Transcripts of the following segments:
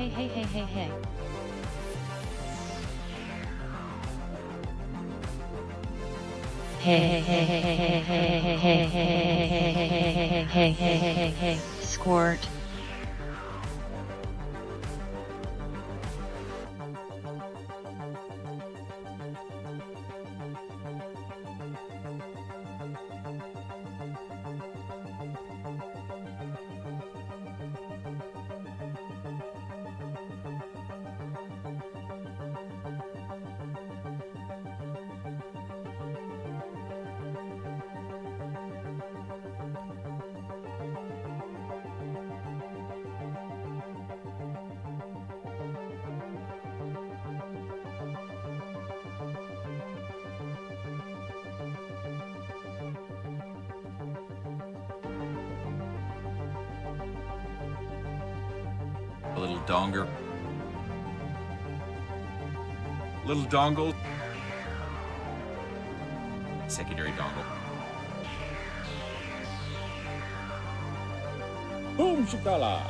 Hey hey hey hey hey. Hey hey hey hey hey hey hey hey hey hey hey hey squirt. A little donger. Little dongle. Secondary dongle. Boom shakala.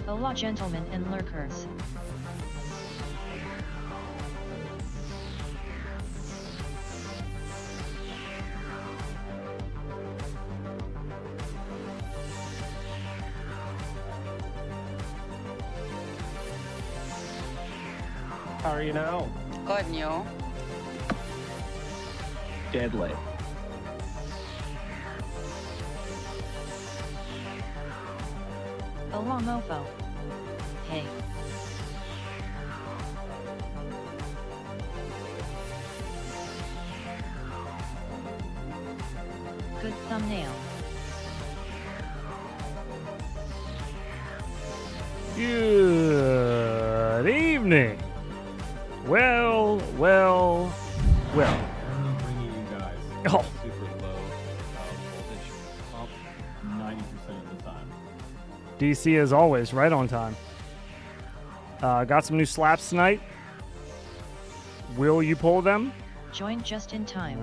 Hola gentlemen and lurkers. How are you now? Coño. Deadly. Hola mofo. Hey. Good thumbnail. Good evening. Well. Only bringing you guys Oh. super low voltage up 90% of the time. DC as always, right on time. Got some new slaps tonight. Will you pull them? Joined just in I time.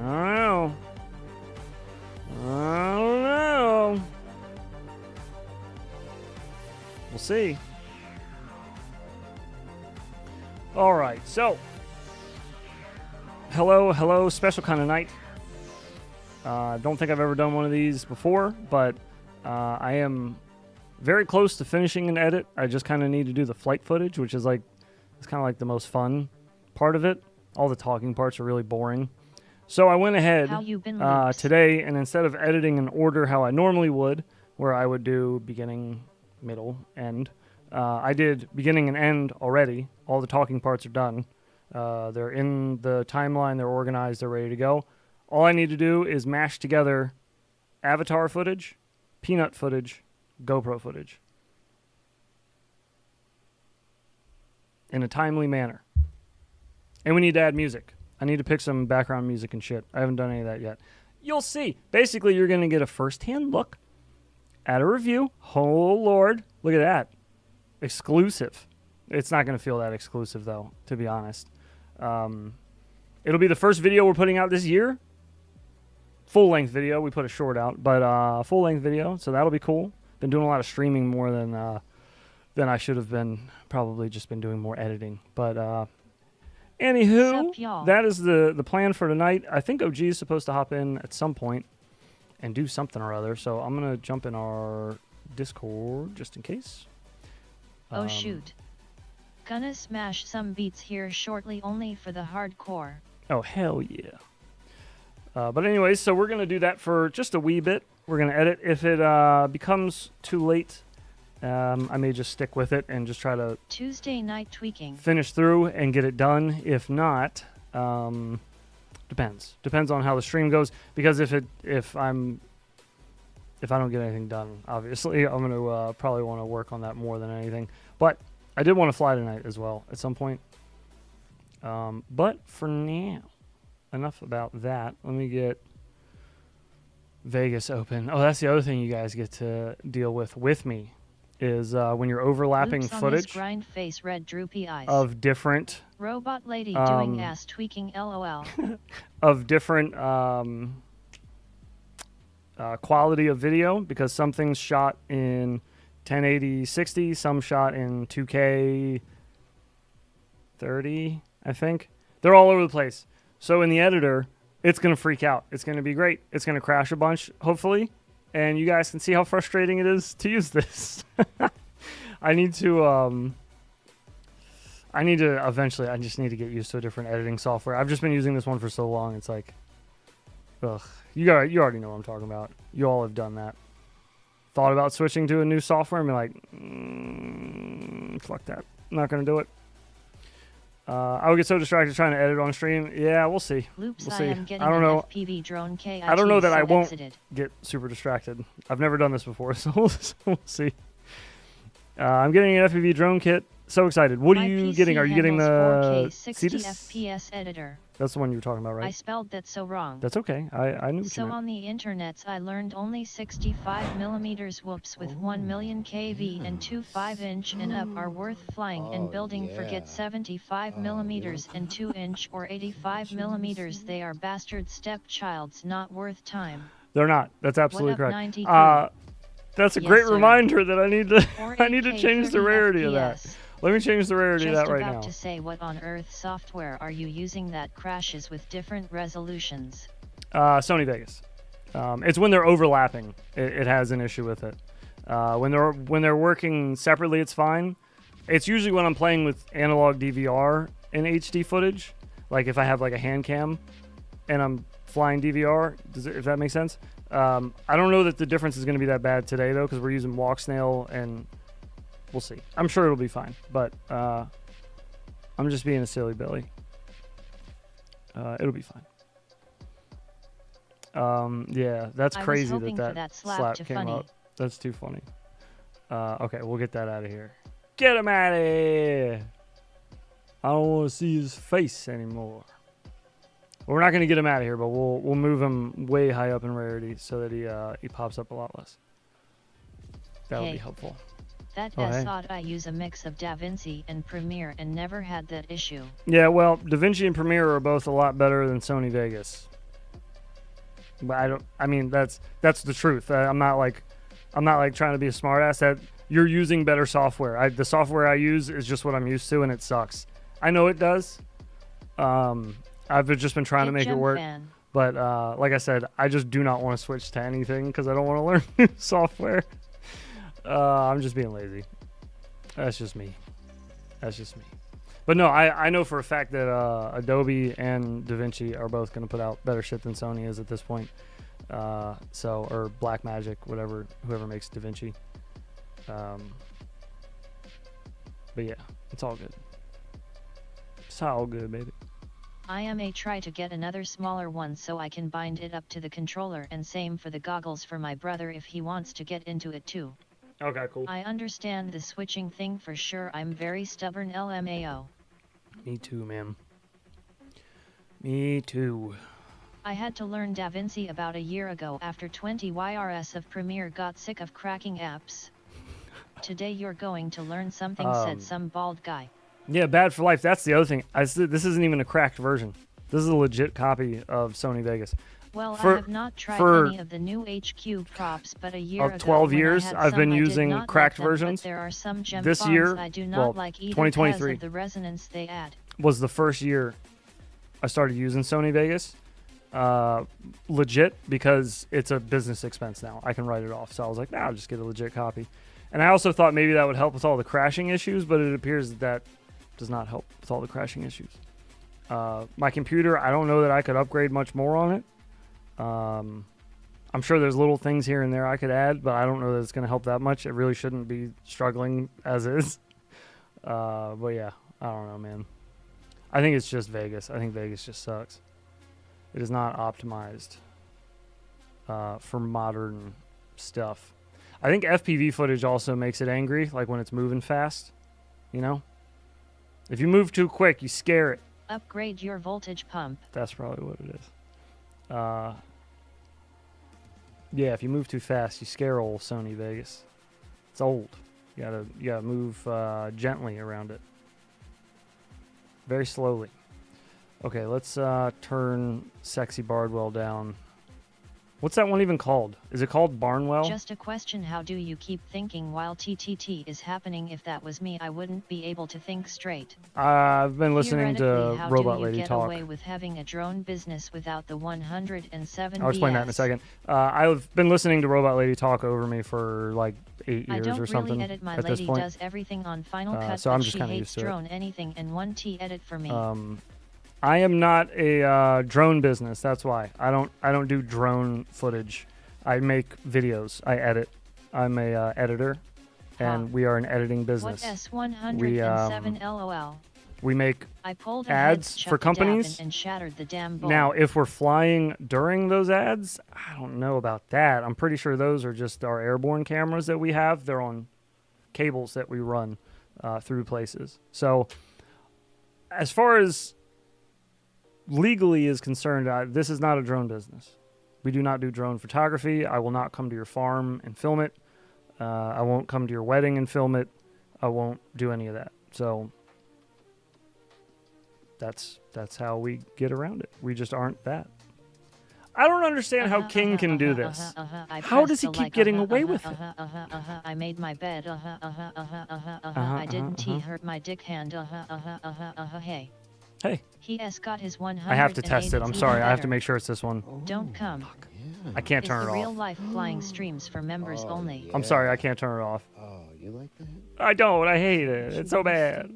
don't know. We'll see. All right, so hello, special kind of night. Don't think I've ever done one of these before, but I am very close to finishing an edit. I just kind of need to do the flight footage, which is like, it's kind of like the most fun part of it. All the talking parts are really boring. So I went ahead How you been, Lukes? today, and instead of editing in order how I normally would, where I would do beginning, middle, end, I did beginning and end already. All the talking parts are done. They're in the timeline, they're organized, they're ready to go. All I need to do is mash together avatar footage, peanut footage, GoPro footage in a timely manner. And we need to add music. I need to pick some background music and shit. I haven't done any of that yet. You'll see. Basically, you're going to get a first-hand look at a review. Oh, Lord. Look at that. Exclusive. It's not going to feel that exclusive, though, to be honest. It'll be the first video we're putting out this year. Full-length video. We put a short out, but full-length video, so that'll be cool. Been doing a lot of streaming more than I should have been. Probably just been doing more editing. But anywho, Sup, y'all? that is the plan for tonight. I think OG is supposed to hop in at some point and do something or other, so I'm going to jump in our Discord just in case. Oh shoot. Gonna smash some beats here shortly only for the hardcore. Oh, hell yeah. But anyways, so we're going to do that for just a wee bit. We're going to edit. If it becomes too late, I may just stick with it and just try to Tuesday night tweaking. finish through and get it done. If not, depends on how the stream goes. Because if I don't get anything done, obviously I'm gonna probably want to work on that more than anything. But I did want to fly tonight as well at some point. But for now, enough about that. Let me get Vegas open. Oh, that's the other thing you guys get to deal with me is when you're overlapping Luke's on his footage grind face, red droopy eyes. of different Robot lady doing ass tweaking LOL. of different quality of video, because some things shot in 1080 60, some shot in 2K 30, I think. They're all over the place. So in the editor, it's going to freak out. It's going to be great. It's going to crash a bunch, hopefully. And you guys can see how frustrating it is to use this. I need to eventually, I just need to get used to a different editing software. I've just been using this one for so long. It's like, ugh. You already know what I'm talking about. You all have done that. Thought about switching to a new software and be like, fuck that. I'm not going to do it. I would get so distracted trying to edit on stream. Yeah, we'll see. Loops, We'll see. I am getting I don't an know. FPV drone KIT, I don't know that I so won't exited. get super distracted. I've never done this before, so we'll see. I'm getting an FPV drone kit. So excited. What are My you PC getting? Are you getting handles the 4K 60 Cetus? FPS editor. That's the one you were talking about, I right? spelled that so wrong. That's okay. I knew what you So meant. on the internets I learned only 65 millimeters whoops with 1 million kV and 2 5-inch and up are worth flying and building. Forget 75 millimeters and 2-inch or 85 millimeters. They are bastard stepchilds, not worth time. They're not. That's absolutely up, correct. 93? That's a Yes, great sir. reminder that I need to Or I need to 8K change the 30 rarity of that. FPS. Let me change the rarity of Just that right about now. to say, what on earth software are you using that crashes with different resolutions? Sony Vegas. It's when they're overlapping. It has an issue with it. When they're working separately, it's fine. It's usually when I'm playing with analog DVR in HD footage, like if I have like a hand cam and I'm flying DVR. If that makes sense. I don't know that the difference is going to be that bad today though, because we're using walk snail and we'll see. I'm sure it'll be fine, but I'm just being a silly Billy. It'll be fine. Yeah, that's I was crazy hoping for that that slap slap to came funny. up. That's too funny. Okay, we'll get that out of here. Get him out of here. I don't want to see his face anymore. Well, we're not going to get him out of here, but we'll move him way high up in rarity so that he pops up a lot less. That'll be Hey. helpful. That Oh, hey. thought I use a mix of DaVinci and Premiere and never had that issue. Yeah, well, DaVinci and Premiere are both a lot better than Sony Vegas. But I mean, that's the truth. I'm not like trying to be a smartass. That you're using better software. The software I use is just what I'm used to, and it sucks. I know it does. I've just been trying to make it Gem work. fan. But like I said, I just do not want to switch to anything because I don't want to learn new software. I'm just being lazy. That's just me. But no, I know for a fact that Adobe and DaVinci are both going to put out better shit than Sony is at this point. Or Blackmagic, whoever makes DaVinci. But yeah, it's all good. It's all good, baby. I may try to get another smaller one so I can bind it up to the controller, and same for the goggles for my brother if he wants to get into it too. Okay, cool. I understand the switching thing for sure. I'm very stubborn LMAO. Me too, man. Me too. I had to learn DaVinci about a year ago after 20 YRS of Premiere got sick of cracking apps. Today you're going to learn something, said some bald guy. Yeah, Bad for Life. That's the other thing. This isn't even a cracked version. This is a legit copy of Sony Vegas. Well, For- I have not tried for- any of the new HQ props, but a year ago 12 when years, I had I've some, been I did using not cracked like them, versions. But there are some gem This bombs year, I do not well, like either 2023. because of the resonance they add. Was the first year I started using Sony Vegas. Legit, because it's a business expense now. I can write it off. So I was like, I'll just get a legit copy. And I also thought maybe that would help with all the crashing issues, but it appears that does not help with all the crashing issues. My computer, I don't know that I could upgrade much more on it. I'm sure there's little things here and there I could add, but I don't know that it's going to help that much. It really shouldn't be struggling as is. But yeah, I don't know, man. I think it's just Vegas. I think Vegas just sucks. It is not optimized for modern stuff. I think FPV footage also makes it angry, like when it's moving fast. You know? If you move too quick, you scare it. Upgrade your voltage pump. That's probably what it is. Yeah, if you move too fast, you scare old Sony Vegas. It's old. You gotta move gently around it. Very slowly. Okay, let's turn Sexy Bardwell down. What's that one even called? Is it called Barnwell? Just a question, how do you keep thinking while TTT is happening? If that was me, I wouldn't be able to think straight. I've been listening to Theoretically, how Robot do you Lady get talk. away with having a drone business without the 107 I'll explain that in a BS? second. I've been listening to Robot Lady talk over me for like 8 I years don't or something really edit. My at this lady point. does everything on Final Cut, so but I'm just she kinda hates used to it. drone anything and 1T edit for me. I am not a drone business. That's why I don't do drone footage. I make videos. I edit. I'm a editor, and we are an editing What business. S107 LOL? We make I pulled ads ahead, for chucked a dab companies. and shattered the damn bowl. Now, if we're flying during those ads, I don't know about that. I'm pretty sure those are just our airborne cameras that we have. They're on cables that we run through places. So, as far as legally is concerned, this is not a drone business. We do not do drone photography. I will not come to your farm and film it. I won't come to your wedding and film it. I won't do any of that. So that's how we get around it. We just aren't that. I don't understand how King can do this. How does he keep getting away with it? I made my bed. I didn't. He hurt my dick hand. Hey. Hey, He has got his 100. I have to test it. I'm sorry. I have to make sure it's this one. Don't come. I can't Is turn the it real off. life flying streams for members only. I'm sorry. I can't turn it off. Oh, you like that? I don't. I hate it. It's so bad.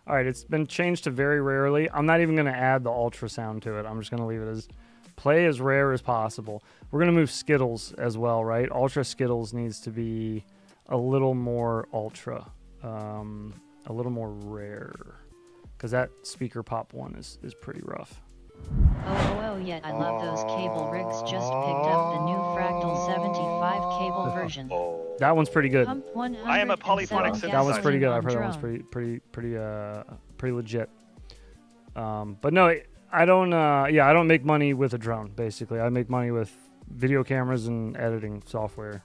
All right, it's been changed to very rarely. I'm not even going to add the ultrasound to it. I'm just going to leave it as play as rare as possible. We're going to move Skittles as well, right? Ultra Skittles needs to be a little more ultra, a little more rare, because that speaker pop one is pretty rough. Oh, yet I love those cable rigs. Just picked up the new Fractal 75 cable version. That one's pretty good. Pump 107 I am a polyphonic gas That one's pretty good. on I've heard that drone. one's pretty legit. But no, I don't. I don't make money with a drone. Basically, I make money with video cameras and editing software.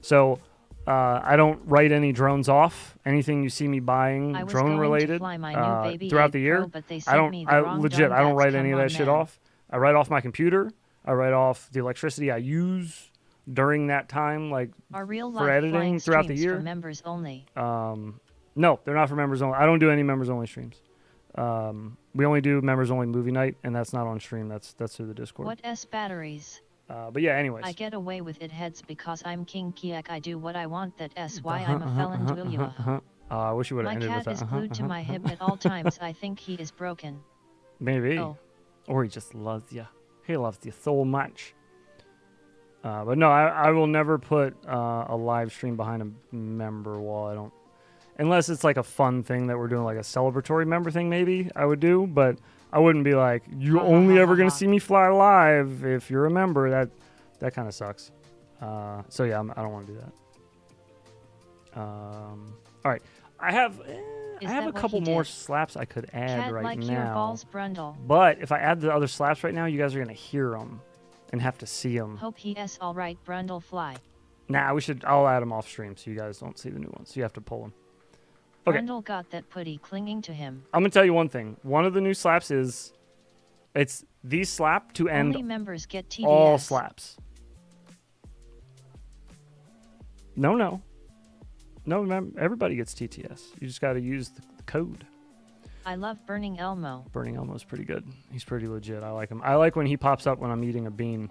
So I don't write any drones off. Anything you see me buying I was drone going to related fly my new Baby throughout 8 the year, Pro, but they I sent don't. me the I wrong legit. I don't dumb write bats. any of Come that shit on, man. off. I write off my computer. I write off the electricity I use during that time, like Are real for life editing flying throughout the streams year. for members only. No, they're not for members only. I don't do any members only streams. We only do members only movie night, and that's not on stream. That's through the Discord. What S batteries? But yeah, anyways. I get away with it heads because I'm King Kiak. I do what I want. That S why I'm a felon. Do you? I wish you would have My ended with cat that. is glued to my hip at all times. I think he is broken. Maybe. Oh. Or he just loves you. He loves you so much. But no, I will never put a live stream behind a member wall. I don't. Unless it's like a fun thing that we're doing, like a celebratory member thing, maybe I would do. But I wouldn't be like, you only ever going to see me fly live if you're a member. That kind of sucks. So yeah, I don't want to do that. All right. I have Is a that what couple he more did? slaps I could add Cat right like now. your balls, Brundle. But if I add the other slaps right now, you guys are going to hear them and have to see them. Hope he is all right, Brundle fly. Nah, I'll add them off stream so you guys don't see the new ones. So you have to pull them. Okay. Brundle got that putty clinging to him. I'm going to tell you one thing. One of the new slaps is it's the slap to end Only members get TDS. all slaps. No, everybody gets TTS. You just got to use the code. I love Burning Elmo. Burning Elmo's pretty good. He's pretty legit. I like him. I like when he pops up when I'm eating a bean,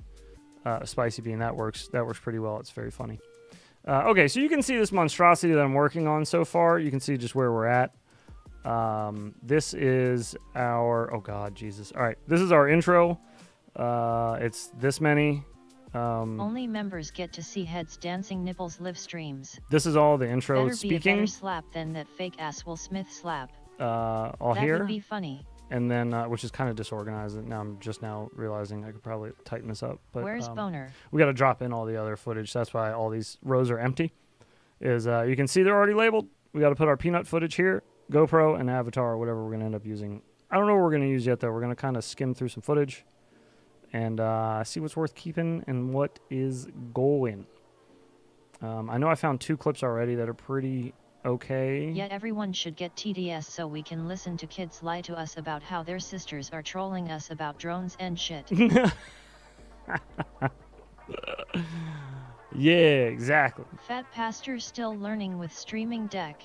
a spicy bean. That works pretty well. It's very funny. Okay, so you can see this monstrosity that I'm working on so far. You can see just where we're at. This is our... Oh, God, Jesus. All right, this is our intro. It's this many. Only members get to see heads dancing nipples live streams. This is all the intro Better be a speaking. better slap than that fake ass Will Smith slap. All That here. would be funny. And then, which is kind of disorganized. Now I'm just now realizing I could probably tighten this up. But Where's Boner? we got to drop in all the other footage. That's why all these rows are empty. You can see they're already labeled. We got to put our peanut footage here, GoPro, and Avatar, or whatever we're going to end up using I don't know what we're going to use yet, though. We're going to kind of skim through some footage and see what's worth keeping and what is going. I know I found 2 clips already that are pretty okay. Yet everyone should get TDS so we can listen to kids lie to us about how their sisters are trolling us about drones and shit. Yeah, exactly. Fat Pastor still learning with Streaming Deck.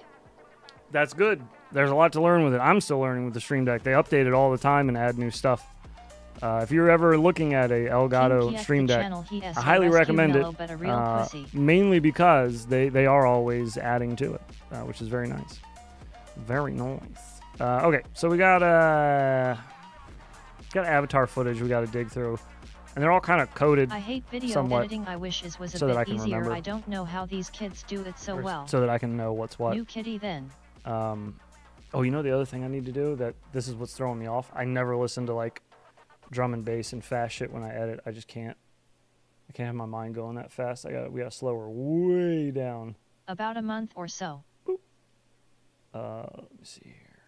That's good. There's a lot to learn with it. I'm still learning with the Stream Deck. They update it all the time and add new stuff. If you're ever looking at a Elgato Stream Deck, I highly recommend it, mainly because they are always adding to it, which is very nice. Very nice. Okay, so we got avatar footage we got to dig through, and they're all kind of coded. I hate video somewhat, editing. I wish it was a so that I bit can easier. remember. I don't know how these kids do it so well. So that I can know what's what. New kitty then. Oh, you know the other thing I need to do, that this is what's throwing me off? I never listen to like drum and bass and fast shit when I edit. I just can't. I can't have my mind going that fast. We gotta slow her way down. About a month or so. Let me see here.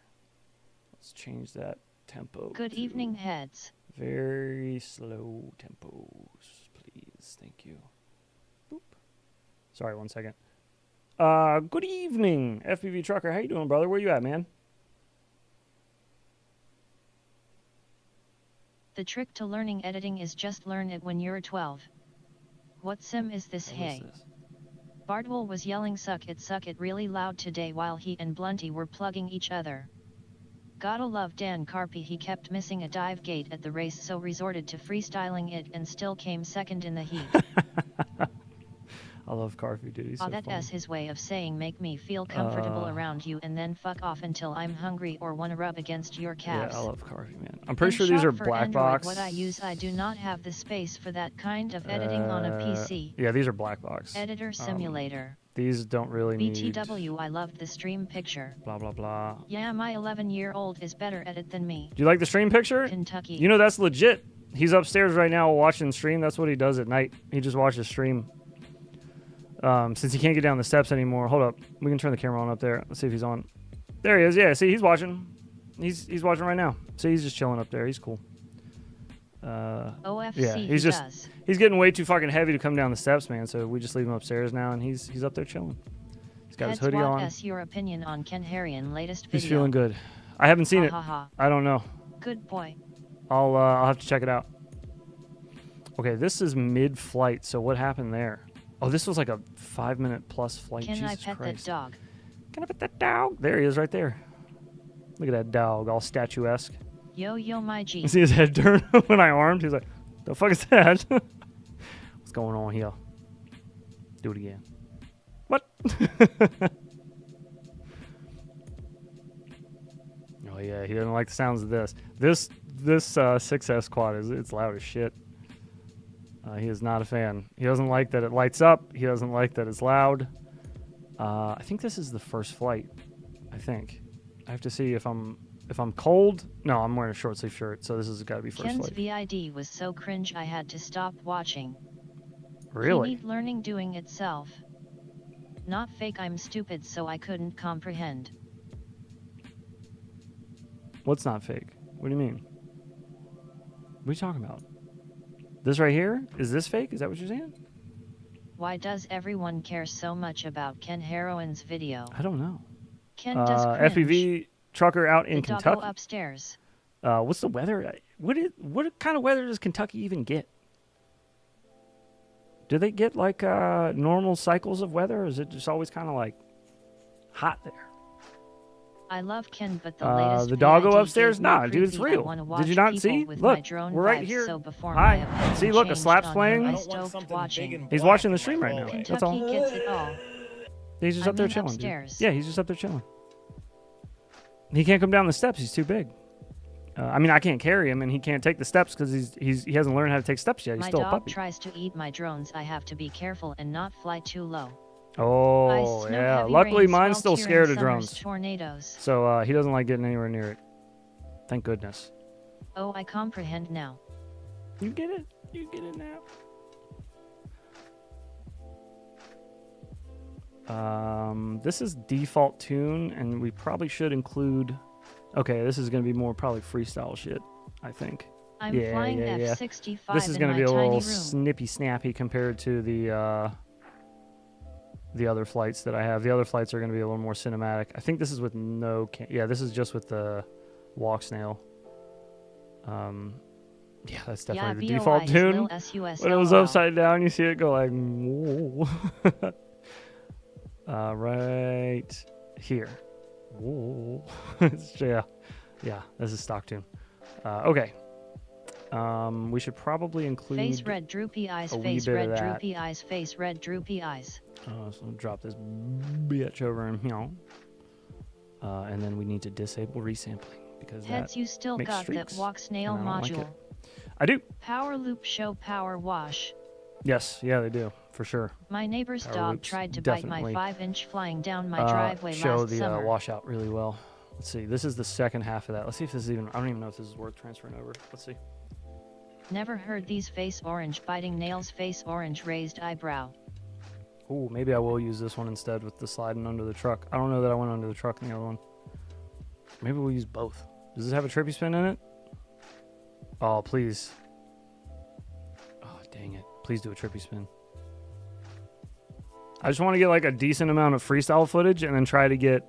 Let's change that tempo. Good evening, heads. Very slow tempos, please. Thank you. Boop. Sorry, 1 second. Good evening, FPV Trucker. How you doing, brother? Where you at, man? The trick to learning editing is just learn it when you're 12. What sim is this, hey? Bardwell was yelling suck it really loud today while he and Blunty were plugging each other. Gotta love Dan Carpy. He kept missing a dive gate at the race, so resorted to freestyling it and still came second in the heat. I love Carpy, dude. He's so funny. That's his way of saying make me feel comfortable around you and then fuck off until I'm hungry or wanna rub against your calves. Yeah, I love Carpy, man. I'm pretty sure these are black Android, box. What I use, I do not have the space for that kind of editing on a PC. Yeah, these are black box. Editor simulator. These don't really need... BTW, I loved the stream picture. Blah, blah, blah. Yeah, my 11-year-old is better at it than me. Do you like the stream picture? Kentucky. You know, that's legit. He's upstairs right now watching stream. That's what he does at night. He just watches stream. Since he can't get down the steps anymore. Hold up. We can turn the camera on up there. Let's see if he's on. There he is. Yeah, see, he's watching. He's watching right now. See, he's just chilling up there. He's cool. OFC, yeah, he's getting way too fucking heavy to come down the steps, man. So we just leave him upstairs now, and he's up there chilling. He's got his hoodie on. Your opinion on Ken Harrion latest video. He's feeling good. I haven't seen it. I don't know. Good boy. I'll have to check it out. Okay, this is mid-flight. So what happened there? Oh, this was like a 5-minute plus flight. Can Jesus I pet Christ. that dog? Can I pet that dog? There he is right there. Look at that dog, all statuesque. Yo, my G. You see his head turn when I armed? He's like, the fuck is that? What's going on here? Do it again. What? Oh, yeah, he doesn't like the sounds of this. This 6S quad, it's loud as shit. He is not a fan. He doesn't like that it lights up. He doesn't like that it's loud. I think this is the first flight. I think. I have to see if I'm cold. No, I'm wearing a short sleeve shirt, so this has got to be first Ken's flight. VID was so cringe I had to stop watching. Really? He need learning doing itself. Not fake, I'm stupid so I couldn't comprehend. What's not fake? What do you mean? What are you talking about? This right here? Is this fake? Is that what you're saying? Why does everyone care so much about Ken Harrion's video? I don't know. Ken does cringe. FPV trucker out in the Kentucky. Doggo upstairs. What's the weather? What kind of weather does Kentucky even get? Do they get like normal cycles of weather, or is it just always kind of like hot there? I love Ken, but the latest the doggo VID upstairs? gave me Nah, dude, it's creepy. I real. wanna Did watch you not people see? with Look, my drone we're right vibes, here. So before Hi. my opinion See, look, a changed slap's on him, playing. I I don't want stoked something watching. big and He's black watching in the my stream right now. hallway. That's all. Kentucky gets it all. He's just I'm up there in chilling. upstairs. Dude. Yeah, he's just up there chilling. He can't come down the steps. He's too big. I mean, I can't carry him, and he can't take the steps because he hasn't learned how to take steps yet. He's My still a dog puppy. tries to eat my drones. I have to be careful and not fly too low. Oh, Ice, snow, yeah. heavy Luckily, rain, mine's still swell, scared of tearing summers, drones. Tornadoes. So he doesn't like getting anywhere near it. Thank goodness. Oh, I comprehend now. You get it? You get it now. This is default tune, and we probably should include Okay, this is gonna be more probably freestyle shit, I think. I'm Yeah, flying yeah, yeah. F-65 This is in gonna my be a tiny little room. snippy snappy compared to the other flights that I have. The other flights are gonna be a little more cinematic. I think this is with no yeah, this is just with the walk snail. Yeah, that's definitely the default tune. When it was upside down, you see it go like, whoa. Right here. Whoa. Yeah, this is stock tune. Okay. We should probably include face red droopy eyes, face red droopy eyes, face red droopy eyes. So drop this bitch over in here. And then we need to disable resampling because Heads, you still got that walk snail module. I do. Power loop show power wash. Yes, yeah, they do for sure. My neighbor's dog tried to bite my 5-inch flying down my driveway last summer. Show the washout really well. Let's see. This is the second half of that. Let's see if this is even. I don't even know if this is worth transferring over. Let's see. Never heard these face orange biting nails, face orange raised eyebrow. Ooh, maybe I will use this one instead with the sliding under the truck. I don't know that I went under the truck in the other one. Maybe we'll use both. Does this have a trippy spin in it? Oh, please. Oh, dang it. Please do a trippy spin. I just want to get like a decent amount of freestyle footage and then try to get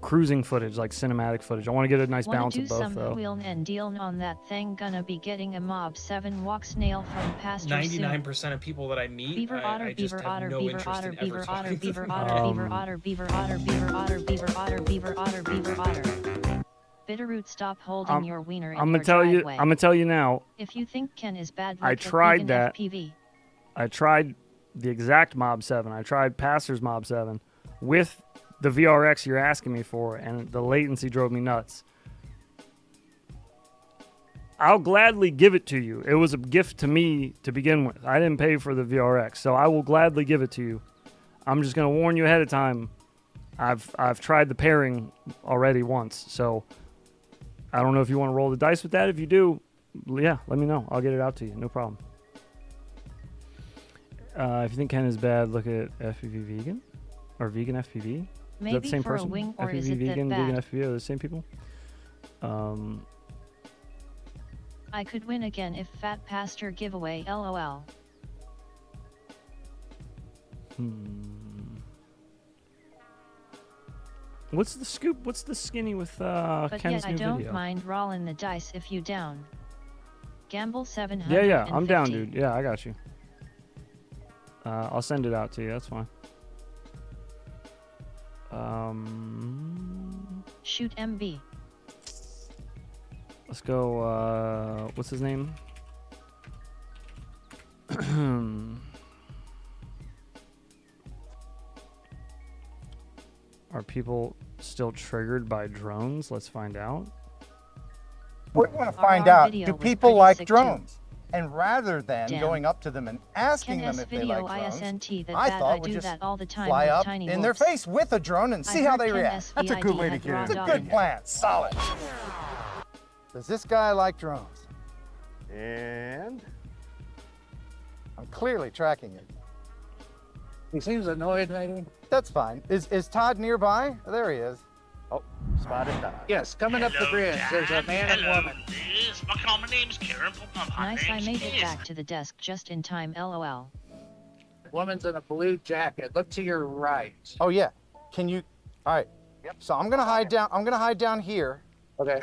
cruising footage, like cinematic footage. I want to get a nice balance of both, though. Wanna do some wheel and deal on that thing? Gonna be getting a Mob 7 walk snail from pasture 99% of people that I meet, beaver otter, I just beaver have otter, no beaver interest otter, in beaver ever otter, talking to beaver them. otter, beaver otter, beaver otter, beaver otter, beaver otter, beaver otter, beaver otter. Bitterroot, stop holding your wiener in your driveway. I'm gonna tell you now. If you think Ken is bad, I tried that. I tried the exact Mob 7. I tried Passer's Mob 7 with the VRX you're asking me for, and the latency drove me nuts. I'll gladly give it to you. It was a gift to me to begin with. I didn't pay for the VRX, so I will gladly give it to you. I'm just gonna warn you ahead of time. I've tried the pairing already once, so I don't know if you want to roll the dice with that. If you do, yeah, let me know. I'll get it out to you. No problem. If you think Ken is bad, look at FPV Vegan or Vegan FPV. Maybe is that the same for person? A wing, or FPV is it Vegan, that bad? Vegan FPV are the same people? I could win again if Fat Pastor giveaway. LOL. What's the scoop? What's the skinny with But Ken's yet I new don't video? mind rolling the dice if you down. Gamble 700. Yeah, I'm down, dude. Yeah, I got you. I'll send it out to you. That's fine. Shoot MB. Let's go. What's his name? Are people still triggered by drones? Let's find out. We're going to find out, do people like drones? And rather than going up to them and asking them if they like drones, I thought we'd just fly up in their face with a drone and see how they react. That's a good way to get it. It's a good plan. Solid. Does this guy like drones? And I'm clearly tracking it. He seems annoyed, maybe. That's fine. Is Todd nearby? There he is. Oh, spotted Todd. Yes, coming up the bridge. There's a man and woman. My name's Karen. Nice, I made it back to the desk just in time. LOL. Woman's in a blue jacket. Look to your right. Oh yeah. Can you? All right. Yep. So I'm gonna hide down. I'm gonna hide down here. Okay.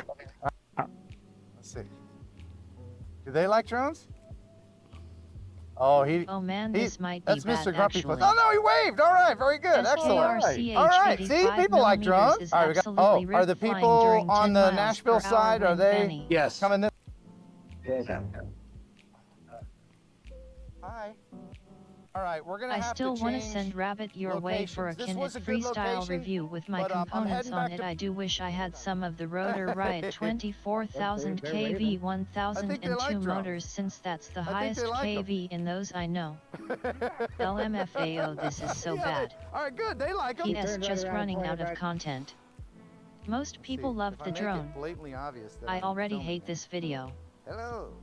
Let's see. Do they like drones? Oh, Oh man, this might be that's bad, Mr. Grumpy. actually. Oh no, he waved. All right, very good, excellent. All right, see, people like drones. All right, we got. Oh, are the people on the Nashville side? Are they Yes. coming this? Yeah. Hi. All right, we're gonna I have still to want to change send Rabbit your way for a locations. This Kinect was a good freestyle location, review with my but, I'm components heading on back it. to- I do wish I had some of the rotor right 24,000 kV 1002 drones. motors, since that's the I think highest they like 'em. kV in those I know. LMFAO, this is so Yeah, bad. All right, good. They like them. PS just running out of content. Most people love the drone. Blatantly obvious that I I'm already filming. hate this video. Hello.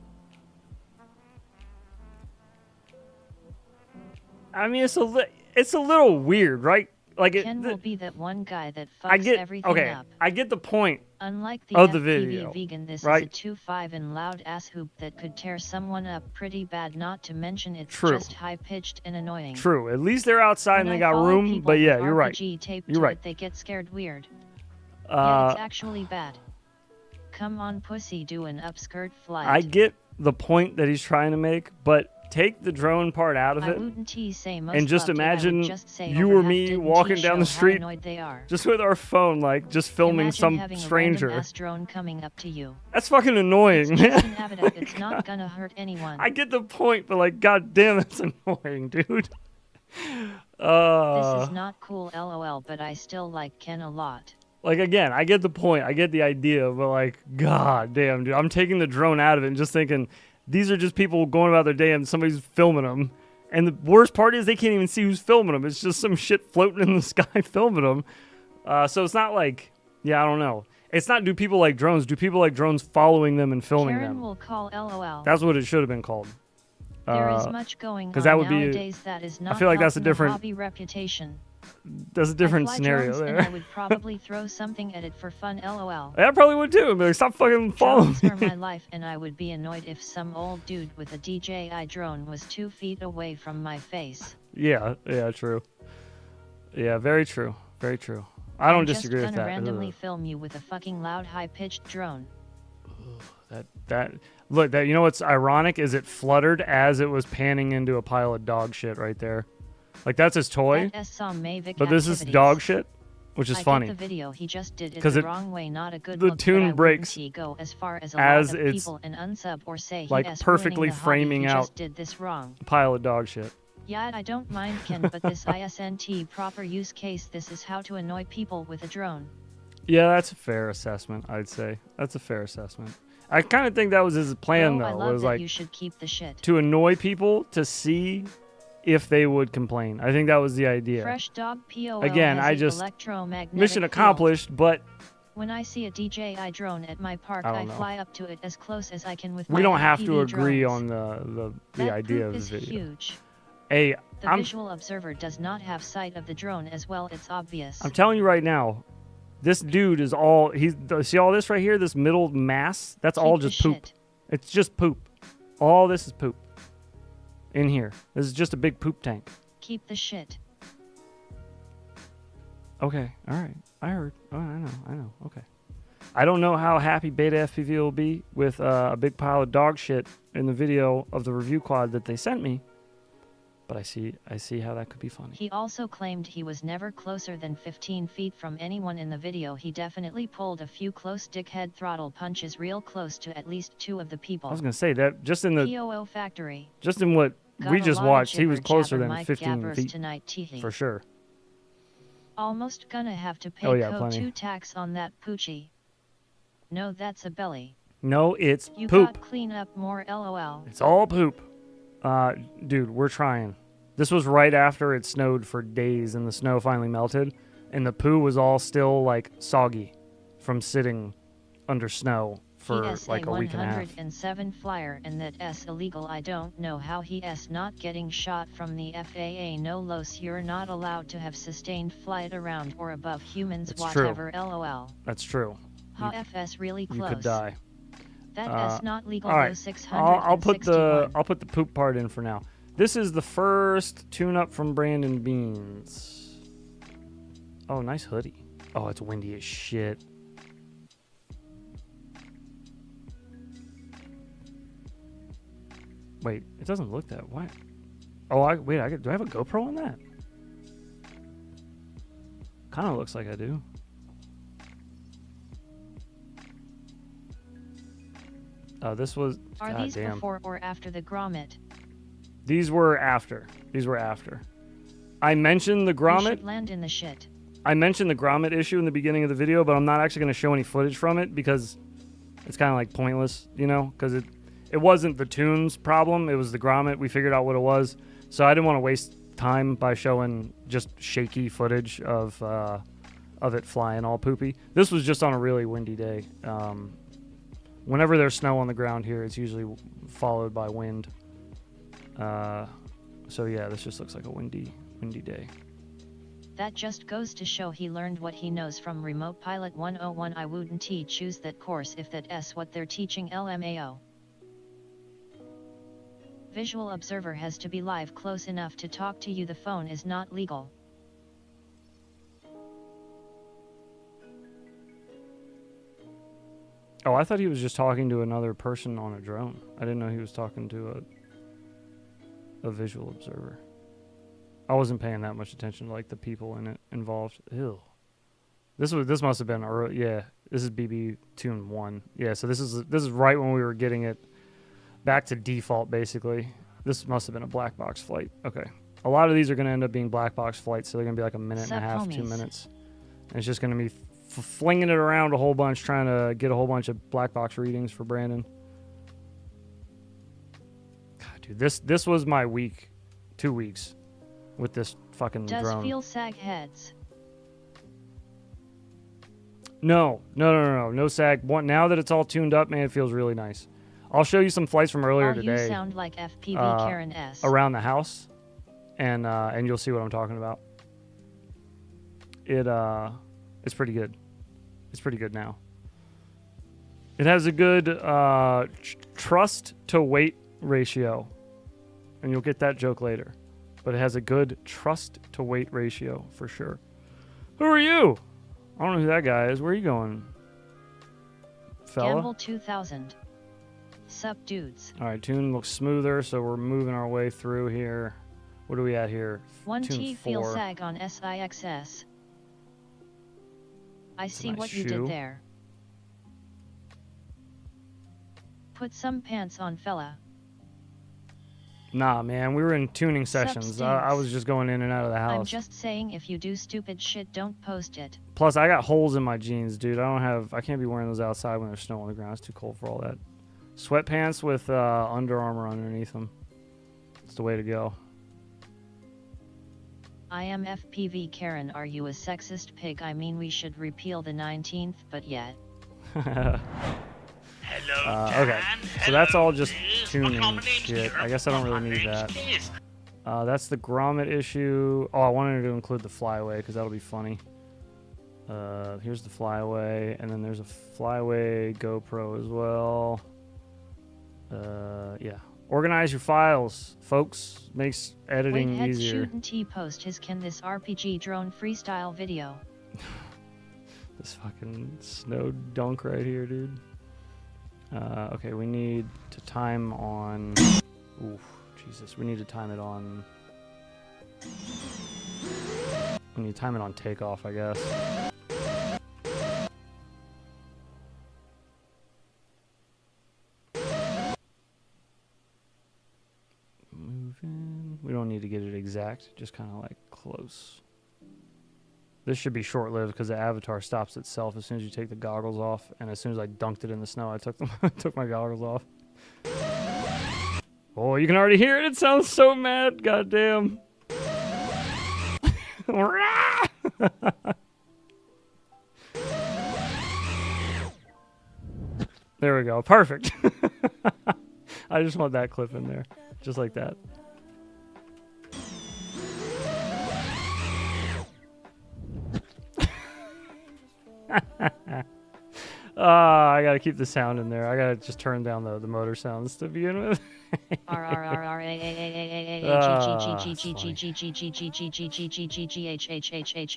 I mean, it's a little weird, right? like it. Ken will be that one guy that fucks everything up. I get the point. Unlike the of the FPV video, vegan, this right? is a 2.5 and loud ass hoop that could tear someone up pretty bad, not to mention it's True. just high-pitched and annoying. True. At least they're outside and they got room, but yeah, you're right. You're right. They get scared weird. Yeah, it's actually bad. Come on, pussy, do an upskirt flight. I get the point that he's trying to make, but take the drone part out of it and just imagine you or me walking down the street just with our phone, like just filming some stranger. Drone coming up to you. That's fucking annoying, man. It's not gonna hurt anyone. I get the point, but like, god damn, that's annoying, dude. This is not cool, lol, but I still like Ken a lot. Like, again, I get the point. I get the idea, but like, god damn, dude. I'm taking the drone out of it and just thinking, these are just people going about their day and somebody's filming them. And the worst part is they can't even see who's filming them. It's just some shit floating in the sky filming them. So it's not like, yeah, I don't know. It's not do people like drones. Do people like drones following them and filming Karen them? Will call LOL. That's what it should have been called. There is much going on that would nowadays that is not I feel like that's a helping different hobby reputation. That's a different I fly scenario drones there. And I would probably throw something at it for fun, lol. I probably would too. But like, stop fucking following Drones are my life, and I would be annoyed if some old dude with a DJI drone was 2 feet away from my face. Yeah, true. Yeah, very true. Very true. I don't disagree with that. I'm just gonna randomly film you with a fucking loud, high-pitched drone. Look, you know what's ironic is it fluttered as it was panning into a pile of dog shit right there. Like, that's his toy, but this is dog shit, which is funny. The video he just did is the wrong way, not a good the look, tune breaks go as far as, as a lot of it's people and unsub or say like perfectly framing out just did this wrong. a pile of dog shit. Yeah, I don't mind Ken, but this isn't proper use case. This is how to annoy people with a drone. Yeah, that's a fair assessment, I'd say. That's a fair assessment. I kind of think that was his plan, though. I love was that like you should keep the shit. To annoy people to see if they would complain. I think that was the idea. Fresh dog POL Again, has I just mission accomplished, field. but when I see a DJI drone at my park, I fly up to it as close as I can with my we don't have FPV to agree drones. on the that idea of the is video. Huge. Hey, the visual observer does not have sight of the drone as well. It's obvious. I'm telling you right now, this dude is all see all this right here, this middle mass. That's all just poop. Shit. It's just poop. All this is poop. In here, this is just a big poop tank. Keep the shit. Okay, all right. I heard. Oh, I know. Okay. I don't know how happy BetaFPV will be with a big pile of dog shit in the video of the review quad that they sent me, but I see how that could be funny. He also claimed he was never closer than 15 feet from anyone in the video. He definitely pulled a few close dickhead throttle punches real close to at least 2 of the people. I was gonna say that just in the POO factory. Just in what we just watched, he was closer than 15 Gabbers feet tonight, for sure. Almost gonna have to pay code 2 tax on that poochie. No, that's a belly. No, it's you poop. Got clean up more, lol. It's all poop. Dude, we're trying. This was right after it snowed for days and the snow finally melted, and the poo was all still like soggy from sitting under snow for like a week and a half. 107 flyer and that S illegal. I don't know how he S not getting shot from the FAA. No los, you're not allowed to have sustained flight around or above humans. It's whatever. True. LOL. That's true. How FS really close. You could die. That S not legal. All right. 661. I'll put the poop part in for now. This is the first tune-up from Brandon Beans. Oh, nice hoodie. Oh, it's windy as shit. Wait, it doesn't look that. Why? Oh, do I have a GoPro on that? Kind of looks like I do. Oh, this was. Are these before or after the grommet? These were after. I mentioned the grommet. You should land in the shit. I mentioned the grommet issue in the beginning of the video, but I'm not actually going to show any footage from it because it's kind of like pointless, you know, because it wasn't the tunes problem. It was the grommet. We figured out what it was. So I didn't want to waste time by showing just shaky footage of it flying all poopy. This was just on a really windy day. Whenever there's snow on the ground here, it's usually followed by wind. So yeah, this just looks like a windy day. That just goes to show he learned what he knows from Remote Pilot 101. I wouldn't choose that course if that's what they're teaching LMAO. Visual observer has to be live close enough to talk to you. The phone is not legal. Oh, I thought he was just talking to another person on a drone. I didn't know he was talking to a visual observer. I wasn't paying that much attention to like the people in it involved. Ew. This must have been early. Yeah, this is BB Tune 1. Yeah, so this is right when we were getting it back to default basically. This must have been a black box flight. Okay. A lot of these are going to end up being black box flights, so they're going to be like a minute and a half, 2 minutes. And it's just going to be flinging it around a whole bunch, trying to get a whole bunch of black box readings for Brandon. God, dude, this was my week, 2 weeks with this fucking drone. Does feel sag heads? No sag. Now that it's all tuned up, man, it feels really nice. I'll show you some flights from earlier today. You sound like FPV Karen S. Around the house, and you'll see what I'm talking about. It's pretty good. It's pretty good now. It has a good trust to weight ratio, and you'll get that joke later. But it has a good trust to weight ratio for sure. Who are you? I don't know who that guy is. Where are you going, fella? Gamble 2000. Sup, dudes. All right, tune looks smoother, so we're moving our way through here. What are we at here? 1T feel sag on SIXS. I see what you did there. Put some pants on, fella. Nah, man, we were in tuning sessions. I was just going in and out of the house. I'm just saying, if you do stupid shit, don't post it. Plus, I got holes in my jeans, dude. I can't be wearing those outside when there's snow on the ground. It's too cold for all that. Sweatpants with Under Armour underneath them. It's the way to go. I am FPV Karen. Are you a sexist pig? I mean, we should repeal the 19th, but yet. Hello, okay, so that's all just tuning My shit. Karen. I guess I don't really need that. That's the grommet issue. Oh, I wanted to include the flyaway because that'll be funny. Here's the flyaway, and then there's a flyaway GoPro as well. Yeah. Organize your files, folks. Makes editing Wait, easier. Shoot and T-post his Can This RPG Drone Freestyle video. This fucking snow dunk right here, dude. Okay, we need to time on... Oof, Jesus. We need to time it on... We need to time it on takeoff, I guess. Moving. We don't need to get it exact, just kind of like close. This should be short-lived because the avatar stops itself as soon as you take the goggles off, and as soon as I dunked it in the snow, I took them, took my goggles off. Oh, you can already hear it. It sounds so mad. Goddamn. There we go. Perfect. I just want that clip in there, just like that. I gotta keep the sound in there. I gotta just turn down the motor sounds to begin with. I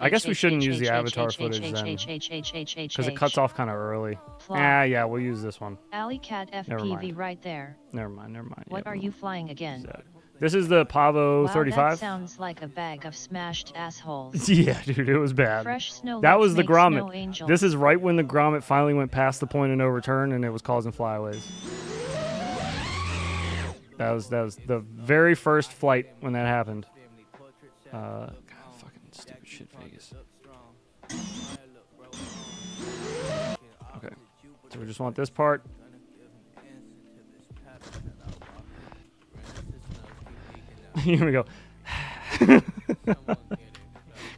guess we shouldn't use the avatar footage then, because it cuts off kind of early. Yeah, we'll use this one. Alley Cat FPV right there. Never mind. What are you flying again? This is the Pavo 35. That sounds like a bag of smashed assholes. Yeah, dude, it was bad. Fresh snow. That was the grommet. This is right when the grommet finally went past the point of no return, and it was causing flyaways. That was the very first flight when that happened. God, fucking stupid shit, Vegas. Okay, so we just want this part. Here we go. Because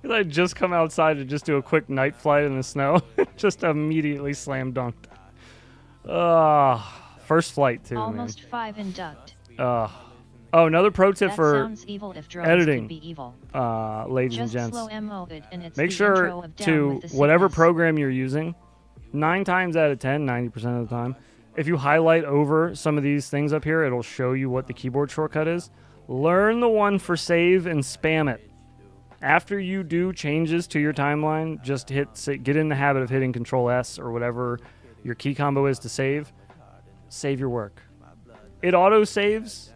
I just come outside to just do a quick night flight in the snow. Just immediately slam dunked. First flight too. Almost man. 5 induct. Oh, another pro tip That for sounds evil if drones editing, could be evil. ladies and Just gents. slow mo it and it's Make the sure intro of Down to with the whatever Sickness. program you're using, 9 times out of 10, 90% of the time, if you highlight over some of these things up here, it'll show you what the keyboard shortcut is. Learn the one for save and spam it. After you do changes to your timeline, just get in the habit of hitting Control S or whatever your key combo is to save. Save your work. It auto saves.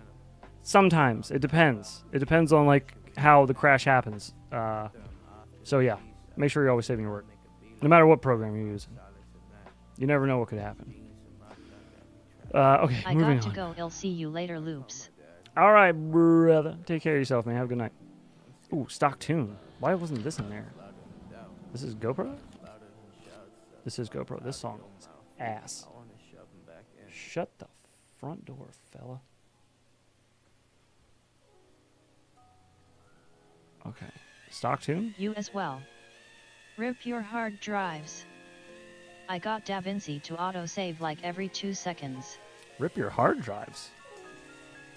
Sometimes it depends. It depends on like how the crash happens. So yeah, make sure you're always saving your work, no matter what program you're using. You never know what could happen. Okay, I moving got to on. go. I'll see you later, loops. All right, brother. Take care of yourself, man. Have a good night. Ooh, stock tune. Why wasn't this in there? This is GoPro? This is GoPro. This song is ass. Shut the front door, fella. Okay. Stock tune? You as well. Rip your hard drives. I got DaVinci to autosave like every 2 seconds. Rip your hard drives.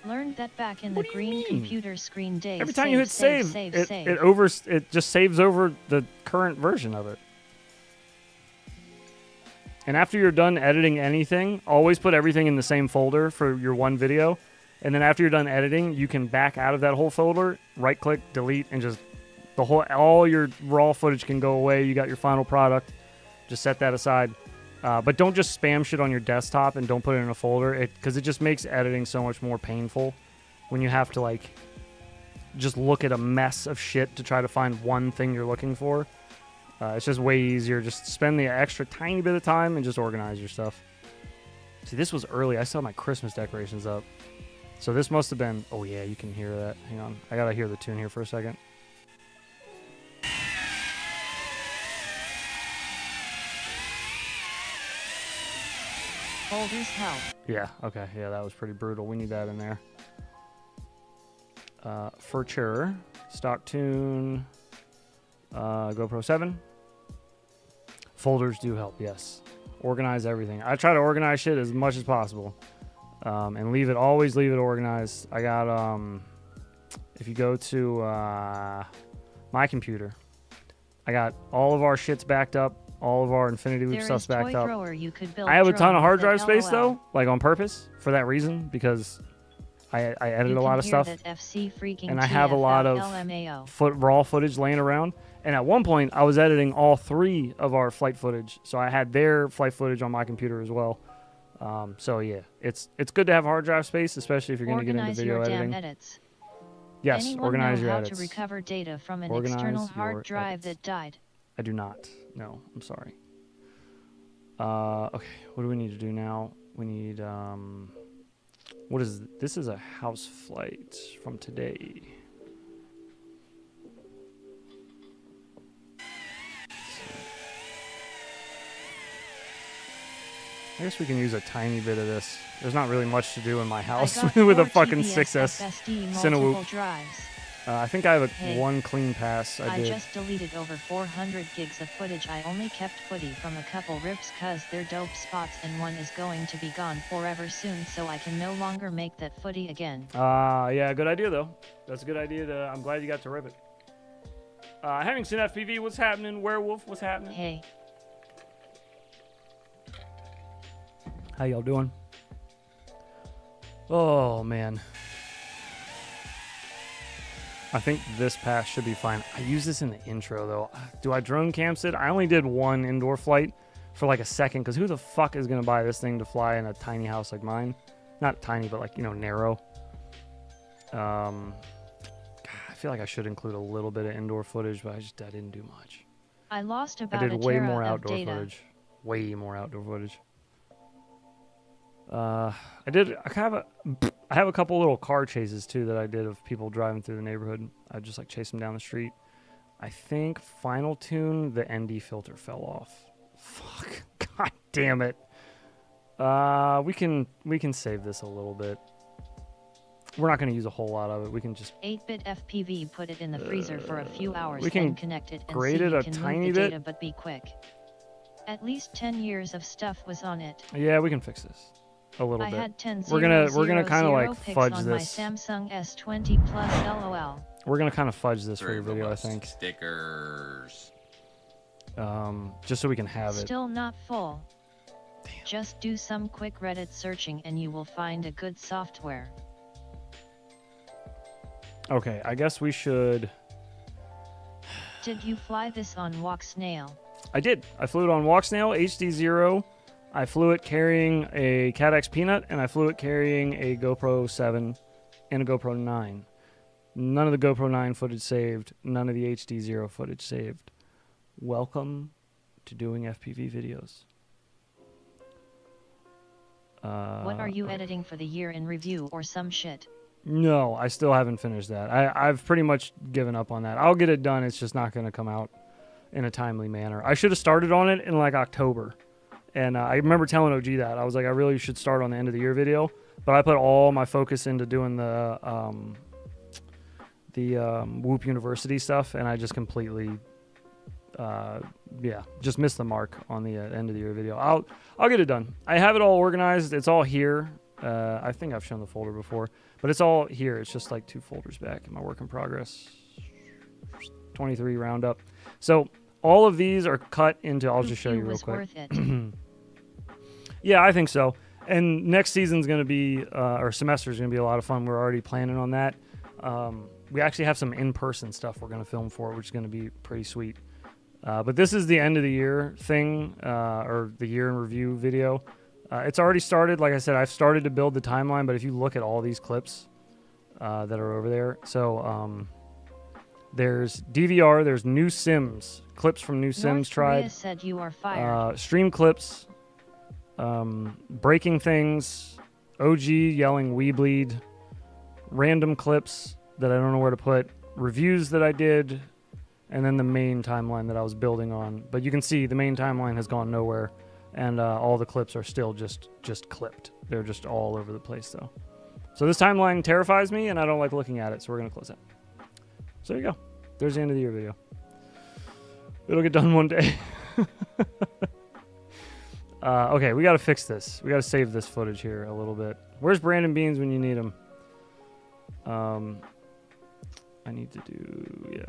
Learned that back in the What do you green mean? computer screen days. Every time you hit save, it just saves over the current version of it. And after you're done editing anything, always put everything in the same folder for your one video. And then after you're done editing, you can back out of that whole folder, right click, delete, and just all your raw footage can go away. You got your final product. Just set that aside. But don't just spam shit on your desktop and don't put it in a folder, because it just makes editing so much more painful when you have to like just look at a mess of shit to try to find one thing you're looking for. It's just way easier. Just spend the extra tiny bit of time and just organize your stuff. See, this was early. I still had my Christmas decorations up. So this must have been... Oh, yeah, you can hear that. Hang on. I got to hear the tune here for a second. Folders help. Yeah, okay. Yeah, that was pretty brutal. We need that in there. Furniture. Stock tune. GoPro 7. Folders do help, yes. Organize everything. I try to organize shit as much as possible. And always leave it organized. I got, if you go to my computer, I got all of our shits backed up, all of our Infinity Loop stuff's backed up. I have a ton of hard drive space, though, like on purpose, for that reason, because I edit a lot of stuff, and I have a lot of raw footage laying around. And at one point, I was editing all 3 of our flight footage, so I had their flight footage on my computer as well. So yeah, it's good to have hard drive space, especially if you're going to get into video editing. Edits. Yes, Anyone organize know your how edits. to recover data from an Organize external your hard drive edits. that died? I do not. No, I'm sorry. Okay, what do we need to do now? We need, what is this? Is a house flight from today. I guess we can use a tiny bit of this. There's not really much to do in my house with a fucking 6S tinywhoop. I think I have one clean pass. I just deleted over 400 gigs of footage. I only kept footy from a couple rips cause they're dope spots, and one is going to be gone forever soon, so I can no longer make that footy again. Yeah, good idea though. That's a good idea. I'm glad you got to rip it. Having seen FPV, what's happening? Werewolf, what's happening? Hey. How y'all doing? Oh, man. I think this pass should be fine. I use this in the intro, though. Do I drone camps it? I only did one indoor flight for like a second, because who the fuck is going to buy this thing to fly in a tiny house like mine? Not tiny, but like, narrow. I feel like I should include a little bit of indoor footage, but I didn't do much. I lost about I did a way tera more of outdoor data. footage. Way more outdoor footage. I have a couple little car chases too that I did of people driving through the neighborhood. I just like chase them down the street. I think final tune, the ND filter fell off. Fuck. God damn it. We can save this a little bit. We're not going to use a whole lot of it. We can just 8-bit FPV, put it in the freezer for a few hours, we can then connect it and grade see it you a can tiny move the bit. data, but be quick. At least 10 years of stuff was on it. Yeah, we can fix this. a little I bit. had 10 We're gonna kind of like pics fudge on this. my Samsung S20 Plus LOL. We're gonna kind of fudge this for Very the video, I robust. think. Stickers. Just so we can have it. Still not full. Just do some quick Reddit searching and you will find a good software. Okay, I guess we should. Did you fly this on Walk Snail? I did. I flew it on Walk Snail HD0. I flew it carrying a CATX Peanut, and I flew it carrying a GoPro 7 and a GoPro 9. None of the GoPro 9 footage saved. None of the HD0 footage saved. Welcome to doing FPV videos. What are you editing for the year in review or some shit? No, I still haven't finished that. I've pretty much given up on that. I'll get it done. It's just not going to come out in a timely manner. I should have started on it in like October. And I remember telling OG that. I was like, I really should start on the end of the year video. But I put all my focus into doing the Whoop University stuff. And I just completely, just missed the mark on the end of the year video. I'll get it done. I have it all organized. It's all here. I think I've shown the folder before. But it's all here. It's just like 2 folders back in my work in progress. 23 roundup. So all of these are cut into, I'll just show you real quick. Worth it. Yeah, I think so. And next season's going to be, or semester's going to be a lot of fun. We're already planning on that. We actually have some in-person stuff we're going to film for, which is going to be pretty sweet. But this is the end of the year thing, or the year in review video. It's already started. Like I said, I've started to build the timeline, but if you look at all these clips that are over there. So there's DVR, there's new Sims, clips from new Sims tried. Said you are fired. Stream clips, breaking things, OG yelling "We bleed," random clips that I don't know where to put, reviews that I did, and then the main timeline that I was building on. But you can see the main timeline has gone nowhere. And all the clips are still just clipped. They're just all over the place, though. So this timeline terrifies me, and I don't like looking at it, so we're going to close it. So there you go. There's the end of the year video. It'll get done one day. Okay, we got to fix this. We got to save this footage here a little bit. Where's Brandon Beans when you need him? I need to do,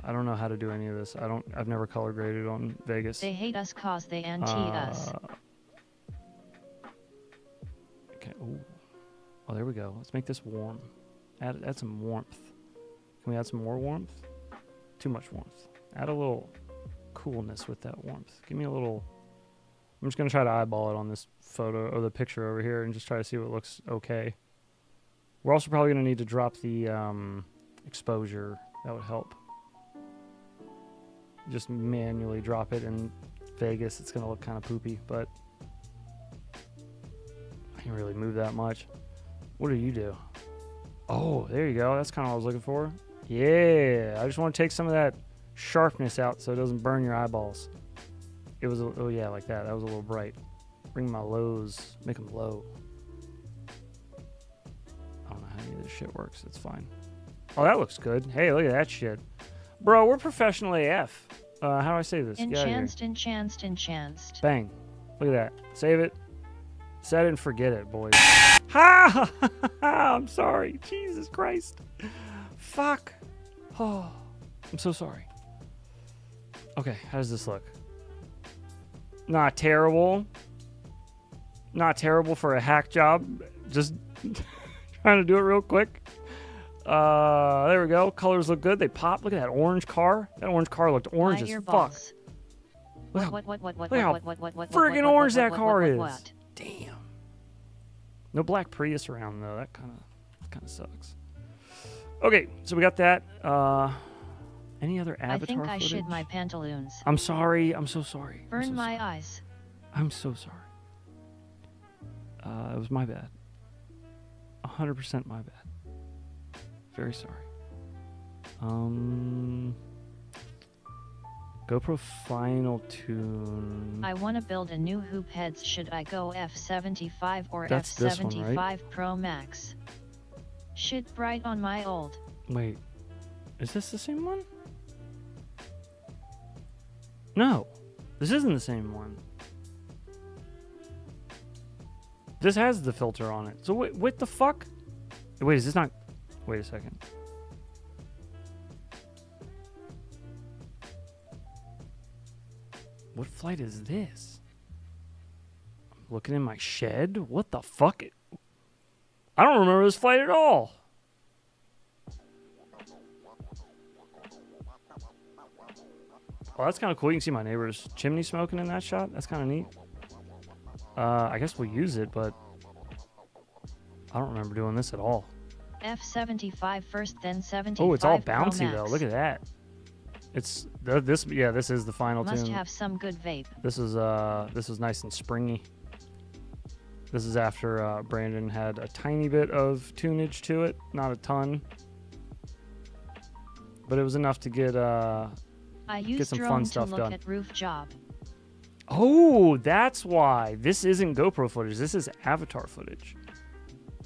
I don't know how to do any of this. I've never color graded on Vegas. They hate us cause they anti us. Okay. Ooh. Oh, there we go. Let's make this warm. Add some warmth. Can we add some more warmth? Too much warmth. Add a little coolness with that warmth. Give me a little. I'm just gonna try to eyeball it on this photo or the picture over here and just try to see what looks okay. We're also probably gonna need to drop the exposure. That would help. Just manually drop it in Vegas. It's gonna look kind of poopy, but I can't really move that much. What do you do? Oh, there you go. That's kind of what I was looking for. Yeah, I just want to take some of that sharpness out so it doesn't burn your eyeballs. It was, oh yeah, like that. That was a little bright. Bring my lows, make them low. I don't know how any of this shit works. It's fine. Oh, that looks good. Hey, look at that shit. Bro, we're professional AF. How do I save this? Enchanced. Bang. Look at that. Save it. Set it and forget it, boys. Ha! I'm sorry. Jesus Christ. Fuck. Oh, I'm so sorry. Okay, how does this look? Not terrible. Not terrible for a hack job. Just trying to do it real quick. There we go. Colors look good. They pop. Look at that orange car. That orange car looked orange as fuck. Look how friggin' orange that car is. Damn. No black Prius around though. That kind of sucks. Okay, so we got that. Any other avatar I think I footage? shit my pantaloons. I'm sorry. I'm so sorry. Burn my eyes. I'm so sorry. It was my bad. 100% my bad. Very sorry. GoPro Final Tune. I want to build a new hoop heads. Should I go F75 or That's this one, F75 right? Pro Max? Shit bright on my old. Wait. Is this the same one? No. This isn't the same one. This has the filter on it. So what the fuck? Wait, is this not... Wait a second. What flight is this? I'm looking in my shed? What the fuck? I don't remember this flight at all. Oh, that's kind of cool. You can see my neighbor's chimney smoking in that shot. That's kind of neat. I guess we'll use it, but I don't remember doing this at all. F75 first, then 75. Oh, it's all Pro bouncy Max. though. Look at that. It's this. Yeah, this is the final Must tune. have some good vape. This is nice and springy. This is after Brandon had a tiny bit of tunage to it, not a ton, but it was enough to get I use some drone fun to stuff look done. at roof job. Oh, that's why. This isn't GoPro footage. This is avatar footage.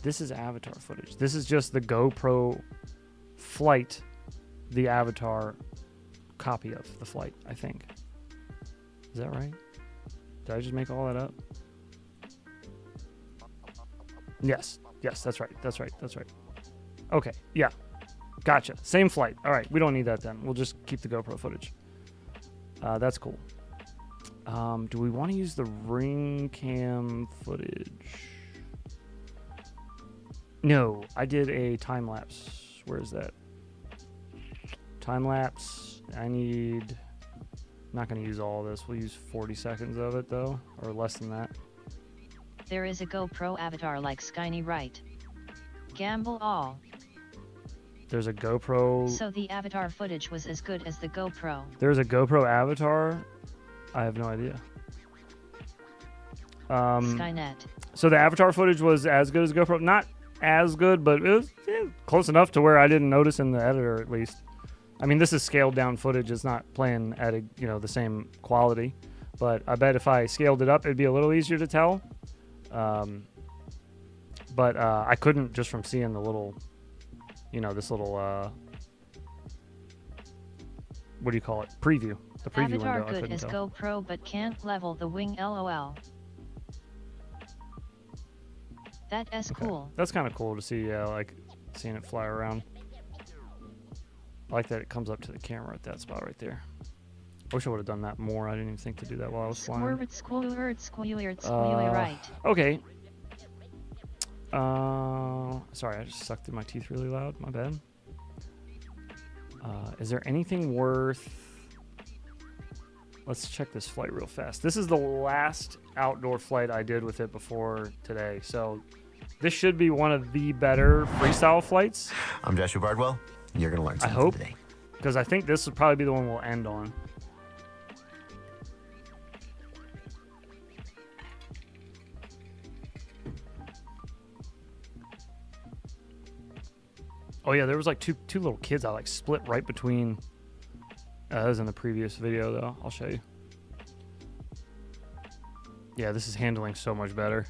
This is avatar footage. This is just the GoPro flight, the avatar copy of the flight, I think. Is that right? Did I just make all that up? Yes. Yes, that's right. That's right. That's right. Okay. Yeah. Gotcha. Same flight. All right. We don't need that then. We'll just keep the GoPro footage. That's cool. Do we want to use the ring cam footage? No, I did a time lapse. Where is that? Time lapse. I'm not going to use all of this. We'll use 40 seconds of it though, or less than that. There is a GoPro avatar like Skyny, right? Gamble all. There's a GoPro. So the avatar footage was as good as the GoPro. There's a GoPro avatar. I have no idea. Skynet. So the avatar footage was as good as GoPro. Not as good, but it was close enough to where I didn't notice in the editor at least. I mean, this is scaled down footage. It's not playing at the same quality. But I bet if I scaled it up, it'd be a little easier to tell. But I couldn't just from seeing the little, this little, what do you call it? Preview. The preview Avatar window. good as tell. GoPro but can't level the wing, lol. That's Okay. cool. That's kind of cool to see, like seeing it fly around. I like that it comes up to the camera at that spot right there. I wish I would have done that more. I didn't even think to do that while I was flying. Right. Okay. Sorry, I just sucked through my teeth really loud. My bad. Is there anything worth... Let's check this flight real fast. This is the last outdoor flight I did with it before today. So this should be one of the better freestyle flights. I'm Joshua Bardwell. You're going to learn something I hope, today. because I think this would probably be the one we'll end on. Oh yeah, there was like two little kids I like split right between. That was in the previous video though. I'll show you. Yeah, this is handling so much better.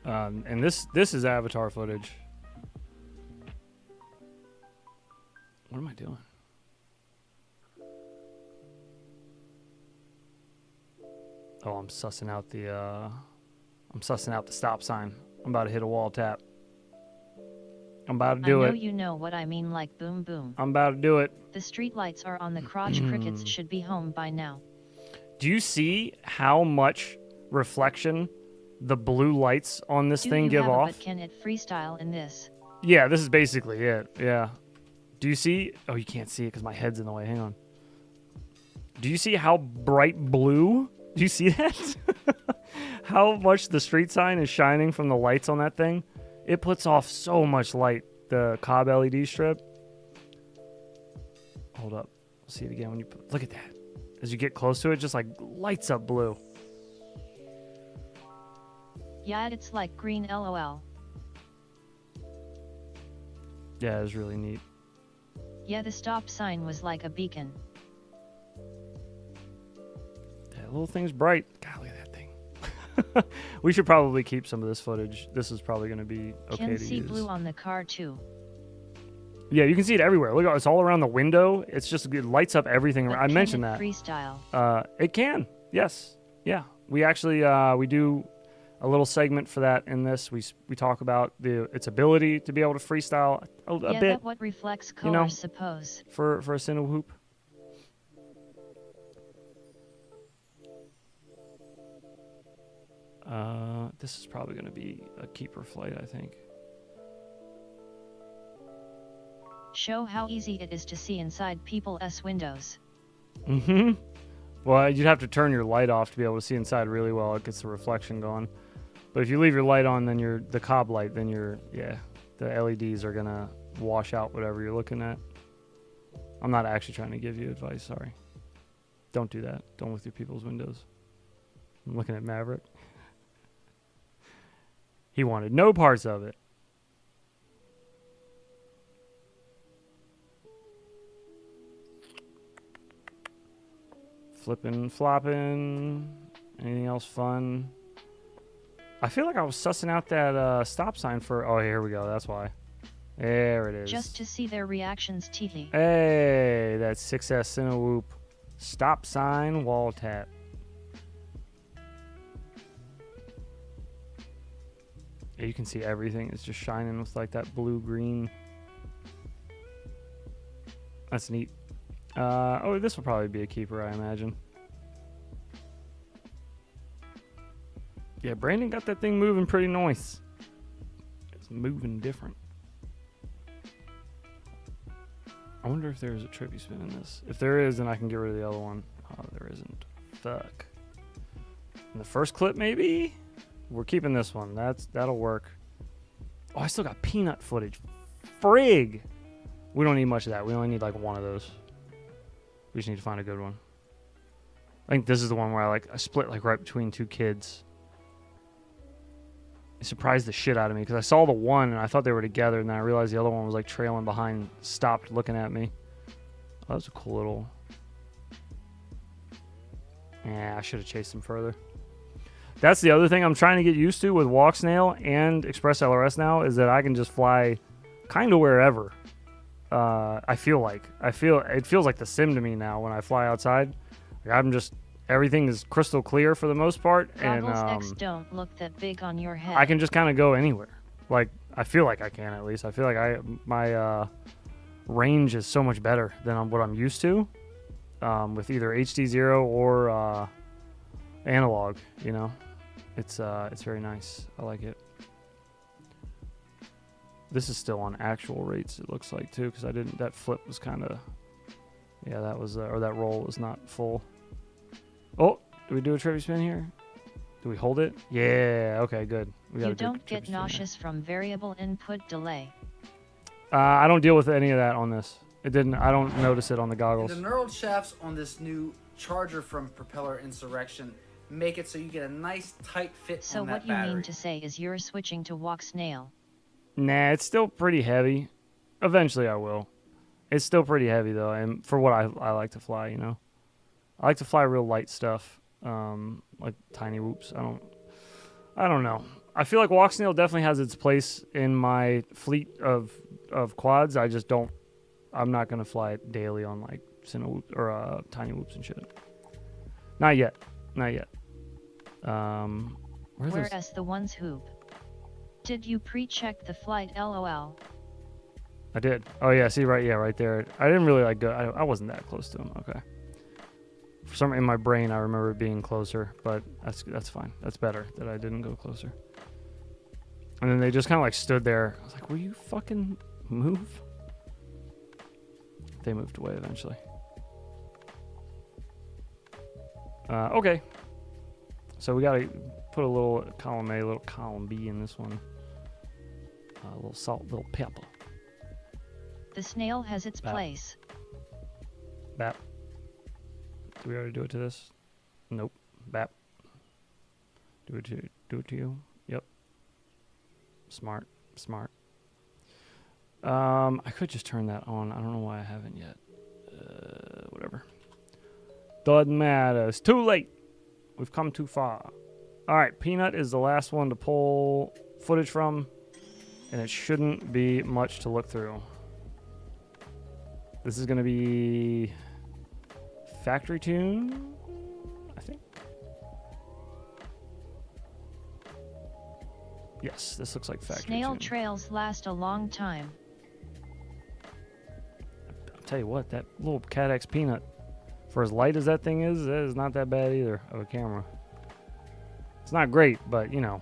And this is avatar footage. What am I doing? Oh, I'm sussing out the stop sign. I'm about to hit a wall tap. I'm about to do I it. know you know what I mean, like boom boom. I'm about to do it. The street lights are on. The crotch crickets should be home by now. Do you see how much reflection the blue lights on this thing give off? But can it freestyle in this? Yeah, this is basically it. Yeah. Do you see? Oh, you can't see it because my head's in the way. Hang on. Do you see how bright blue? Do you see that? How much the street sign is shining from the lights on that thing? It puts off so much light, the Cobb LED strip. Hold up. See it again when you look at that. As you get close to it, just like lights up blue. Yeah, it's like green, lol. Yeah, it was really neat. Yeah, the stop sign was like a beacon. That little thing's bright. God, look at that thing. We should probably keep some of this footage. This is probably going to be okay Can to see use. blue on the car too. Yeah, you can see it everywhere. Look, it's all around the window. It's just, it lights up everything. But I can mentioned it that. freestyle. It can. Yes. Yeah. We actually we do a little segment for that in this. We talk about its ability to be able to freestyle a bit. That what reflects colors, suppose. For a tinywhoop. This is probably going to be a keeper flight, I think. Show how easy it is to see inside people's windows. Mm-hmm. Well, you'd have to turn your light off to be able to see inside really well. It gets the reflection going. But if you leave your light on, then the cob light, then the LEDs are going to wash out whatever you're looking at. I'm not actually trying to give you advice, sorry. Don't do that. Don't look through people's windows. I'm looking at Maverick. He wanted no parts of it. Flipping, flopping. Anything else fun? I feel like I was sussing out that stop sign for... Oh, here we go. That's why. There it is. Just to see their reactions, TT. Hey, that 6S tinywhoop stop sign wall tap. Yeah, you can see everything. It's just shining with like that blue-green. That's neat. Oh, this will probably be a keeper, I imagine. Yeah, Brandon got that thing moving pretty nice. It's moving different. I wonder if there's a trippy spin in this. If there is, then I can get rid of the other one. Oh, there isn't. Fuck. In the first clip, maybe? We're keeping this one. That'll work. Oh, I still got peanut footage. Frig! We don't need much of that. We only need like one of those. We just need to find a good one. I think this is the one where I split like right between two kids. It surprised the shit out of me because I saw the one and I thought they were together, and then I realized the other one was like trailing behind, stopped looking at me. Oh, that was a cool little... Yeah, I should have chased him further. That's the other thing I'm trying to get used to with Walk Snail and Express LRS now, is that I can just fly kind of wherever. It feels like the sim to me now when I fly outside. Like I'm just, everything is crystal clear for the most part. Goggles and X don't look that big on your head. I can just kind of go anywhere. Like I feel like I can, at least. I feel like my range is so much better than what I'm used to with either HD0 or analog. You know, it's very nice. I like it. This is still on actual rates, it looks like, too, because that flip was kind of, yeah, that was, or that roll was not full. Oh, do we do a trivia spin here? Do we hold it? Yeah, okay, good. You don't get nauseous from variable input delay. I don't deal with any of that on this. I don't notice it on the goggles. And the knurled shafts on this new charger from Propeller Insurrection make it so you get a nice tight fit so on that battery. So what you mean to say is you're switching to Walk Snail? Nah, it's still pretty heavy. Eventually I will. It's still pretty heavy though, and for what I like to fly, you know. I like to fly real light stuff, like tiny whoops. I don't know. I feel like Walk Snail definitely has its place in my fleet of quads. I just don't. I'm not gonna fly it daily on like tiny whoops and shit. Not yet. Not yet. Whereas the ones hoop. Did you pre-check the flight? LOL. I did. Oh yeah, see right there. I didn't really go. I wasn't that close to him. Okay. For some in my brain, I remember it being closer, but that's fine. That's better that I didn't go closer. And then they just kind of like stood there. I was like, "Will you fucking move?" They moved away eventually. Okay. So we gotta put a little column A, a little column B in this one. A little salt, a little pepper. The snail has its place. Bap. Did we already do it to this? Nope. Bap. Do it to you? Yep. Smart. I could just turn that on. I don't know why I haven't yet. Whatever. Doesn't matter. It's too late. We've come too far. All right, Peanut is the last one to pull footage from, and it shouldn't be much to look through. This is going to be factory tune, I think. Yes, this looks like factory Snail tune. trails last a long time. I'll tell you what, that little Cat X Peanut, for as light as that thing is, that is not that bad either of a camera. It's not great, but you know.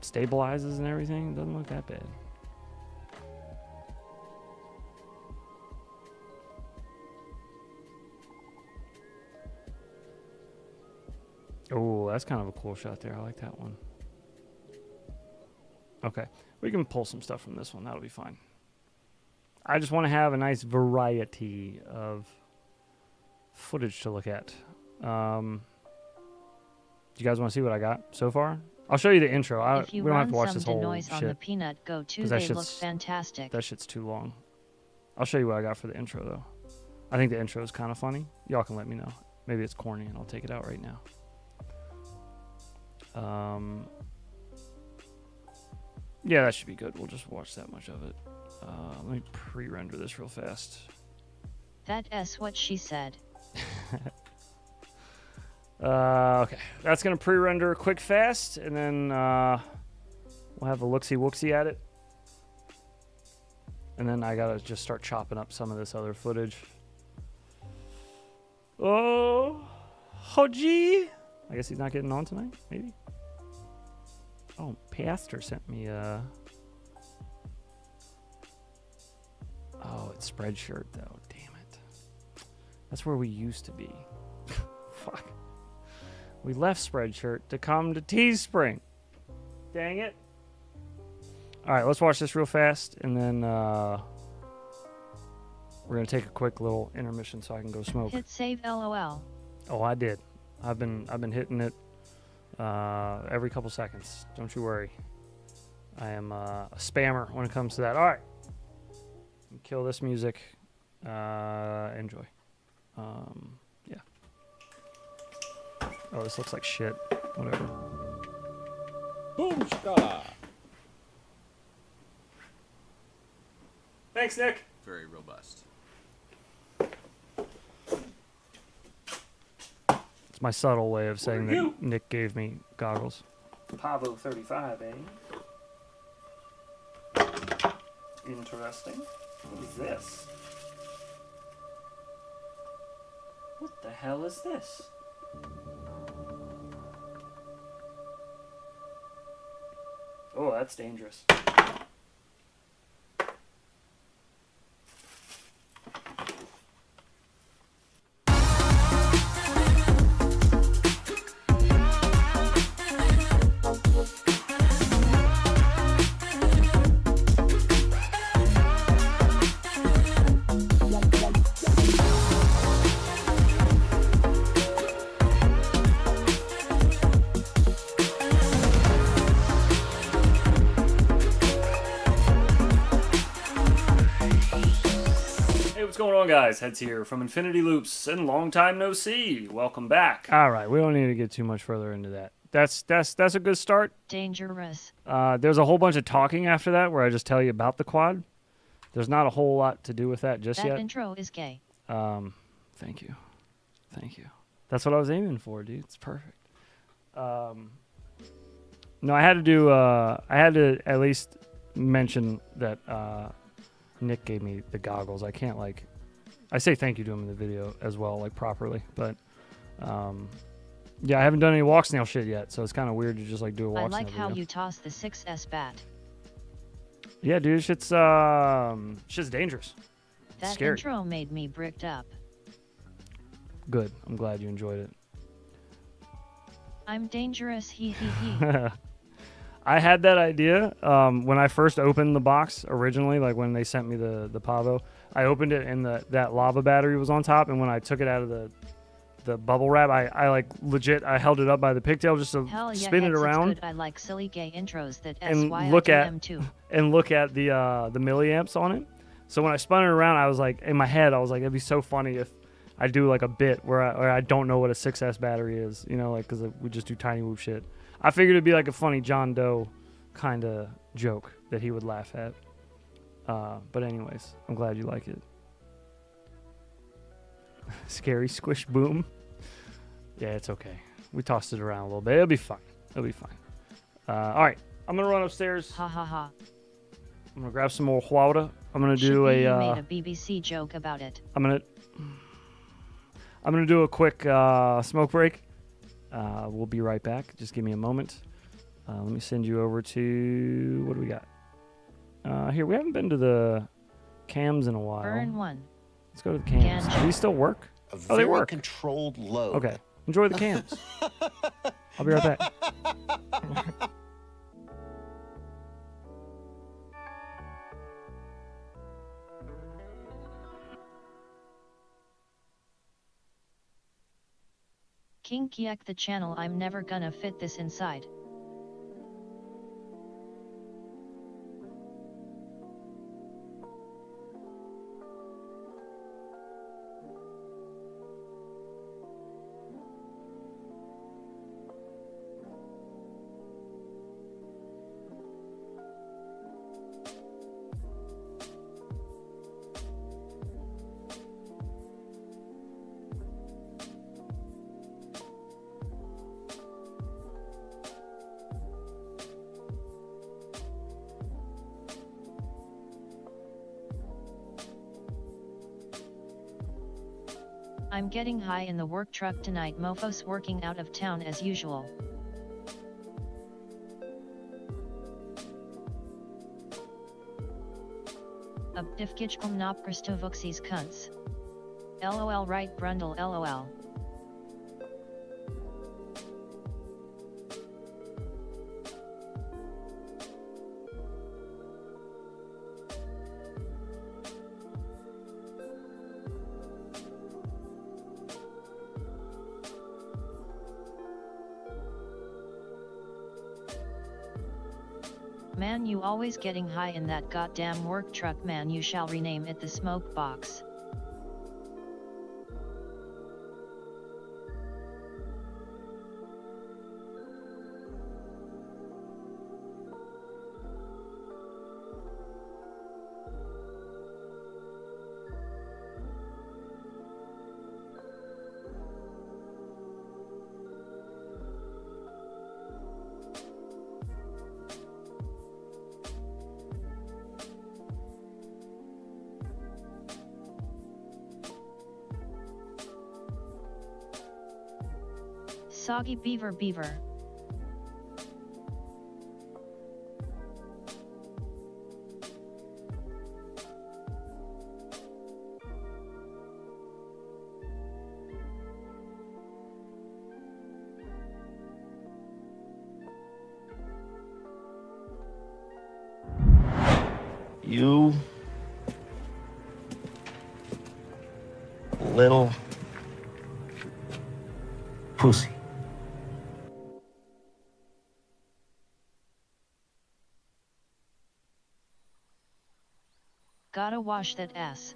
Stabilizes and everything, doesn't look that bad. Oh, that's kind of a cool shot there. I like that one. Okay, we can pull some stuff from this one. That'll be fine. I just want to have a nice variety of footage to look at. Do you guys want to see what I got so far? I'll show you the intro. If you we don't have run to watch some this whole denoise shit. on the peanut go to, 'cause that they look shit's- fantastic. That shit's too long. I'll show you what I got for the intro, though. I think the intro is kind of funny. Y'all can let me know. Maybe it's corny, and I'll take it out right now. Yeah, that should be good. We'll just watch that much of it. Let me pre-render this real fast. That's what she said. Okay, that's gonna pre-render quick fast, and then we'll have a look-see-wooksy at it. And then I gotta just start chopping up some of this other footage. Oh, Hoji! I guess he's not getting on tonight, maybe? Oh, Pastor sent me a... Oh, it's Spreadshirt, though. Damn it. That's where we used to be. Fuck. We left Spreadshirt to come to Teespring. Dang it. All right, let's watch this real fast, and then we're going to take a quick little intermission so I can go smoke. Hit save LOL. Oh, I did. I've been hitting it every couple seconds. Don't you worry. I am a spammer when it comes to that. All right. Kill this music. Enjoy. Yeah. Oh, this looks like shit. Whatever. Boom, shka. Thanks, Nick. Very robust. It's my subtle way of saying What are you? that Nick gave me goggles. Pavo 35, eh? Interesting. What is this? What the hell is this? Oh, that's dangerous. What's going on, guys? Heads here from Infinity Loops, and long time no see. Welcome back. All right, we don't need to get too much further into that. That's a good start. Dangerous. There's a whole bunch of talking after that where I just tell you about the quad. There's not a whole lot to do with that just yet. That intro is gay. Thank you. That's what I was aiming for, dude. It's perfect. No, I had to at least mention that Nick gave me the goggles. I can't I say thank you to him in the video as well, properly, but yeah, I haven't done any walk snail shit yet, so it's kind of weird to just do a walk snail I like video. how you toss the 6S bat. Yeah, dude, shit's dangerous. That Scary. intro made me bricked up. Good. I'm glad you enjoyed it. I'm dangerous, he he he. I had that idea when I first opened the box originally, when they sent me the Pavo. I opened it and that lava battery was on top, and when I took it out of the bubble wrap, I legit I held it up by the pigtail just to Hell yeah, spin it it's around good. I like silly gay intros that and SY look at them too. and look at the milliamps on it. So when I spun it around, I was in my head, I was like, it'd be so funny if I do a bit where I don't know what a 6S battery is, because we just do tiny whoop shit. I figured it'd be a funny John Doe kind of joke that he would laugh at. But anyways, I'm glad you like it. Scary squish boom. Yeah, it's okay. We tossed it around a little bit. It'll be fine. It'll be fine. All right. I'm going to run upstairs. Ha ha ha. I'm going to grab some more water. I'm going to do You made a BBC joke about it. I'm going to do a quick smoke break. We'll be right back. Just give me a moment. Let me send you over to, what do we got? Here, we haven't been to the cams in a while. Burn one. Let's go to the cams. Do these still work? Oh, they work. Controlled load. Okay. Enjoy the cams. I'll be right back. King Kiek the channel. I'm never gonna fit this inside. I'm getting high in the work truck tonight. Mofos working out of town as usual. Abdifkich nop Kristovuxis cunts. LOL right Brundle LOL. Man, you always getting high in that goddamn work truck, man. You shall rename it the smoke box. Soggy beaver. You little pussy. Gotta wash that ass.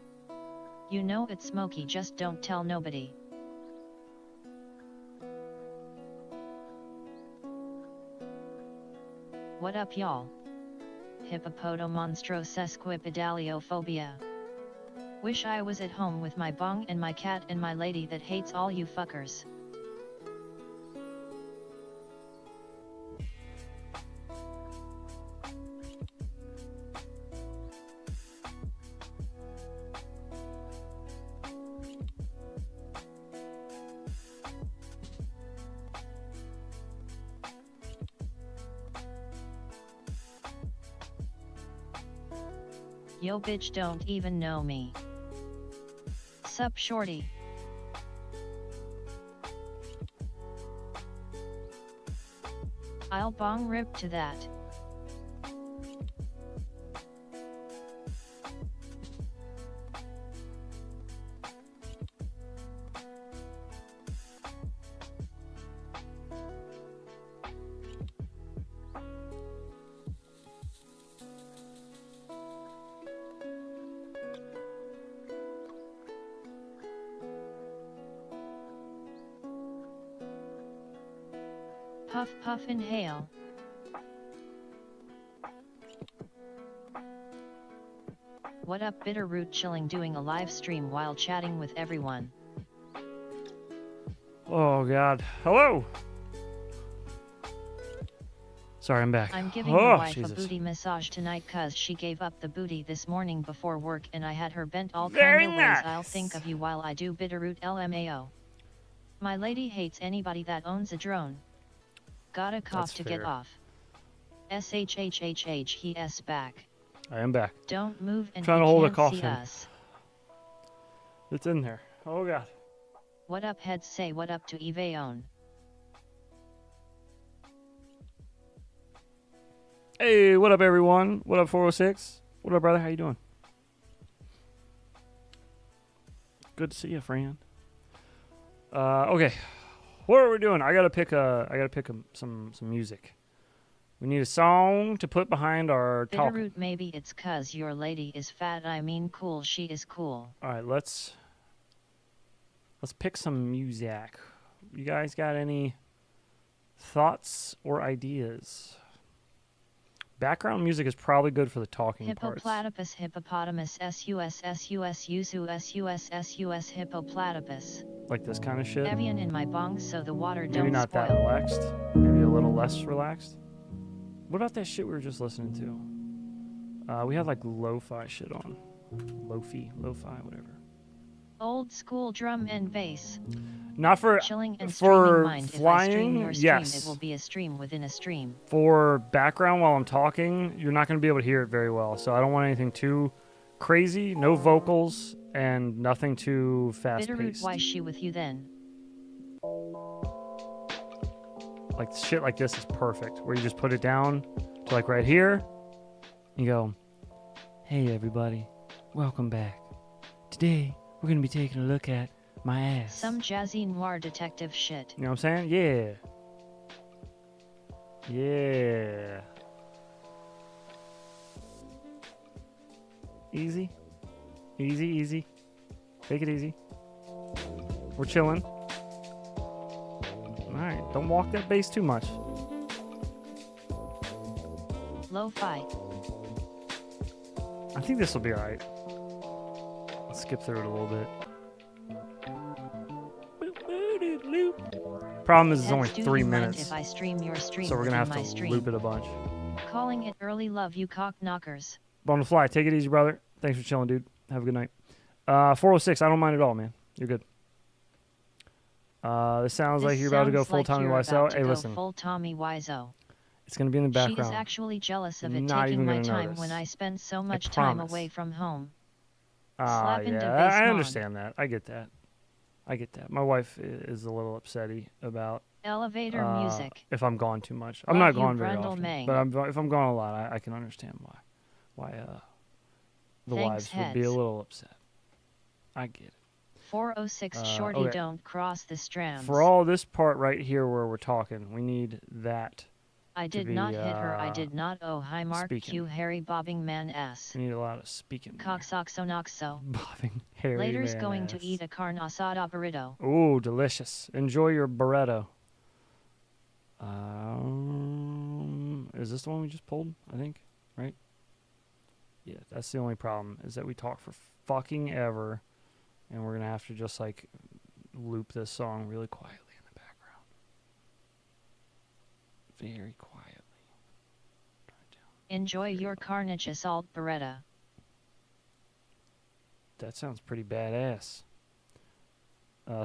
You know it's smoky, just don't tell nobody. What up y'all? Hippopotomonstrosesquipedaliophobia. Wish I was at home with my bong and my cat and my lady that hates all you fuckers. Yo bitch, don't even know me. Sup shorty. I'll bong rip to that. Puff puff inhale. What up Bitterroot, chilling doing a live stream while chatting with everyone. Oh God. Hello. Sorry, I'm back. I'm giving your wife a booty massage tonight cause she gave up the booty this morning before work and I had her bent all kind of ways. I'll think of you while I do Bitterroot LMAO. My lady hates anybody that owns a drone. Got a cough That's to fair. get off. SHHHH he s back. I am back. Don't move and Trying he to hold a can't cough see in. us. It's in there. Oh God. What up heads say what up to Eveon. Hey, what up everyone? What up 406? What up brother? How you doing? Good to see you, friend. Okay. What are we doing? I gotta pick some music. We need a song to put behind our talk. Bitterroot maybe it's cause your lady is fat I mean cool she is cool. Alright, let's pick some music. You guys got any thoughts or ideas? Background music is probably good for the talking parts. Hippoplatypus hippopotamus sus yuzu sus hippoplatypus. Like this kind of shit? Evian in my bong so the water Maybe don't not spoil. that relaxed. Maybe a little less relaxed. What about that shit we were just listening to? We had like lo-fi shit on. Lo-fi, whatever. Old school drum and bass. Not for Chilling and for mind. flying. If I stream your stream, Yes. it will be a stream within a stream. For background while I'm talking, you're not going to be able to hear it very well. So I don't want anything too crazy, no vocals, and nothing too fast Bitterroot paced. why she with you then? Like shit like this is perfect, where you just put it down to like right here. You go, hey everybody, welcome back. Today we're gonna be taking a look at my ass. Some jazzy noir detective shit. You know what I'm saying? Yeah. Yeah. Easy. Easy, easy. Take it easy. We're chilling. Alright, don't walk that bass too much. Lo-fi. I think this will be alright. Let's skip through it a little bit. Problem is, it's only Heads, do 3 you mind minutes. if I stream your stream So we're gonna within have my to stream? loop it a bunch. Calling it early love you cock knockers. On the fly. Take it easy, brother. Thanks for chilling, dude. Have a good night. 406. I don't mind at all, man. You're good. This sounds like you're about to go full Tommy Wiseau. Hey, listen. Full Tommy Wiseau. It's going to be in the background. She is actually jealous of it Not taking even my gonna time notice. when I spend so much I time promise. away from home. Yeah, Slap into I Basemon. understand that. I get that. I get that. My wife is a little upsetty about Elevator music. if I'm gone too much. I'm Love not you, gone very Brundle often. Mang. But if I'm gone a lot, I can understand why the Thanks, wives would be a heads. little upset. I get it. 406 Shorty okay. don't cross the strands. For all this part right here where we're talking, we need that. I did be, not hit her. I did not. Oh, hi, Mark speaking. Q. Harry bobbing man ass. We need a lot of speaking. Coxoxonoxo. Bobbing Harry Later's man going ass. to eat a carne asada burrito. Ooh, delicious. Enjoy your burrito. Is this the one we just pulled? I think, right? Yeah, that's the only problem, is that we talk for fucking ever, and we're gonna have to just like loop this song really quietly in the background. Very quietly. Enjoy your carnage assault burrito. That sounds pretty badass.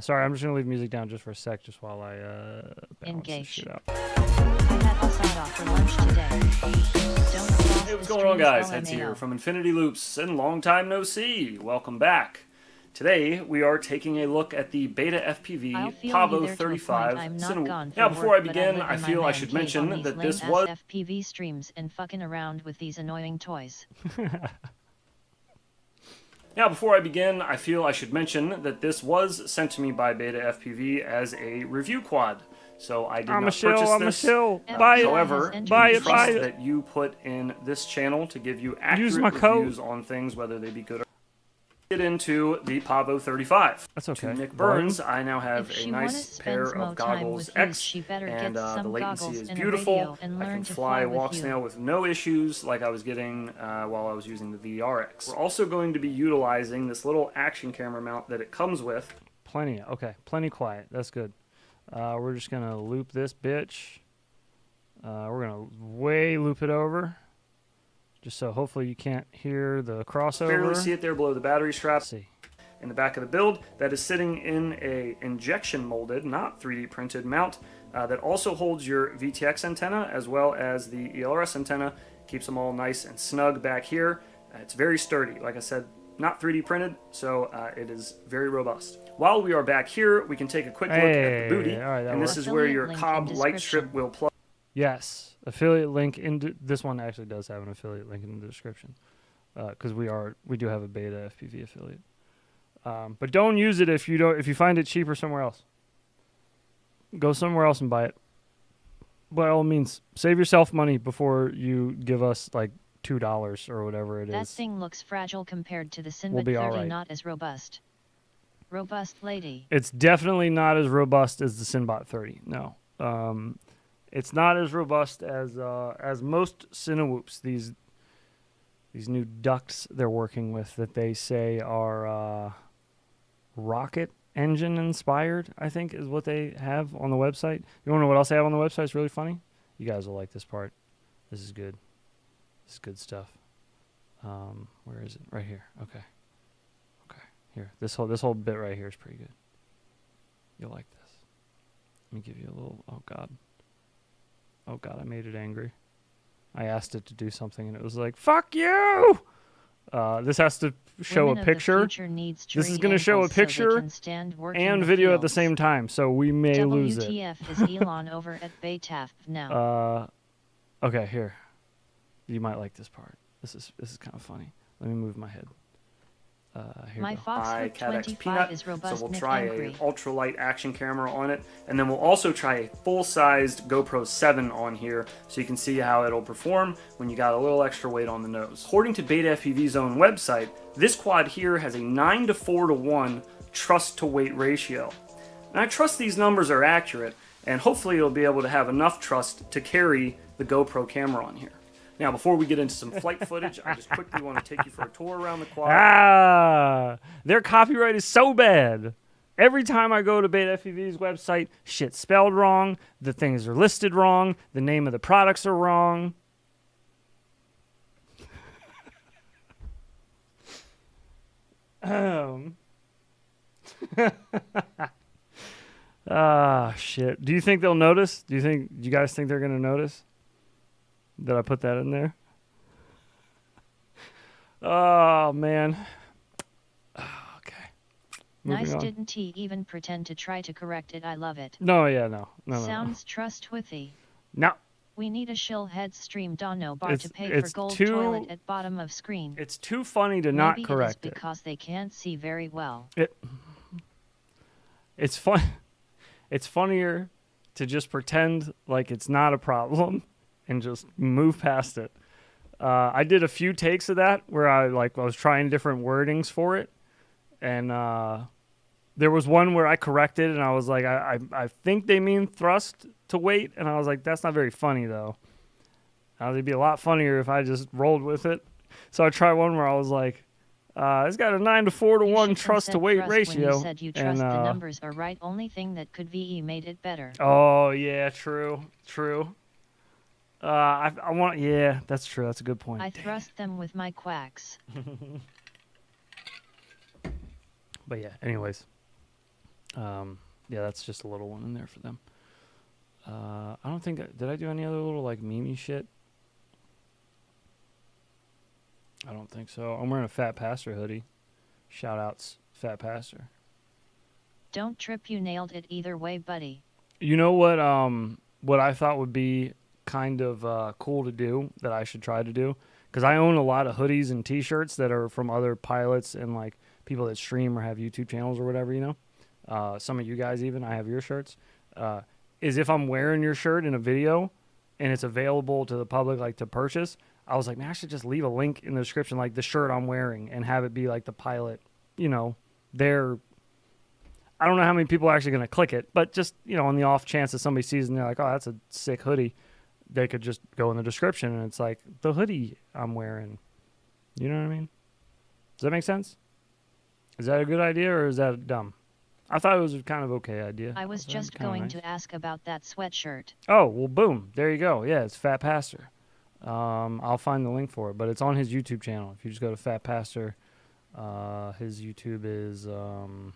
Sorry, I'm just gonna leave music down just for a sec, just while I balance this Engage. shit out. I had asada for lunch today. Don't cross Hey, what's the going on, streams, guys? Heads LMAO. here from Infinity Loops, and long time no see. Welcome back. Today we are taking a look at the I'll BetaFPV feel Pavo you there to a point. 35 I'm not Cinewhoop. gone Now, from before work, I but begin, live I in my feel I man should cave mention on these that this lame-ass was FPV streams and fucking around with these annoying toys. Now, before I begin, I feel I should mention that this was sent to me by BetaFPV as a review quad. So I did I'm a not shill, purchase I'm a this. shill. Buy it. However, Buy it, trust buy it. that you put in this channel to give you accurate Use my code. reviews on things, whether they be good or get into the Pavo 35. That's okay. To Nick Burns, I now have If a she nice wanna pair spend of more time goggles with you, X, she better and get the some latency goggles is and a beautiful. radio and I learn can to fly fly with walk you. snail with no issues like I was getting while I was using the VRX. We're also going to be utilizing this little action camera mount that it comes with. Plenty. Okay. Plenty quiet. That's good. We're just going to loop this bitch. We're going to way loop it over. Just so hopefully you can't hear the crossover. Barely see it there below the battery strap. Let's see. In the back of the build, that is sitting in a injection molded, not 3D printed mount that also holds your VTX antenna as well as the ELRS antenna. Keeps them all nice and snug back here. It's very sturdy. Like I said, not 3D printed, so it is very robust. While we are back here, we can take a quick look at the booty, and this is where your Cobb light strip will plug. Yes, affiliate link in this one actually does have an affiliate link in the description because we do have a Beta FPV affiliate. But don't use it if you find it cheaper somewhere else. Go somewhere else and buy it. By all means, save yourself money before you give us like $2 or whatever it is. That thing looks fragile compared to the Sinbad We'll be 30, all right. not as robust. Robust lady. It's definitely not as robust as the Sinbot 30. No. It's not as robust as most tinywhoops. These new ducts they're working with that they say are rocket engine inspired, I think is what they have on the website. You want to know what else they have on the website? It's really funny. You guys will like this part. This is good. This is good stuff. Where is it? Right here. Okay. Here. This whole bit right here is pretty good. You'll like this. Let me give you a little. Oh God, I made it angry. I asked it to do something and it was like, "Fuck you!" This has to show Women a picture. This is going to show a picture and video at the same time, so we may lose it. WTF is Elon over at BetaFPV now. Okay, here. You might like this part. This is kind of funny. Let me move my head. Here My we go. Foxhook Cat X 25 Peanut. is robust So we'll and try angry. a ultralight action camera on it, and then we'll also try a full-sized GoPro 7 on here, so you can see how it'll perform when you got a little extra weight on the nose. According to BetaFPV's own website, this quad here has a 9-to-4-to-1 trust-to-weight ratio. And I trust these numbers are accurate, and hopefully it'll be able to have enough trust to carry the GoPro camera on here. Now, before we get into some flight footage, I just quickly want to take you for a tour around the quad. Their copyright is so bad. Every time I go to BetaFPV's website, shit's spelled wrong, the things are listed wrong, the name of the products are wrong. Shit. Do you think they'll notice? Do you guys think they're going to notice that I put that in there? Oh, man. Okay. Nice, didn't he even pretend to try to correct it? I love it. No, yeah, no. Sounds trustworthy. No. We need a shill head stream dono bar to pay for gold too, toilet at bottom of screen. It's too funny to not correct it. Because they can't see very well. It's fun. It's funnier to just pretend like it's not a problem and just move past it. I did a few takes of that where I was trying different wordings for it, and there was one where I corrected and I was like, I think they mean thrust to weight, and I was like, that's not very funny though. It'd be a lot funnier if I just rolled with it. So I tried one where I was like, it's got a 9-to-4-to-1 trust to weight ratio. When you said you trust the numbers are right, only thing that could VE made it better. Oh yeah, true. I want. Yeah, that's true. That's a good point. I thrust them with my quacks. But yeah, anyways. Yeah, that's just a little one in there for them. I don't think did I do any other little meme shit? I don't think so. I'm wearing a Fat Pastor hoodie. Shout outs, Fat Pastor. Don't trip, you nailed it either way, buddy. You know what I thought would be kind of cool to do that I should try to do, because I own a lot of hoodies and t-shirts that are from other pilots and people that stream or have YouTube channels or whatever, some of you guys even, I have your shirts, is if I'm wearing your shirt in a video and it's available to the public to purchase, I was like, man, I should just leave a link in the description the shirt I'm wearing and have it be the pilot, I don't know how many people are actually going to click it, but just, on the off chance that somebody sees and they're like, oh, that's a sick hoodie, they could just go in the description and it's the hoodie I'm wearing. You know what I mean? Does that make sense? Is that a good idea or is that dumb? I thought it was a kind of okay idea. I was just going to ask about that sweatshirt. Oh, well, boom. There you go. Yeah, it's Fat Pastor. I'll find the link for it, but it's on his YouTube channel. If you just go to Fat Pastor, his YouTube is, oh,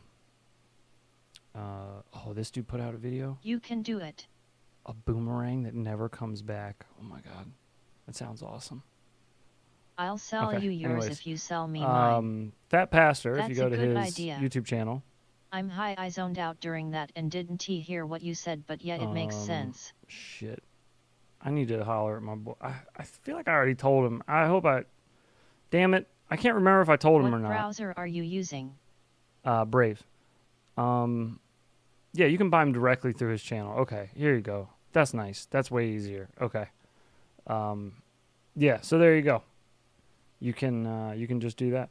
this dude put out a video. You can do it. A boomerang that never comes back. Oh my God. That sounds awesome. I'll sell you yours anyways. if you sell me mine. Fat Pastor, That's if you go a to good his idea. YouTube channel. I'm high. I zoned out during that and didn't hear what you said, but yet it makes sense. Shit. I need to holler at my boy. I feel like I already told him. I hope I... Damn it. I can't remember if I told him or What not. browser are you using? Brave. Yeah, you can buy him directly through his channel. Okay, here you go. That's nice. That's way easier. Okay. Yeah, so there you go. You can just do that.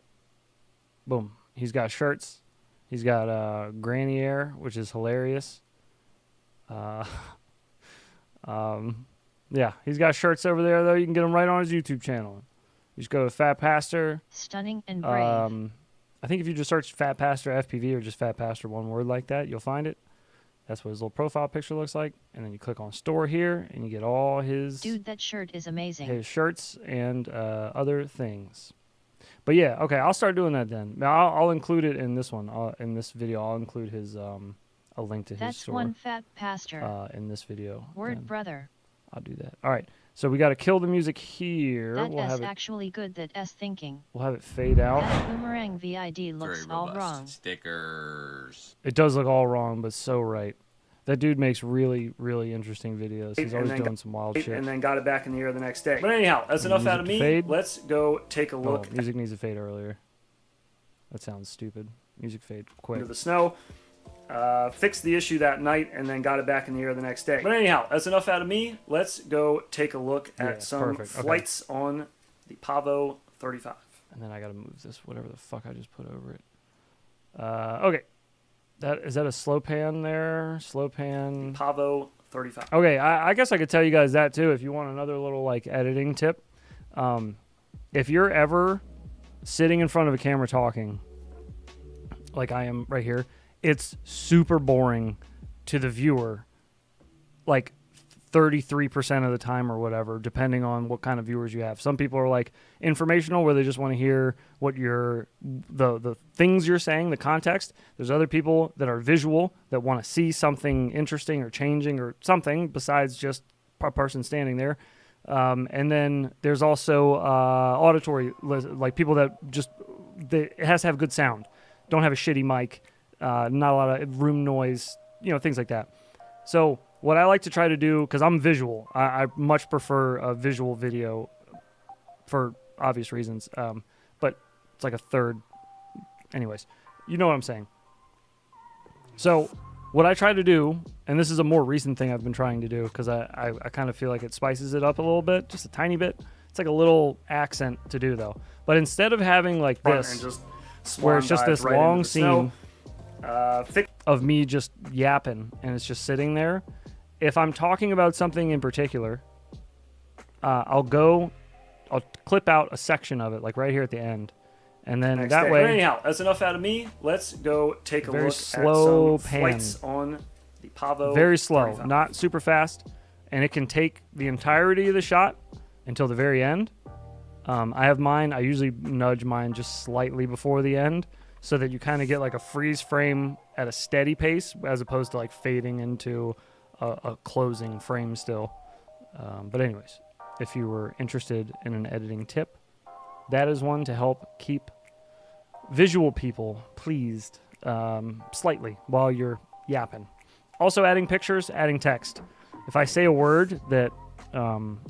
Boom. He's got shirts. He's got Granny Air, which is hilarious. Yeah, he's got shirts over there though. You can get them right on his YouTube channel. You just go to Fat Pastor. Stunning and brave. I think if you just search Fat Pastor FPV or just Fat Pastor, one word like that, you'll find it. That's what his little profile picture looks like. And then you click on store here and you get all his... Dude, that shirt is amazing. His shirts and other things. But yeah, okay, I'll start doing that then. Now I'll include it in this one. In this video, I'll include his a link to his That's store. one Fat Pastor. In this video. Word, then brother. I'll do that. All right. So we got to kill the music here. That we'll S have it, actually good. That S thinking. we'll have it fade out. That boomerang VID looks Very all robust. wrong. Stickers. It does look all wrong, but so right. That dude makes really, really interesting videos. He's always doing some wild shit. And then got it back in the air the next day. But anyhow, that's enough out of me. Fade. Let's go take a look Oh, music needs to fade earlier. That sounds stupid. Music fade quick. into the snow. Fixed the issue that night and then got it back in the air the next day. But anyhow, that's enough out of me. Let's go take a look at some flights on the Pavo 35. And then I gotta move this, whatever the fuck I just put over it. Okay. Is that a slow pan there? Slow pan. Pavo 35. Okay, I guess I could tell you guys that too if you want another little like editing tip. If you're ever sitting in front of a camera talking, like I am right here, it's super boring to the viewer, like 33% of the time or whatever, depending on what kind of viewers you have. Some people are like informational, where they just want to hear what the things you're saying, the context. There's other people that are visual, that want to see something interesting or changing or something besides just a person standing there. And then there's also auditory, like people that it has to have good sound, don't have a shitty mic, not a lot of room noise, things like that. So what I like to try to do, because I'm visual, I much prefer a visual video for obvious reasons, but it's like a third. Anyways, you know what I'm saying. So what I try to do, and this is a more recent thing I've been trying to do, because I kind of feel like it spices it up a little bit, just a tiny bit. It's like a little accent to do, though. But instead of having like this, where it's just this long scene of me just yapping, and it's just sitting there, if I'm talking about something in particular, I'll clip out a section of it, like right here at the end. And then that way... Anyhow, that's enough out of me. Let's go take a look at slow some flights on the Pavo. Very slow, 35. not super fast. And it can take the entirety of the shot until the very end. I have mine. I usually nudge mine just slightly before the end, so that you kind of get like a freeze frame at a steady pace, as opposed to like fading into a closing frame still. But anyways, if you were interested in an editing tip, that is one to help keep visual people pleased slightly while you're yapping. Also adding pictures, adding text. If I say a word that,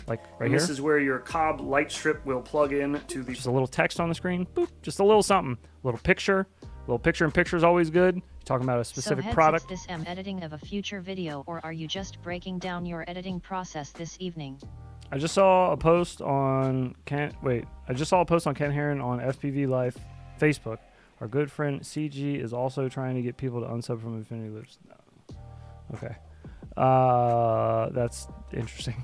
like right here. This is where your Cobb light strip will plug in to the... Just a little text on the screen. Boop. Just a little something. A little picture. A little picture in picture is always good. You're talking about a specific product. So, is this editing of a future video, or are you just breaking down your editing process this evening? I just saw a post on Kent Heron on FPV Life Facebook. Our good friend CG is also trying to get people to unsub from Infinity Loops. No. Okay. That's interesting.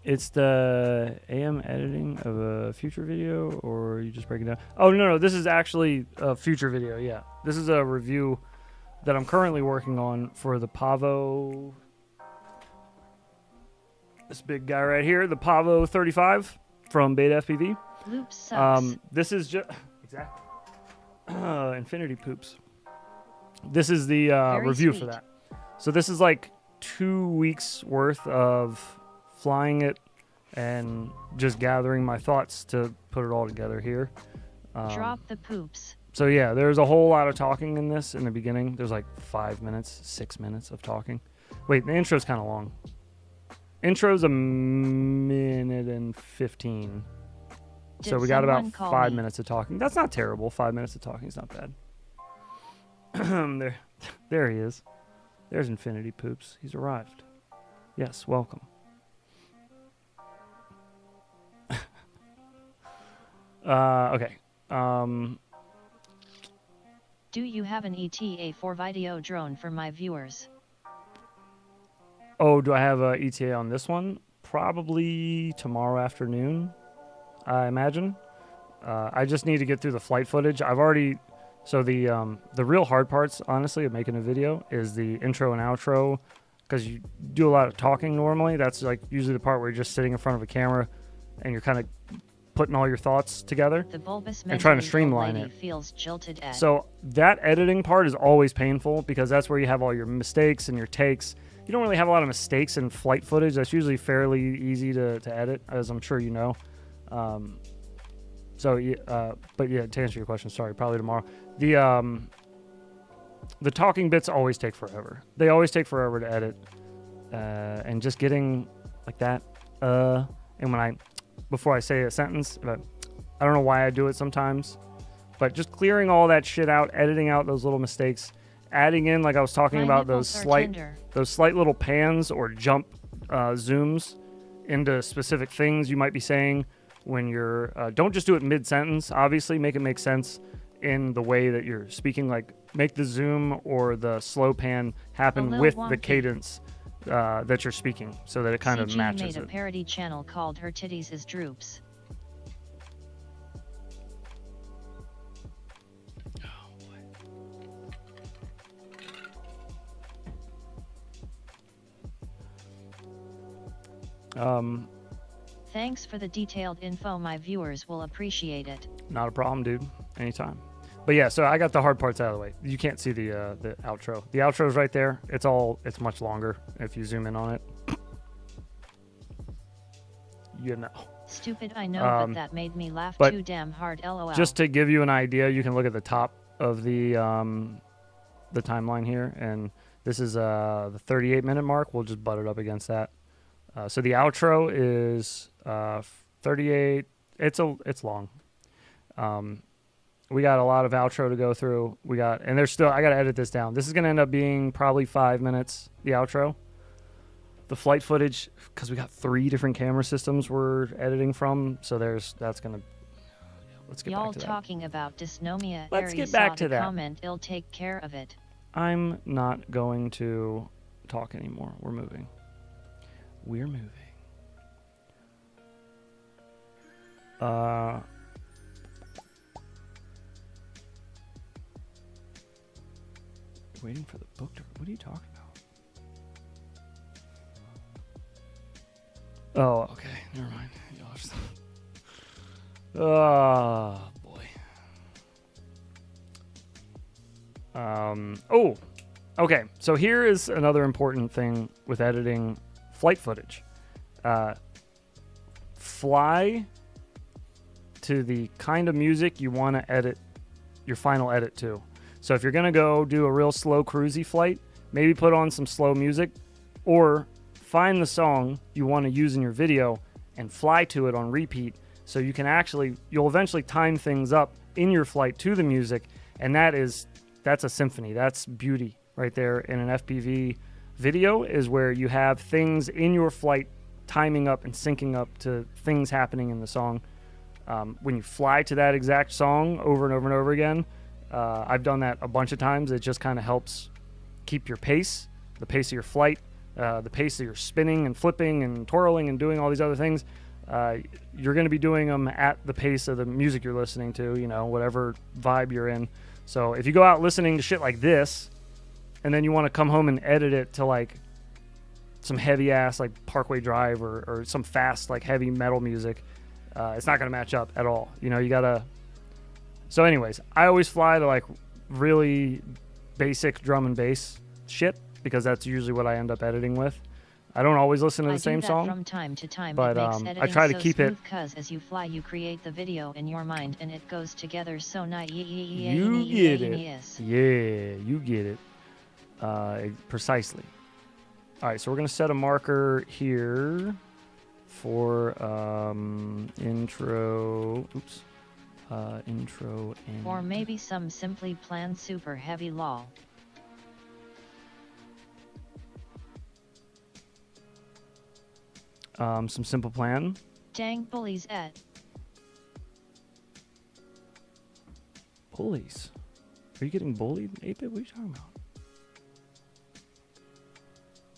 It's the AM editing of a future video, or you just break it down? Oh, no, this is actually a future video, yeah. This is a review that I'm currently working on for the Pavo. This big guy right here, the Pavo 35 from BetaFPV. Loop sucks. This is just... Exactly. Infinity poops. This is the review sweet. for that. So this is like 2 weeks worth of flying it and just gathering my thoughts to put it all together here. Drop the poops. So yeah, there's a whole lot of talking in this in the beginning. There's like 5 minutes, 6 minutes of talking. Wait, the intro's kind of long. Intro's a minute and 15. So we got about 5 minutes of talking. That's not terrible. 5 minutes of talking is not bad. There he is. There's Infinity Poops. He's arrived. Yes, welcome. Okay. Do you have an ETA for video drone for my viewers? Oh, do I have a ETA on this one? Probably tomorrow afternoon, I imagine. I just need to get through the flight footage. I've already... So the real hard parts, honestly, of making a video is the intro and outro, because you do a lot of talking normally. That's like usually the part where you're just sitting in front of a camera and you're kind of putting all your thoughts together and trying to streamline it. Feels jilted at. So that editing part is always painful because that's where you have all your mistakes and your takes. You don't really have a lot of mistakes in flight footage. That's usually fairly easy to edit, as I'm sure you know. But yeah, to answer your question, sorry, probably tomorrow. The talking bits always take forever. They always take forever to edit. And just getting like that, and before I say a sentence, but I don't know why I do it sometimes, but just clearing all that shit out, editing out those little mistakes, adding in, like I was talking about, those slight little pans or jump zooms into specific things you might be saying when you're, don't just do it mid-sentence, obviously, make it make sense in the way that you're speaking, like make the zoom or the slow pan happen with the cadence that you're speaking, so that it kind of matches made a parody channel called Her Titties is Droops. Thanks for the detailed info. My viewers will appreciate it. Not a problem, dude. Anytime. But yeah, so I got the hard parts out of the way. You can't see the outro. The outro's right there. It's much longer if you zoom in on it. You know. Stupid, I know, but that made me laugh too damn hard. LOL. Just to give you an idea, you can look at the top of the timeline here, and this is the 38-minute mark. We'll just butt it up against that. So the outro is 38. It's long. We got a lot of outro to go through. And there's still, I got to edit this down. This is going to end up being probably 5 minutes, the outro. The flight footage, because we got 3 different camera systems we're editing from. So that's going to, let's get Y'all back to that. talking about dysnomia. Let's get back to that. Comment, it'll take care of it. I'm not going to talk anymore. We're moving. Waiting for the book to... What are you talking about? Oh, okay. Never mind. Oh, boy. Oh, okay. So here is another important thing with editing flight footage. Fly to the kind of music you want to edit your final edit to. So if you're going to go do a real slow cruisy flight, maybe put on some slow music, or find the song you want to use in your video and fly to it on repeat, so you can you'll eventually time things up in your flight to the music, and that's a symphony. That's beauty right there in an FPV video, is where you have things in your flight timing up and syncing up to things happening in the song. When you fly to that exact song over and over and over again, I've done that a bunch of times. It just kind of helps keep your pace, the pace of your flight, the pace that you're spinning and flipping and twirling and doing all these other things, you're going to be doing them at the pace of the music you're listening to, you know, whatever vibe you're in. So if you go out listening to shit like this, and then you want to come home and edit it to like some heavy ass like Parkway Drive or some fast like heavy metal music, it's not going to match up at all. You know, you got to... So anyways, I always fly to like really basic drum and bass shit because that's usually what I end up editing with. I don't always listen to the same song from time to time, but I try to keep it because as you fly you create the video in your mind and it goes together so nice. You get it. Yeah, you get it. Precisely. All right, so we're going to set a marker here for intro. Oops. Intro and... Or maybe some simply planned super heavy lol. Some simple plan. Dang bullies at. Bullies? Are you getting bullied, 8-Bit? What are you talking about?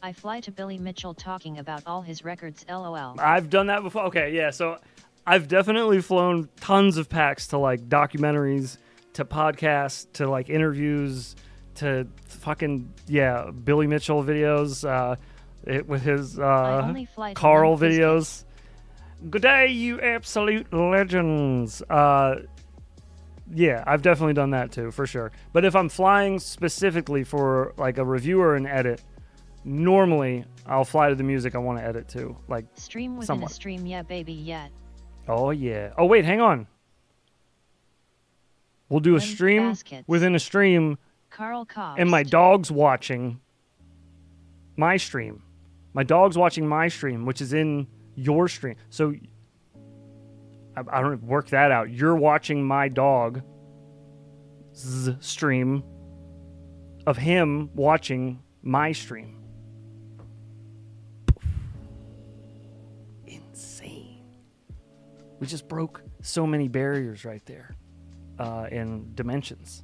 I fly to Billy Mitchell talking about all his records lol. I've done that before. Okay, yeah, so I've definitely flown tons of packs to like documentaries, to podcasts, to like interviews, to fucking, yeah, Billy Mitchell videos, with his Carl videos. Good day, you absolute legends. Yeah, I've definitely done that too, for sure. But if I'm flying specifically for like a review or an edit, normally I'll fly to the music I want to edit to. Like stream within somewhat. A stream, yeah, baby, yeah. Oh, yeah. Oh, wait, hang on. We'll do a stream within a stream, Carl Cobbs. and my dog's watching my stream. My dog's watching my stream, which is in your stream. So I don't work that out. You're watching my dog's stream of him watching my stream. Insane. We just broke so many barriers right there in dimensions.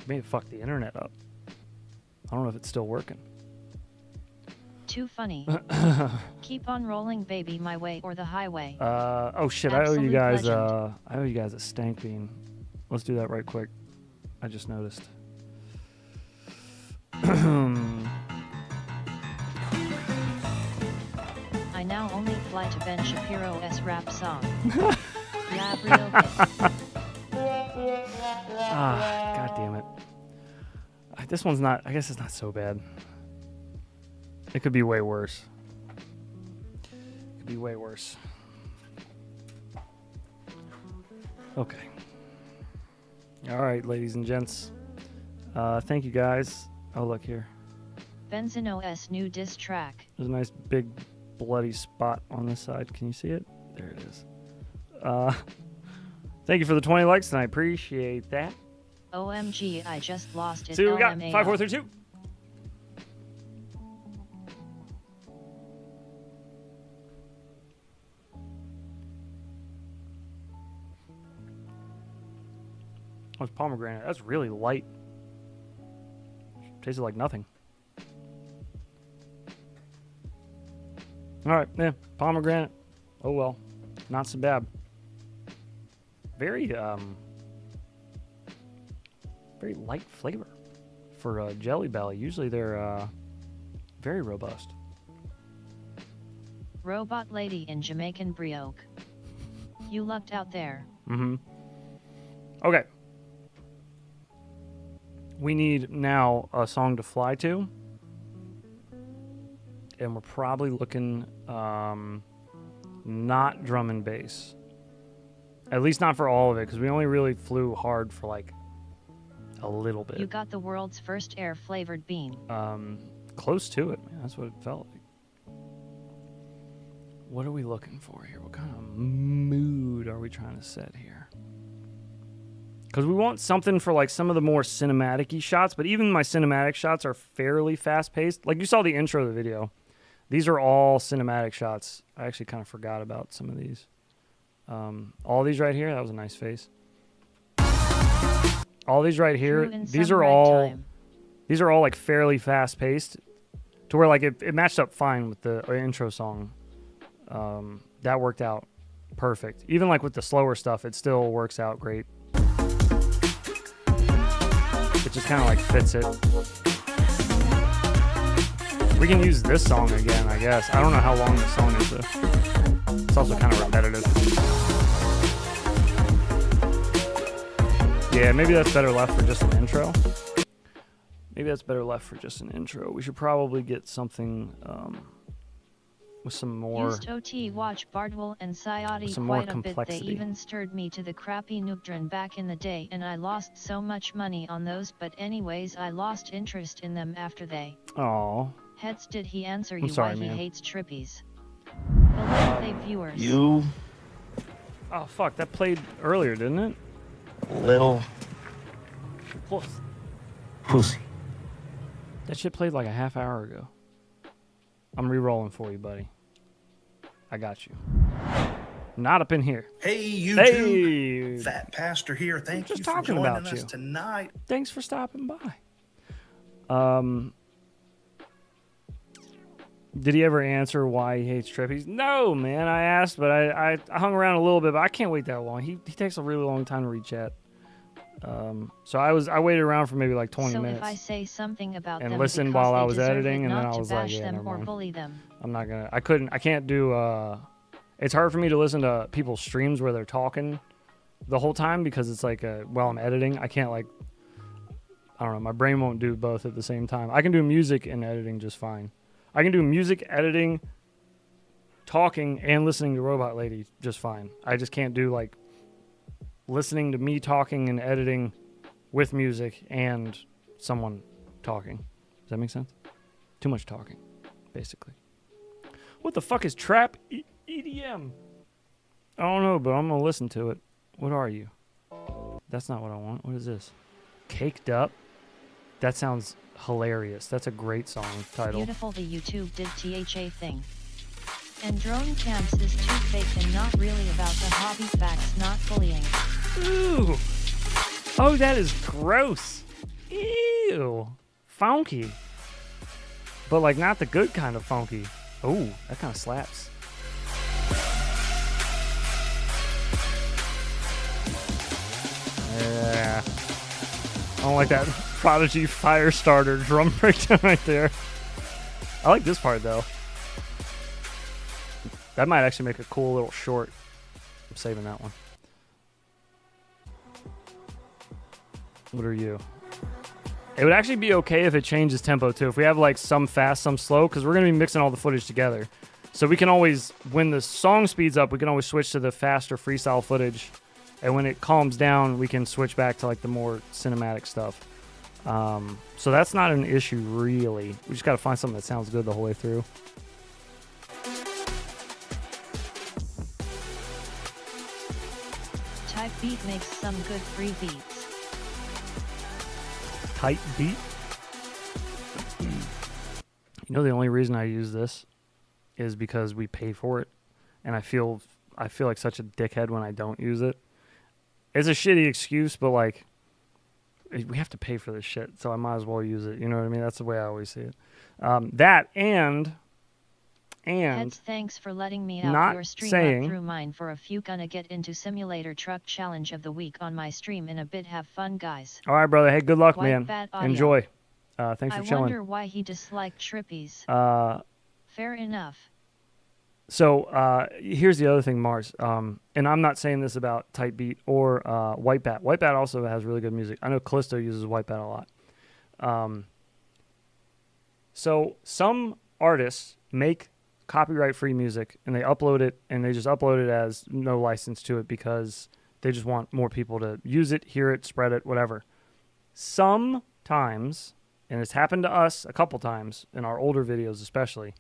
May have fucked the internet up. I don't know if it's still working. Too funny. Keep on rolling, baby, my way or the highway. Oh shit! Absolute I owe you guys. legend. I owe you guys a stank bean. Let's do that right quick. I just noticed. I now only fly to Ben Shapiro's rap song. Yeah, real. God damn it. This one's not. I guess it's not so bad. It could be way worse. It could be way worse. Okay. All right, ladies and gents. Thank you guys. Oh, look here. Benzino's new diss track. There's a nice big bloody spot on this side. Can you see it? There it is. Thank you for the 20 likes, and I appreciate that. OMG, I just lost it. See what we got. LMAO. 5, 4, 3, 2. Oh, it's pomegranate. That's really light. Tasted like nothing. All right, yeah, pomegranate. Oh well, not so bad. Very very light flavor for Jelly Belly. Usually they're very robust. Robot lady in Jamaican brioche. You lucked out there. Mm-hmm. Okay. We need now a song to fly to. And we're probably looking not drum and bass. At least not for all of it, because we only really flew hard for like a little bit. You got the world's first air-flavored bean. Close to it, man. That's what it felt like. What are we looking for here? What kind of mood are we trying to set here? Because we want something for like some of the more cinematic-y shots, but even my cinematic shots are fairly fast-paced. Like you saw the intro of the video. These are all cinematic shots. I actually kind of forgot about some of these. All these right here, that was a nice face. All these right here, these are all like fairly fast-paced. to where like it matched up fine with the intro song. That worked out perfect. Even like with the slower stuff, it still works out great. It just kind of like fits it. We can use this song again, I guess. I don't know how long this song is though. It's also kind of repetitive. Yeah, maybe that's better left for just an intro. Maybe that's better left for just an intro. We should probably get something with some more. Used OT watch Bardwell and Sayati some more quite a bit. They complexity. even stirred me to the crappy Noobdran back in the day, and I lost so much money on those. But anyways, I lost interest in them after they. Oh. Heads, did he answer I'm you sorry, why man. he hates trippies? Below play viewers. You Oh fuck, that played earlier, didn't it? little pussy. That shit played like a half hour ago. I'm re-rolling for you, buddy. I got you. Not up in here. Hey, you Hey! two. Fat Pastor here. Thank Just you for talking joining about us you. tonight. Thanks for stopping by. Did he ever answer why he hates trippies? No, man. I asked, but I hung around a little bit, but I can't wait that long. He takes a really long time to read chat. So I waited around for maybe like 20 so minutes. if I say something about and them listen because while I they was deserve editing, it, and then not I to was like, bash yeah, them never or mind. bully them. I'm not gonna. I can't do. It's hard for me to listen to people's streams where they're talking the whole time because it's like while I'm editing, I can't like. I don't know. My brain won't do both at the same time. I can do music and editing just fine. I can do music, editing, talking, and listening to Robot Lady just fine. I just can't do like listening to me talking and editing with music and someone talking. Does that make sense? Too much talking, basically. What the fuck is trap EDM? I don't know, but I'm gonna listen to it. What are you? That's not what I want. What is this? Caked Up? That sounds hilarious. That's a great song title. Beautiful. The YouTube did THA thing. And drone camps is too fake and not really about the hobby facts, not bullying. Ooh. Oh, that is gross. Ew. Funky. But like not the good kind of funky. Ooh, that kind of slaps. Yeah. I don't like that Prodigy Firestarter drum breakdown right there. I like this part though. That might actually make a cool little short. I'm saving that one. What are you? It would actually be okay if it changes tempo too. If we have like some fast, some slow, because we're going to be mixing all the footage together. So we can always, when the song speeds up, we can always switch to the faster freestyle footage. And when it calms down, we can switch back to like the more cinematic stuff. So that's not an issue really. We just got to find something that sounds good the whole way through. Type beat makes some good free beats. Tight beat. You know the only reason I use this is because we pay for it, and I feel like such a dickhead when I don't use it. It's a shitty excuse, but like we have to pay for this shit, so I might as well use it. You know what I mean? That's the way I always see it. That and Heads, thanks for letting me out not your stream saying- up through mine for a few. Gonna get into simulator truck challenge of the week on my stream in a bit. Have fun, guys. All right, brother. Hey, good luck, White man. Bat Audio. Enjoy. Thanks for I chilling. wonder why he disliked trippies. Fair enough. So here's the other thing, Mars. And I'm not saying this about Tight Beat or White Bat. White Bat also has really good music. I know Callisto uses White Bat a lot. So some artists make copyright-free music, and they upload it, and they just upload it as no license to it because they just want more people to use it, hear it, spread it, whatever. Sometimes, and it's happened to us a couple times in our older videos especially,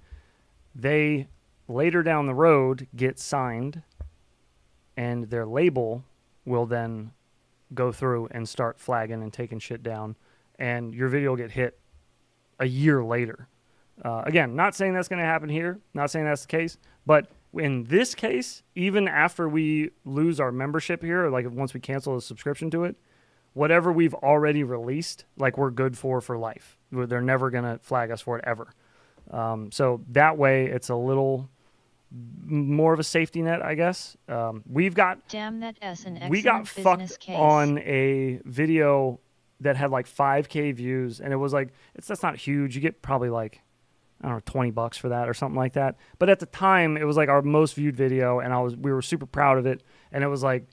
they later down the road get signed, and their label will then go through and start flagging and taking shit down, and your video will get hit a year later. Again, not saying that's going to happen here, not saying that's the case, but in this case, even after we lose our membership here, like once we cancel the subscription to it, whatever we've already released, like we're good for life. They're never going to flag us for it ever. So that way it's a little more of a safety net, I guess. We've got Damn, that S an we got excellent business fucked case. on a video that had like 5K views, and it was like that's not huge. You get probably like, I don't know, $20 for that or something like that. But at the time, it was like our most viewed video, and we were super proud of it, and it was like,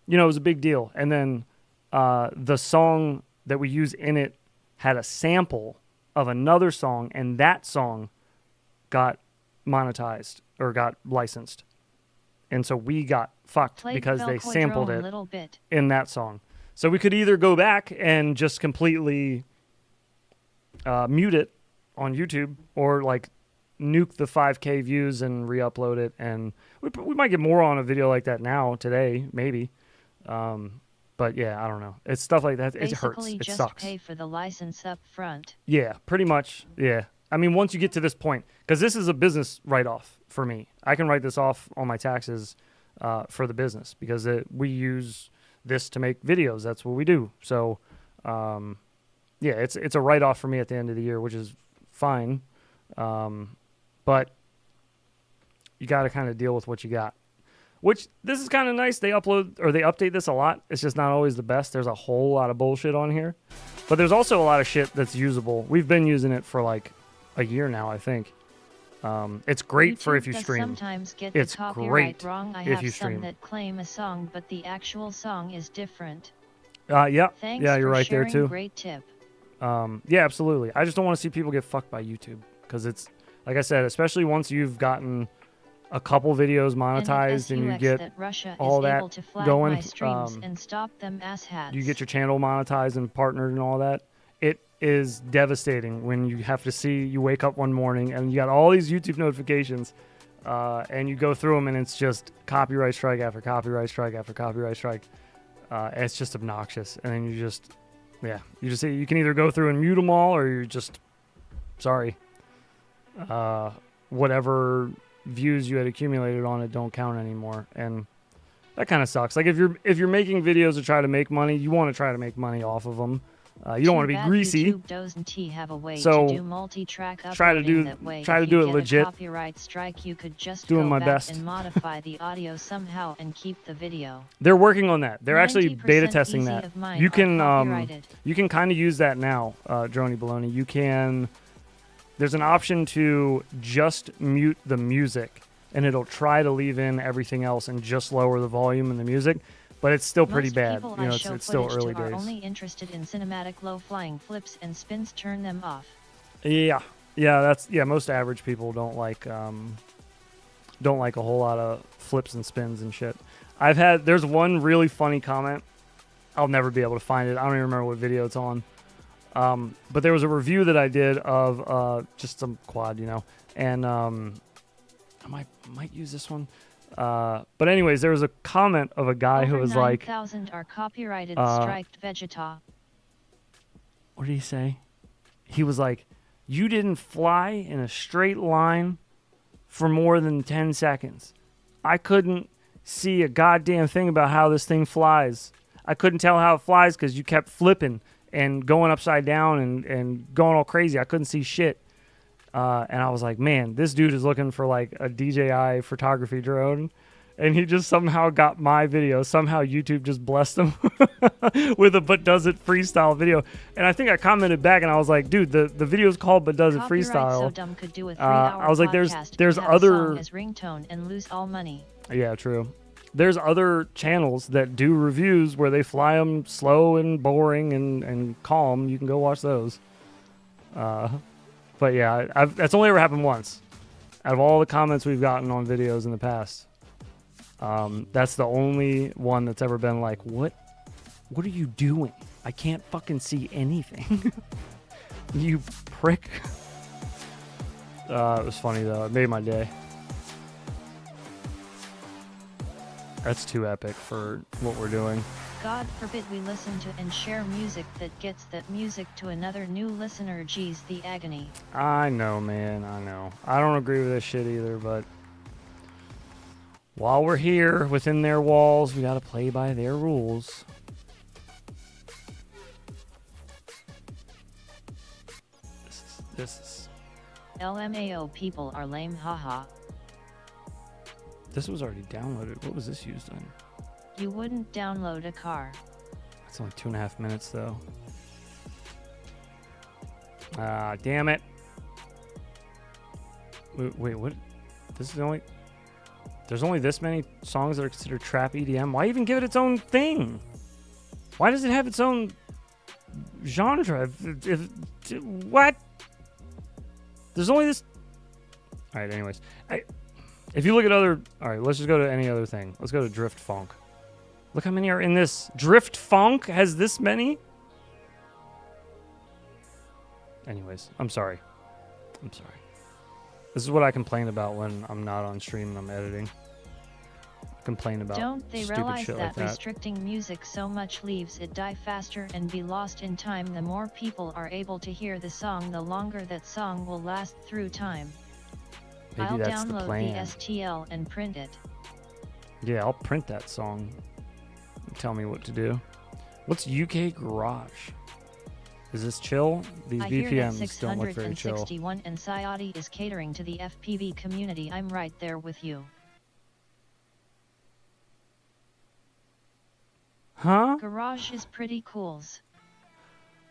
it was a big deal. And then the song that we use in it had a sample of another song, and that song got monetized or got licensed. And so we got fucked because they sampled it in that song. So we could either go back and just completely mute it on YouTube, or like nuke the 5K views and re-upload it. And we might get more on a video like that now, today, maybe. But yeah, I don't know. It's stuff like that. It hurts. Basically, It just sucks. pay for the license up front. Yeah, pretty much. Yeah. I mean, once you get to this point, because this is a business write-off for me. I can write this off on my taxes for the business, because we use this to make videos. That's what we do. So, yeah, it's a write-off for me at the end of the year, which is fine. But you got to kind of deal with what you got. Which, this is kind of nice. They update this a lot. It's just not always the best. There's a whole lot of bullshit on here. But there's also a lot of shit that's usable. We've been using it for like a year now, I think. It's great for if you stream. Sometimes get It's the copyright great wrong. I if have you some stream. that claim a song, but the actual song is different. Yeah. Thanks Yeah, you're for right there sharing. too. Great tip. Yeah, absolutely. I just don't want to see people get fucked by YouTube, because it's, like I said, especially once you've gotten a couple videos monetized and you get that Russia all is that able to flag going, my streams and stop them asshats. you get your channel monetized and partnered and all that. It is devastating when you have to see, you wake up one morning and you got all these YouTube notifications, and you go through them and it's just copyright strike after copyright strike after copyright strike. And it's just obnoxious. And then you can either go through and mute them all, or you're just sorry. Whatever views you had accumulated on it don't count anymore, and that kind of sucks. Like if you're making videos to try to make money, you want to try to make money off of them. You don't want to be greasy. YouTube doesn't have a way So to do multi-track try to do that way. try to If do you it get legit. A copyright strike, you could just Doing go my back best. and modify the audio somehow and keep the video. They're working on that. They're actually 90% beta testing easy that. of mine You are can copyrighted. you can kind of use that now, Droney Baloney. You can. There's an option to just mute the music, and it'll try to leave in everything else and just lower the volume in the music, but it's still pretty Most bad. people You know, I it's show still footage early to are days. only interested in cinematic low-flying flips and spins. Turn them off. Yeah, most average people don't like a whole lot of flips and spins and shit. There's one really funny comment. I'll never be able to find it. I don't even remember what video it's on. But there was a review that I did of just some quad, and I might use this one. But anyways, there was a comment of a guy who was like, 9,000 are copyrighted striked Vegeta. what did he say? He was like, you didn't fly in a straight line for more than 10 seconds. I couldn't see a goddamn thing about how this thing flies. I couldn't tell how it flies because you kept flipping and going upside down and going all crazy. I couldn't see shit. And I was like, man, this dude is looking for like a DJI photography drone. And he just somehow got my video. Somehow YouTube just blessed him with a But Does It Freestyle video. And I think I commented back and I was like, dude, the video is called But Does It Copyright Freestyle. So dumb could do a 3-hour I was like, podcast, there's have a other song as ringtone and lose all money. Yeah, true. There's other channels that do reviews where they fly them slow and boring and calm. You can go watch those. But yeah, that's only ever happened once. Out of all the comments we've gotten on videos in the past, that's the only one that's ever been like, what are you doing? I can't fucking see anything. You prick. It was funny though. It made my day. That's too epic for what we're doing. God forbid we listen to and share music that gets that music to another new listener. Geez, the agony. I know, man. I know. I don't agree with this shit either, but while we're here within their walls, we gotta play by their rules. This is LMAO, people are lame, haha. This was already downloaded. What was this used on? You wouldn't download a car. It's only 2.5 minutes though. Ah, damn it. Wait, what? This is the only... There's only this many songs that are considered trap EDM? Why even give it its own thing? Why does it have its own genre? What? There's only this... Alright, anyways. If you look at other... Alright, let's just go to any other thing. Let's go to Drift Funk. Look how many are in this. Drift Funk has this many? Anyways, I'm sorry. I'm sorry. This is what I complain about when I'm not on stream and I'm editing. I complain about Don't they stupid realize shit that like that. restricting music so much leaves it die faster and be lost in time? The more people are able to hear the song, the longer that song will last through time. Maybe I'll that's the download plan. the STL and print it. Yeah, I'll print that song. Tell me what to do. What's UK Garage? Is this chill? These I hear that VPNs don't look very chill. 661 and Sayati is catering to the FPV community. I'm right there with you. Huh? Garage is pretty cools.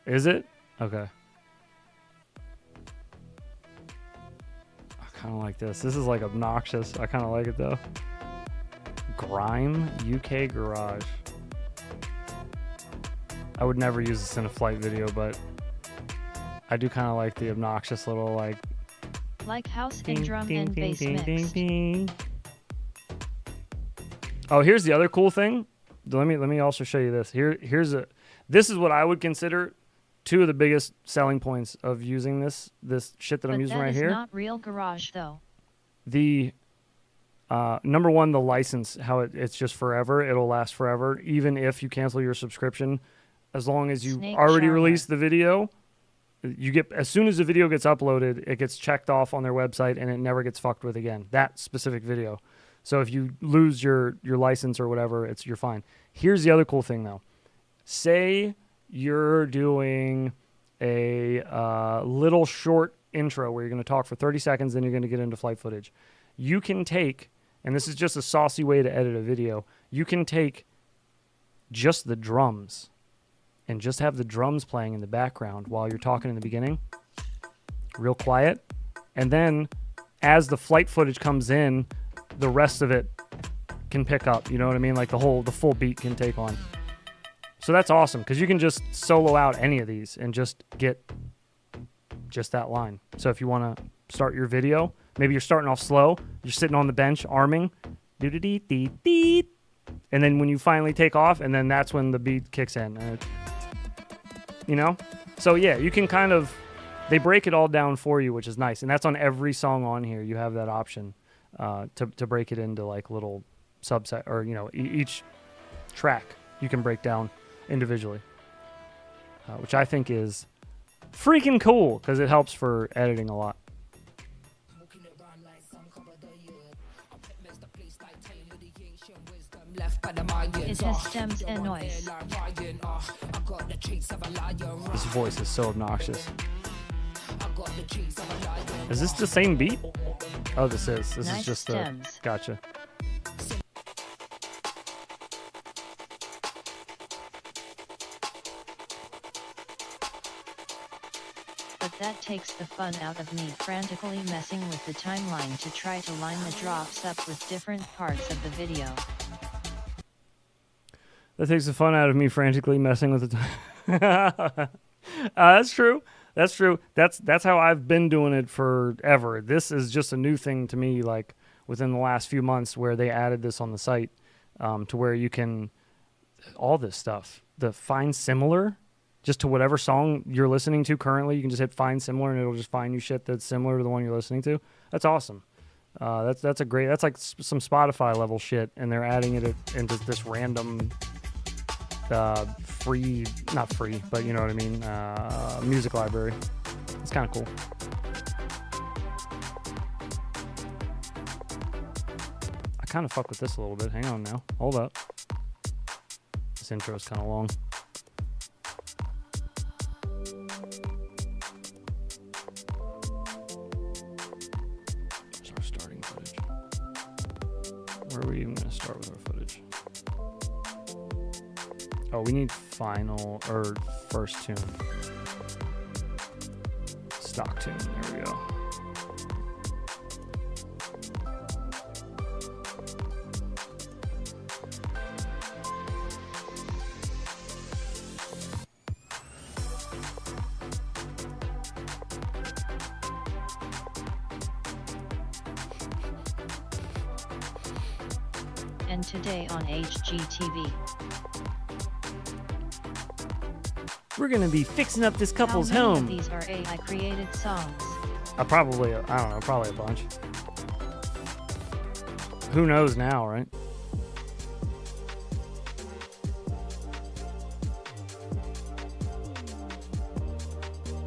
Is it? Okay. I kind of like this. This is like obnoxious. I kind of like it though. Grime UK Garage. I would never use this in a flight video, but I do kind of like the obnoxious little like house and drum and bass mixed. Oh, here's the other cool thing. Let me also show you this. This is what I would consider two of the biggest selling points of using this shit that I'm using right here. But that is not real Garage though. The number one, the license, how it's just forever. It'll last forever, even if you cancel your subscription. As long as you already released the video, you get, as soon as the video gets uploaded, it gets checked off on their website and it never gets fucked with again. That specific video. So if you lose your license or whatever, you're fine. Here's the other cool thing though. Say you're doing a little short intro where you're going to talk for 30 seconds, then you're going to get into flight footage. You can take, and this is just a saucy way to edit a video, you can take just the drums and just have the drums playing in the background while you're talking in the beginning, real quiet, and then as the flight footage comes in, the rest of it can pick up, you know what I mean? Like the full beat can take on. So that's awesome, because you can just solo out any of these and just get just that line. So if you want to start your video, maybe you're starting off slow, you're sitting on the bench arming, doo-doo-dee-dee-dee, and then when you finally take off, and then that's when the beat kicks in. You know? So yeah, you can kind of, they break it all down for you, which is nice. And that's on every song on here. You have that option to break it into like little subset, or, you know, each track you can break down individually, which I think is freaking cool because it helps for editing a lot. It has stems and noise. This voice is so obnoxious. Is this the same beat? Oh, this is. This nice is just stems. Gotcha. But that takes the fun out of me frantically messing with the timeline to try to line the drops up with different parts of the video. That takes the fun out of me frantically messing with the time. That's true. That's true. That's how I've been doing it forever. This is just a new thing to me, like within the last few months, where they added this on the site, to where you can, all this stuff, the find similar, just to whatever song you're listening to currently, you can just hit find similar and it'll just find you shit that's similar to the one you're listening to. That's awesome. That's like some Spotify level shit, and they're adding it into this random free, not free, but you know what I mean, music library. It's kind of cool. I kind of fuck with this a little bit. Hang on now. Hold up. This intro is kind of long. start with our footage. Oh, we need final or first tune. Stock tune. There we go. And today on HGTV, we're gonna be fixing up this couple's how many home. of these are AI created songs? I don't know, probably a bunch. Who knows now, right?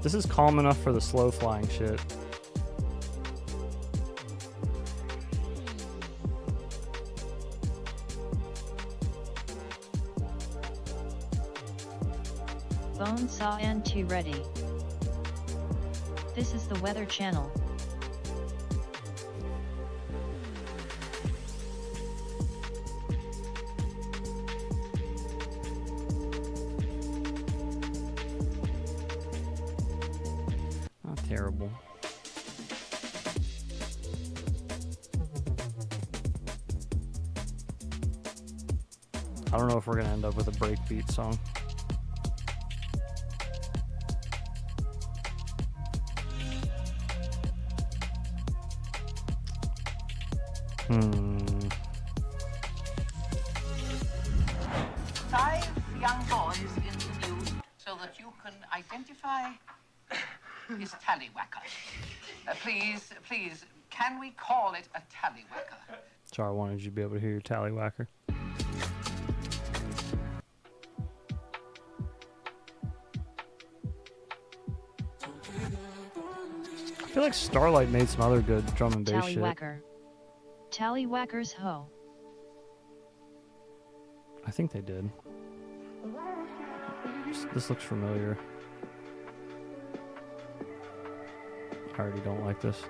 This is calm enough for the slow flying shit. Bone saw and tea ready. This is the Weather Channel. Not terrible. I don't know if we're gonna end up with a breakbeat song. Five young boys interviewed so that you can identify his tallywhacker. Please, can we call it a tallywhacker? Sorry, I wanted you to be able to hear your tallywhacker. I feel like Starlight made some other good drum and bass shit. Tallywhacker. Tallywhackers ho. I think they did. This looks familiar. I already don't like this.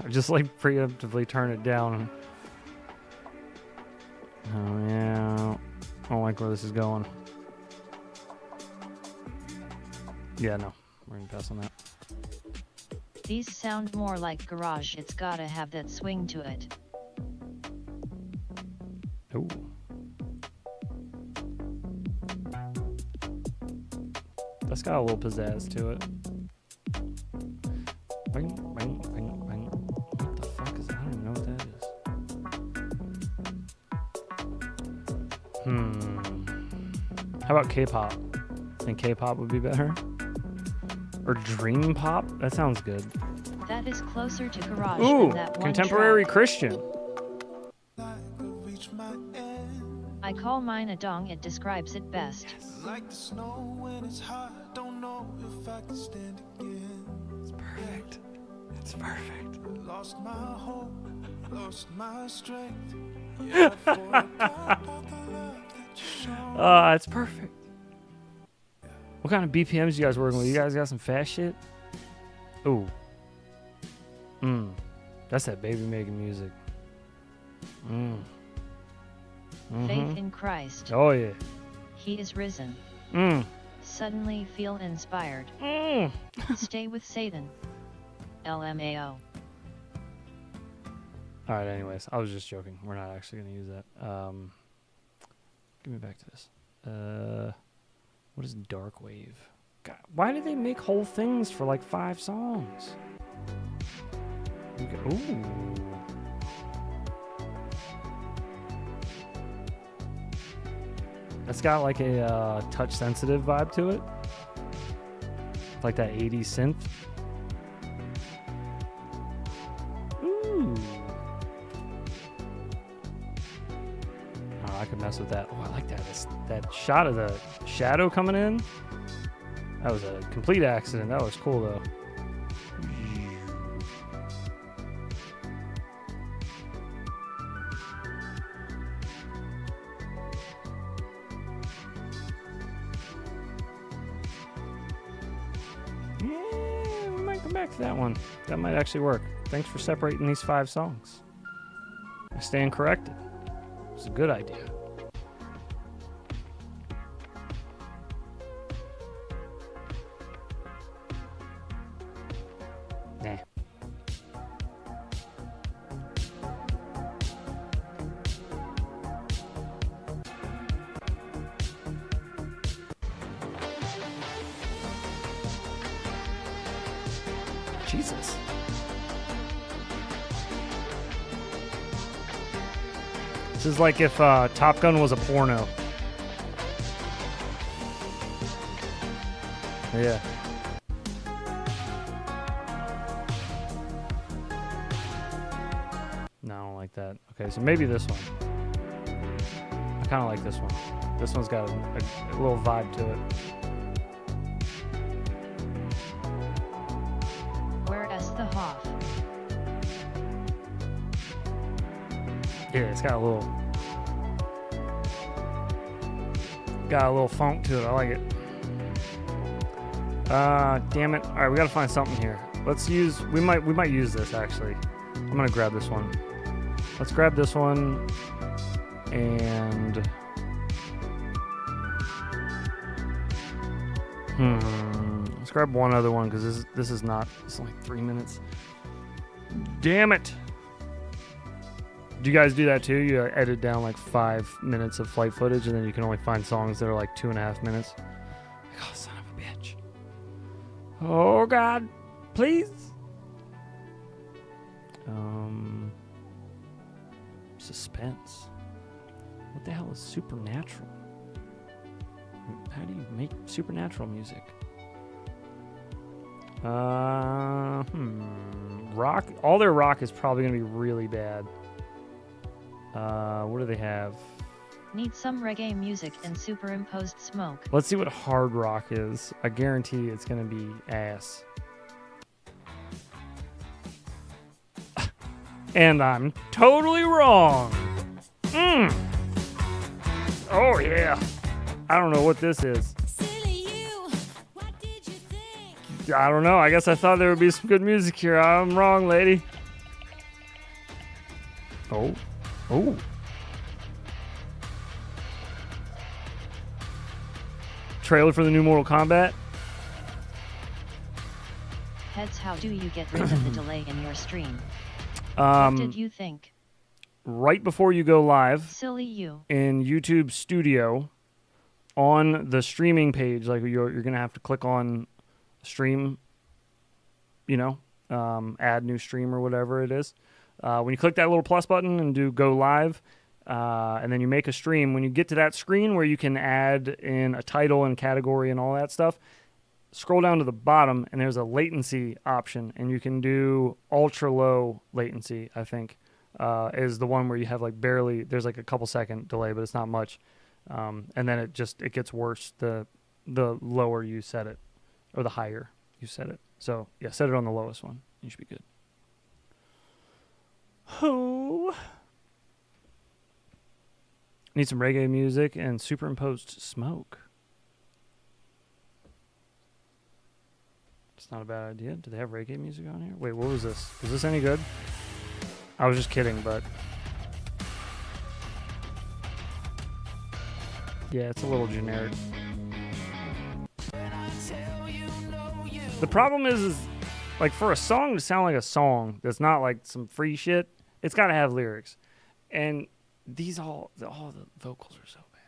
I just like preemptively turn it down. Oh yeah, I don't like where this is going. Yeah, no, we're gonna pass on that. These sound more like garage. It's gotta have that swing to it. Ooh. That's got a little pizzazz to it. Bang, bang, bang, bang. What the fuck is that? I don't even know what that is. How about K-pop? Think K-pop would be better? Or dream pop? That sounds good. That is closer to garage Ooh, than that one contemporary track. Christian. I call mine a dong. It describes it best. Like the snow when it's hot, don't know if I can stand again. It's perfect. It's perfect. Lost my hope, lost my strength. Yeah, I forgot all the love that you showed. It's perfect. What kind of BPMs you guys working with? You guys got some fast shit? Ooh. That's that baby making music. Faith in Christ. Oh yeah. He is risen. Suddenly feel inspired. Stay with Satan. LMAO. Alright, anyways. I was just joking. We're not actually going to use that. Give me back to this. What is Dark Wave? God, why do they make whole things for like 5 songs? Ooh. That's got like a touch sensitive vibe to it. Like that 80s synth. Ooh. Oh, I could mess with that. Oh, I like that. That shot of the shadow coming in. That was a complete accident. That was cool though. back to that one. That might actually work. Thanks for separating these 5 songs. I stand corrected. It's a good idea. Nah. Jesus. This is like if Top Gun was a porno. Yeah. No, I don't like that. Okay, so maybe this one. I kind of like this one. This one's got a little vibe to it. Whereas the Hoff. Yeah, it's got a little funk to it. I like it. Damn it. All right, we gotta find something here. Let's use. We might use this actually. I'm gonna grab this one. Let's grab this one and let's grab one other one because this is not. It's only 3 minutes. Damn it. Do you guys do that too? You edit down like 5 minutes of flight footage and then you can only find songs that are like 2.5 minutes? Oh, son of a bitch. Oh, God. Please. Suspense. What the hell is supernatural? How do you make supernatural music? Rock. All their rock is probably going to be really bad. What do they have? Need some reggae music and superimposed smoke. Let's see what hard rock is. I guarantee it's gonna be ass. And I'm totally wrong. Oh yeah. I don't know what this is. I don't know. I guess I thought there would be some good music here. I'm wrong, lady. Oh. Trailer for the new Mortal Kombat. Heads, how do you get rid of the delay in your stream? What did you think? Right before you go live, Silly you. in YouTube Studio, on the streaming page, like you're gonna have to click on stream, add new stream or whatever it is. When you click that little plus button and do go live, and then you make a stream, when you get to that screen where you can add in a title and category and all that stuff, scroll down to the bottom and there's a latency option, and you can do ultra low latency, I think, is the one where you have like barely, there's like a couple second delay, but it's not much. And then it gets worse the lower you set it, or the higher you set it. So yeah, set it on the lowest one. You should be good. Oh. Need some reggae music and superimposed smoke. It's not a bad idea. Do they have reggae music on here? Wait, what was this? Was this any good? I was just kidding, but... yeah, it's a little generic. The problem is like for a song to sound like a song that's not like some free shit, it's got to have lyrics. And all the vocals are so bad.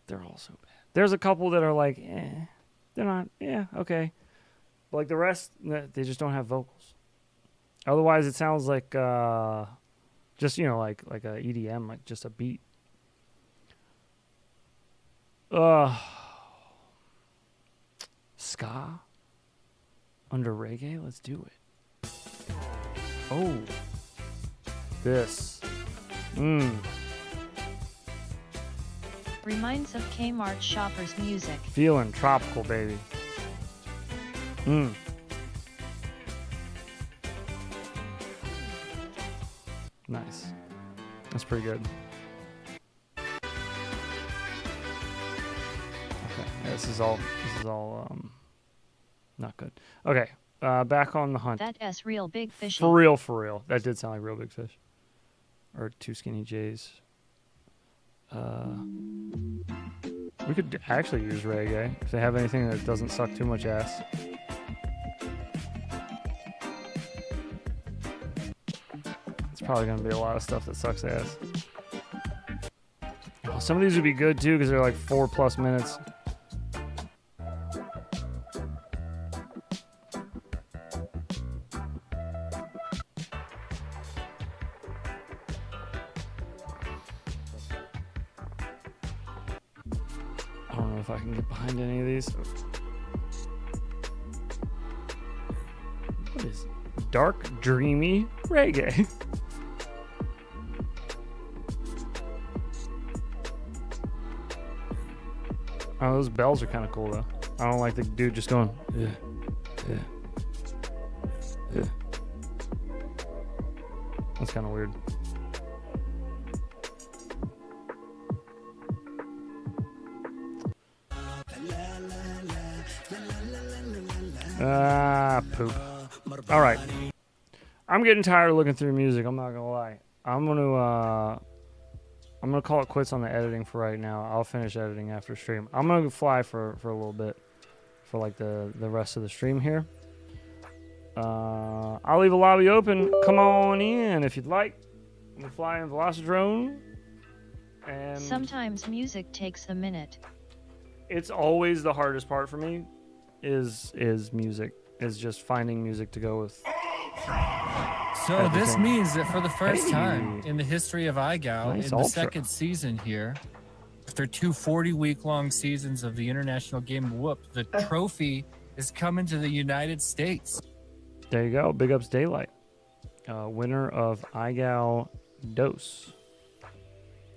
They're all so bad. There's a couple that are like, they're not, okay. But like the rest, they just don't have vocals. Otherwise, it sounds like just, like a EDM, like just a beat. Ska under reggae? Let's do it. Oh. This. Reminds of Kmart shoppers music. Feeling tropical, baby. Nice. That's pretty good. Okay, yeah, this is all not good. Okay, Back on the hunt. That's real big fishy. For real, for real. That did sound like real big fish. Or 2 skinny J's. We could actually use reggae if they have anything that doesn't suck too much ass. It's probably going to be a lot of stuff that sucks ass. Oh, some of these would be good too because they're like 4+ minutes. I don't know if I can get behind any of these. What is dark, dreamy reggae? Oh, those bells are kind of cool though. I don't like the dude just going. Yeah, yeah, yeah. That's kind of weird. Poop. All right. I'm getting tired of looking through music. I'm not gonna lie. I'm gonna call it quits on the editing for right now. I'll finish editing after stream. I'm gonna fly for a little bit, for like the rest of the stream here. I'll leave a lobby open. Come on in if you'd like. I'm gonna fly in Velocidrone. And sometimes music takes a minute. It's always the hardest part for me. Is music. Is just finding music to go with. So everything. This means that for the first time in the history of iGal, Nice in the ultra. second season here, after 2 40-week-long seasons of the International Game of Whoop, the trophy is coming to the United States. There you go. Big ups Daylight. Winner of iGal Dose.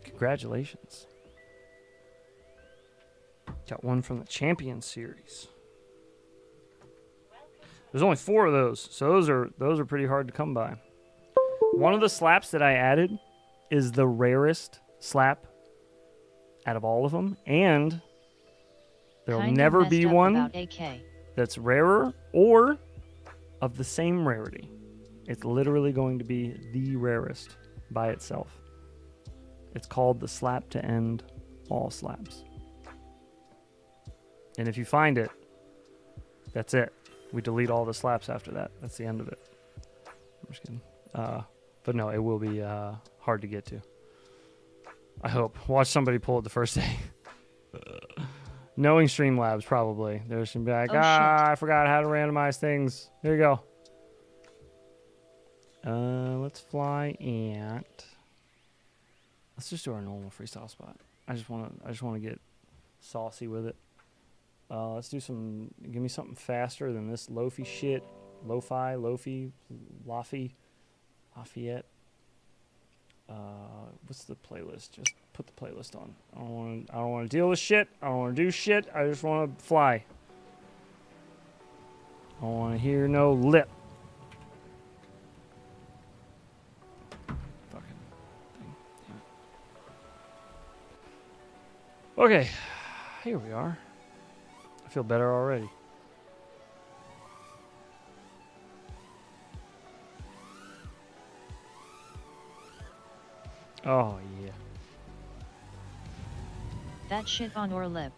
Congratulations. Got one from the Champion Series. There's only 4 of those, so those are pretty hard to come by. One of the slaps that I added is the rarest slap out of all of them, and there'll never be one that's rarer or of the same rarity. It's literally going to be the rarest by itself. It's called the slap to end all slaps. And if you find it, that's it. We delete all the slaps after that. That's the end of it. I'm just kidding. But no, it will be hard to get to. I hope. Watch somebody pull it the first day. Knowing Streamlabs, probably. They're just going to be like, I forgot how to randomize things. Here you go. Let's fly and... Let's just do our normal freestyle spot. I just want to get saucy with it. Let's do some. Give me something faster than this lofi shit. Lo-fi, lofi, Lafayette. What's the playlist? Just put the playlist on. I don't want to deal with shit. I don't want to do shit. I just want to fly. I don't want to hear no lip. Fucking thing. Okay, here we are. I feel better already. Oh, yeah. That shit on your lip.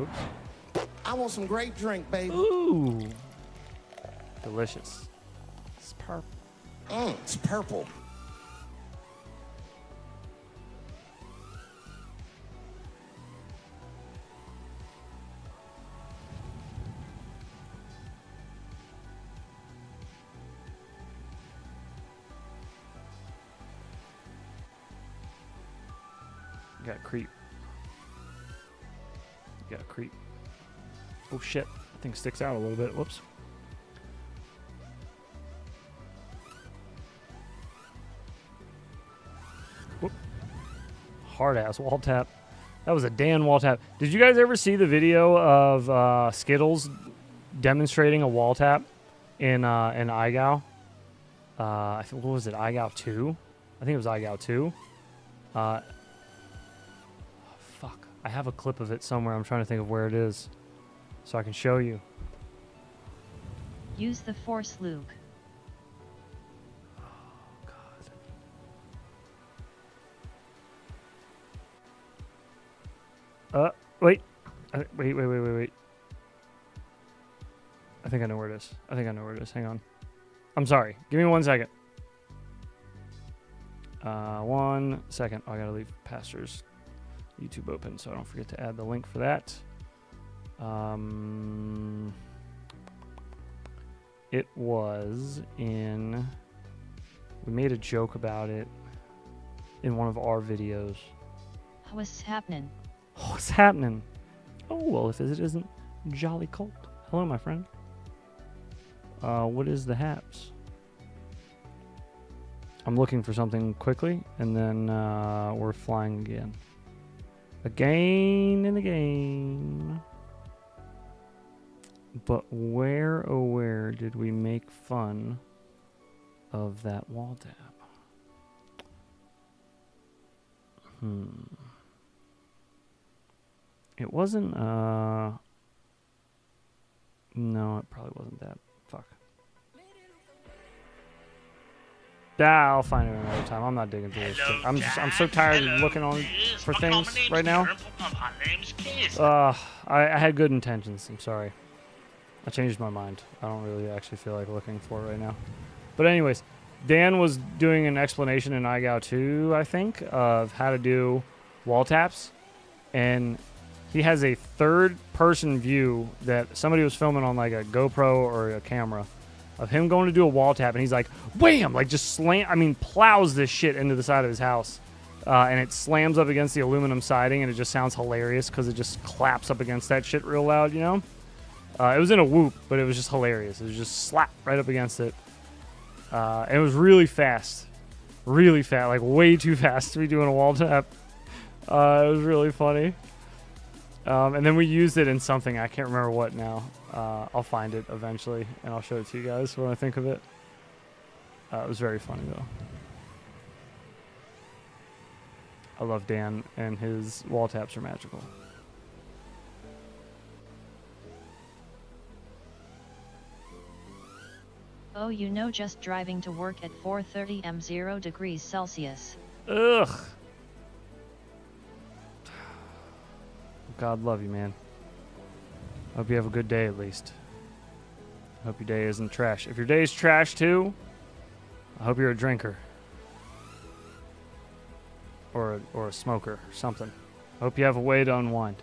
Oops. I want some great drink, baby. Ooh. Delicious. It's purple. It's purple. Got creep. Got creep. Oh shit. I think it sticks out a little bit. Whoops. Whoop. Hard ass wall tap. That was a Dan wall tap. Did you guys ever see the video of Skittles demonstrating a wall tap in iGal? I think, what was it? iGal 2? I think it was iGal 2. I have a clip of it somewhere. I'm trying to think of where it is so I can show you. Use the force, Luke. Wait. Wait. I think I know where it is. Hang on. I'm sorry. Give me 1 second. 1 second. Oh, I gotta leave Pastor's YouTube open so I don't forget to add the link for that. It was in... We made a joke about it in one of our videos. What's happening? What's happening? Oh, well, if it isn't Jolly Colt. Hello, my friend. What is the haps? I'm looking for something quickly, and then we're flying again. Again and again. But where, oh where, did we make fun of that wall tap? It wasn't, no, it probably wasn't that. Fuck. I'll find it another time. I'm not digging through this shit. I'm so tired of looking on for things right now. I had good intentions. I'm sorry. I changed my mind. I don't really actually feel like looking for it right now. But anyways, Dan was doing an explanation in iGao 2, I think, of how to do wall taps. And he has a third-person view that somebody was filming on like a GoPro or a camera of him going to do a wall tap, and he's like, wham! Like just plows this shit into the side of his house. And it slams up against the aluminum siding, and it just sounds hilarious because it just claps up against that shit real loud, you know? It was in a whoop, but it was just hilarious. It was just slap right up against it. And it was really fast. Really fast, like way too fast to be doing a wall tap. It was really funny. And then we used it in something. I can't remember what now. I'll find it eventually, and I'll show it to you guys when I think of it. It was very funny, though. I love Dan, and his wall taps are magical. Oh, you know, just driving to work at 4:30 am 0 degrees Celsius. Ugh. God love you, man. Hope you have a good day at least. Hope your day isn't trash. If your day is trash too, I hope you're a drinker. Or a smoker or something. Hope you have a way to unwind.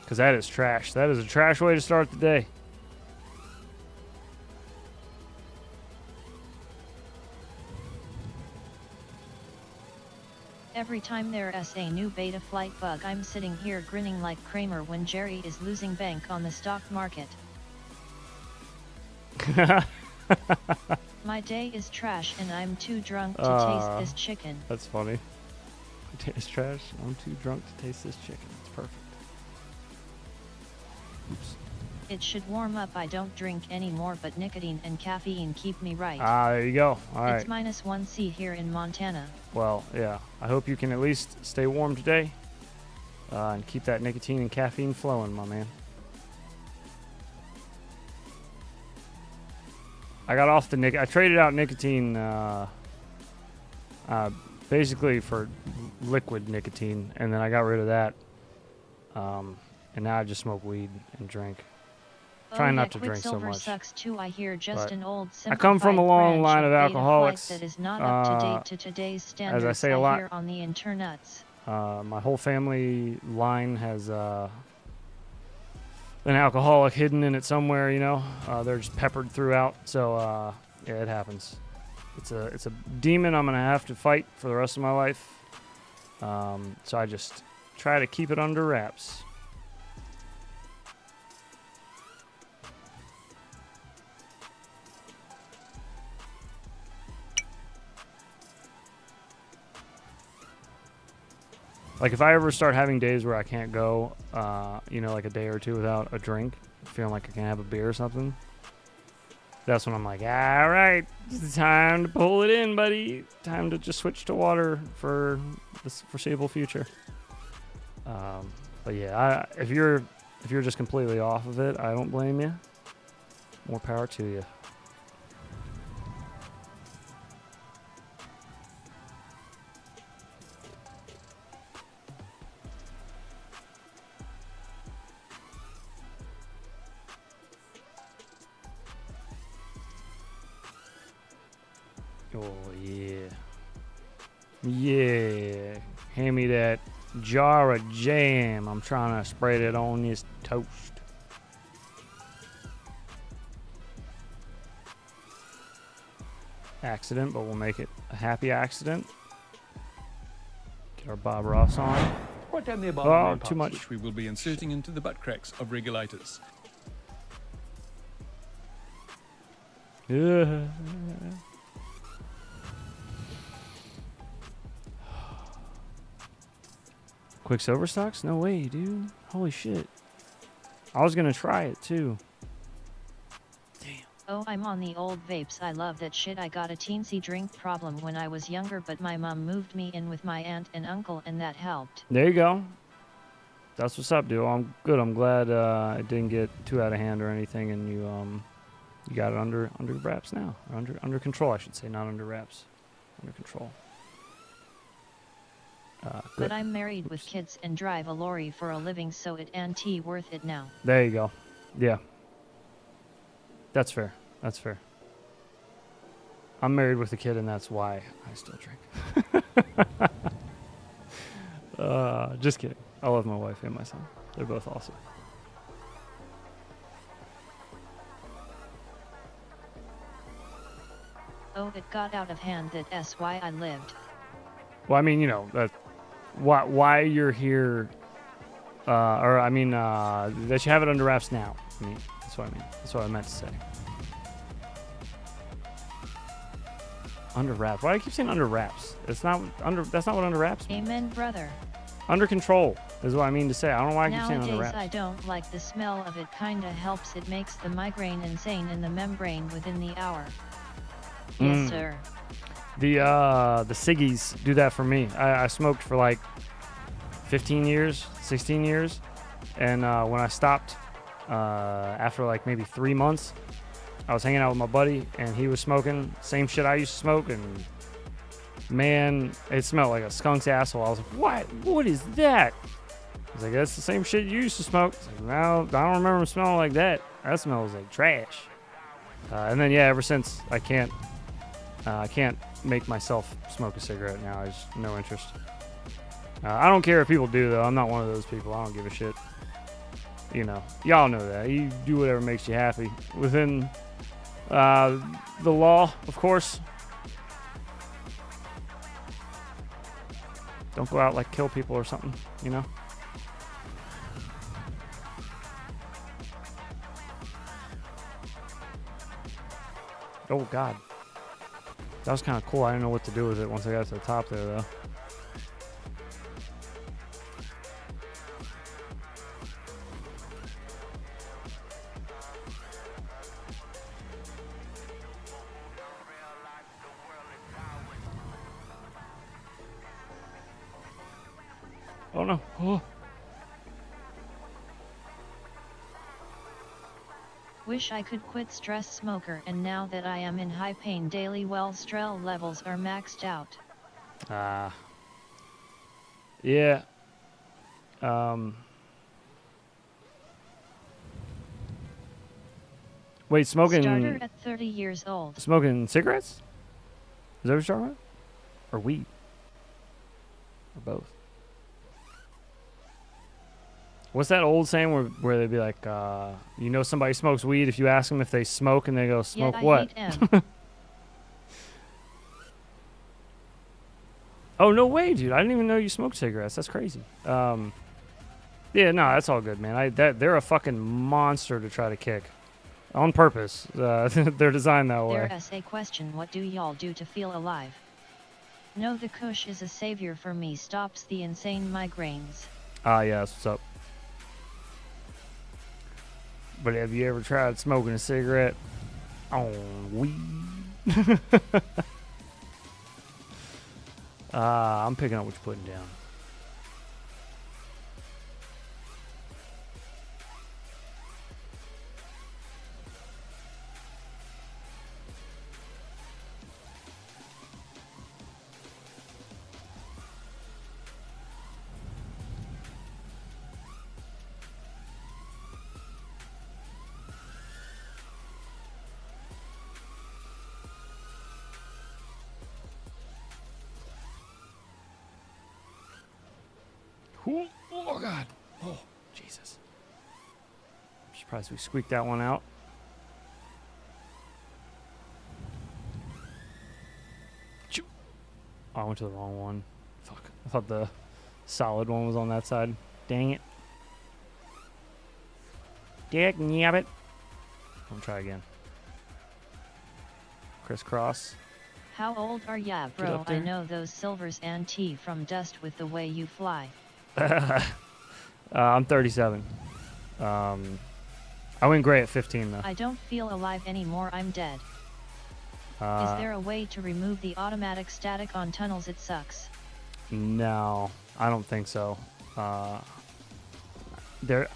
Because that is trash. That is a trash way to start the day. Every time there's a new beta flight bug, I'm sitting here grinning like Kramer when Jerry is losing bank on the stock market. My day is trash and I'm too drunk to taste this chicken. That's funny. My day is trash. I'm too drunk to taste this chicken. It's perfect. Oops. It should warm up. I don't drink anymore, but nicotine and caffeine keep me right. There you go. All right. It's -1°C here in Montana. Well, yeah. I hope you can at least stay warm today and keep that nicotine and caffeine flowing, my man. I got off the I traded out nicotine basically for liquid nicotine, and then I got rid of that. And now I just smoke weed and drink. Trying not to drink so much. Sucks too. I hear just an old I come from a long line of alcoholics. That is not up to date to today's standards. As I say a lot, hear on the internets. My whole family line has an alcoholic hidden in it somewhere. You know, they're just peppered throughout. So yeah, it happens. It's a demon I'm gonna have to fight for the rest of my life. So I just try to keep it under wraps. Like, if I ever start having days where I can't go, you know, like a day or two without a drink, feeling like I can't have a beer or something, That's when I'm like, all right, it's time to pull it in, buddy. Time to just switch to water for the foreseeable future. But yeah, if you're just completely off of it, I don't blame you. More power to you. Oh, yeah. Yeah. Hand me that jar of jam. I'm trying to spread it on this toast. Accident, but we'll make it a happy accident. Get our Bob Ross on. What tell me about oh, too much. Which we will be inserting into the butt cracks of regulators. Yeah. Quicksilver stocks? No way, dude. Holy shit. I was gonna try it too. Oh, I'm on the old vapes. I love that shit. I got a teensy drink problem when I was younger, but my mom moved me in with my aunt and uncle, and that helped. There you go. That's what's up, dude. I'm good. I'm glad it didn't get too out of hand or anything, and you got it under wraps now. Or under control, I should say, not under wraps. Under control. But I'm married with kids and drive a lorry for a living, so it ain't worth it now. There you go. Yeah. That's fair. That's fair. I'm married with a kid, and that's why I still drink. Just kidding. I love my wife and my son. They're both awesome. Oh, it got out of hand. That's why I lived. Well, I mean, you know, why you're here, that you have it under wraps now. I mean, that's what I mean. That's what I meant to say. Under wraps. Why do I keep saying under wraps? It's not under. That's not what under wraps means. Amen, brother. Under control is what I mean to say. I don't know why I keep saying under Nowadays, wraps. I don't like the smell of it. Kinda helps. It makes the migraine insane in the membrane within the hour. Yes, sir. The ciggies do that for me. I smoked for like 15 years, 16 years, and when I stopped after like maybe 3 months, I was hanging out with my buddy, and he was smoking same shit I used to smoke, and man, it smelled like a skunk's asshole. I was like, what is that? He's like, that's the same shit you used to smoke. I was like, no, I don't remember smelling like that. That smells like trash. And then, yeah, ever since, I can't make myself smoke a cigarette now. There's no interest. I don't care if people do, though. I'm not one of those people. I don't give a shit. You know, y'all know that. You do whatever makes you happy. Within the law, of course. Don't go out, like, kill people or something, you know? Oh, God. That was kind of cool. I didn't know what to do with it once I got to the top there, though. Oh, no. Oh. Wish I could quit stress smoker, and now that I am in high pain daily, well, strel levels are maxed out. Yeah. Wait, smoking... Starter at 30 years old. Smoking cigarettes? Is that what you're talking about? Or weed? Or both? What's that old saying where they'd be like, you know somebody smokes weed if you ask them if they smoke, and they go, smoke Yet what? I hate M. Oh, no way, dude. I didn't even know you smoked cigarettes. That's crazy. Yeah, no, that's all good, man. They're a fucking monster to try to kick. On purpose. They're designed that way. There is a question. What do y'all do to feel alive? No, the kush is a savior for me. Stops the insane migraines. Yeah, that's what's up. But have you ever tried smoking a cigarette? Oh, weed. I'm picking up what you're putting down. Oh, God. Oh, Jesus. I'm surprised we squeaked that one out. Oh, I went to the wrong one. Fuck. I thought the solid one was on that side. Dang it. Dick, nabbit. I'll try again. Crisscross. How old are ya, bro? I know those silvers and tea from dust with the way you fly. I'm 37. I went gray at 15 though. I don't feel alive anymore, I'm dead. Is there a way to remove the automatic static on tunnels? It sucks. No, I don't think so. I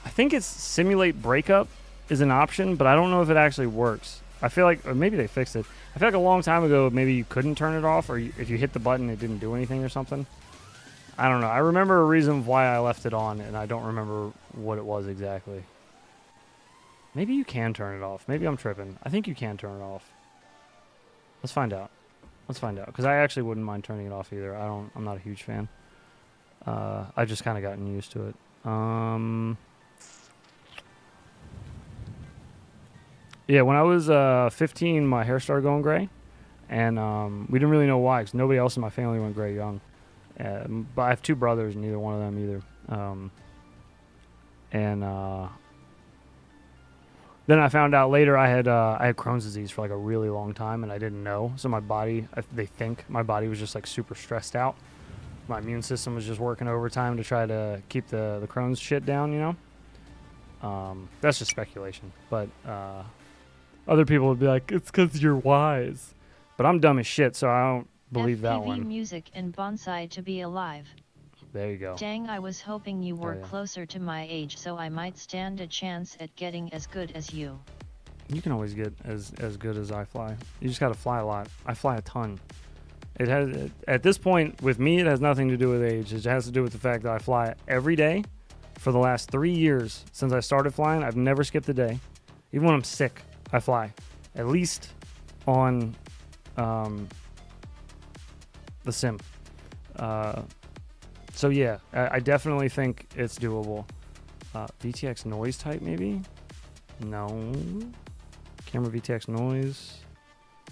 think it's simulate breakup is an option, but I don't know if it actually works. I feel like, or maybe they fixed it. I feel like a long time ago, maybe you couldn't turn it off, or if you hit the button, it didn't do anything or something. I don't know. I remember a reason why I left it on, and I don't remember what it was exactly. Maybe you can turn it off. Maybe I'm tripping. I think you can turn it off. Let's find out. Let's find out. Because I actually wouldn't mind turning it off either. I'm not a huge fan. I just kind of gotten used to it. Yeah, when I was 15, my hair started going gray. And we didn't really know why, because nobody else in my family went gray young. But I have two brothers, and neither one of them either. Then I found out later I had Crohn's disease for like a really long time, and I didn't know. So my body, they think my body was just like super stressed out. My immune system was just working overtime to try to keep the Crohn's shit down, you know? That's just speculation. But other people would be like, it's because you're wise. But I'm dumb as shit, so I don't believe that FPV one. music and bonsai to be alive. There you go. Dang, I was hoping you were Oh, yeah. closer to my age so I might stand a chance at getting as good as you. You can always get as good as I fly. You just got to fly a lot. I fly a ton. It has, at this point, with me, it has nothing to do with age. It has to do with the fact that I fly every day for the last 3 years since I started flying. I've never skipped a day. Even when I'm sick, I fly. At least on the sim. So yeah, I definitely think it's doable. VTX noise type maybe? No. Camera VTX noise.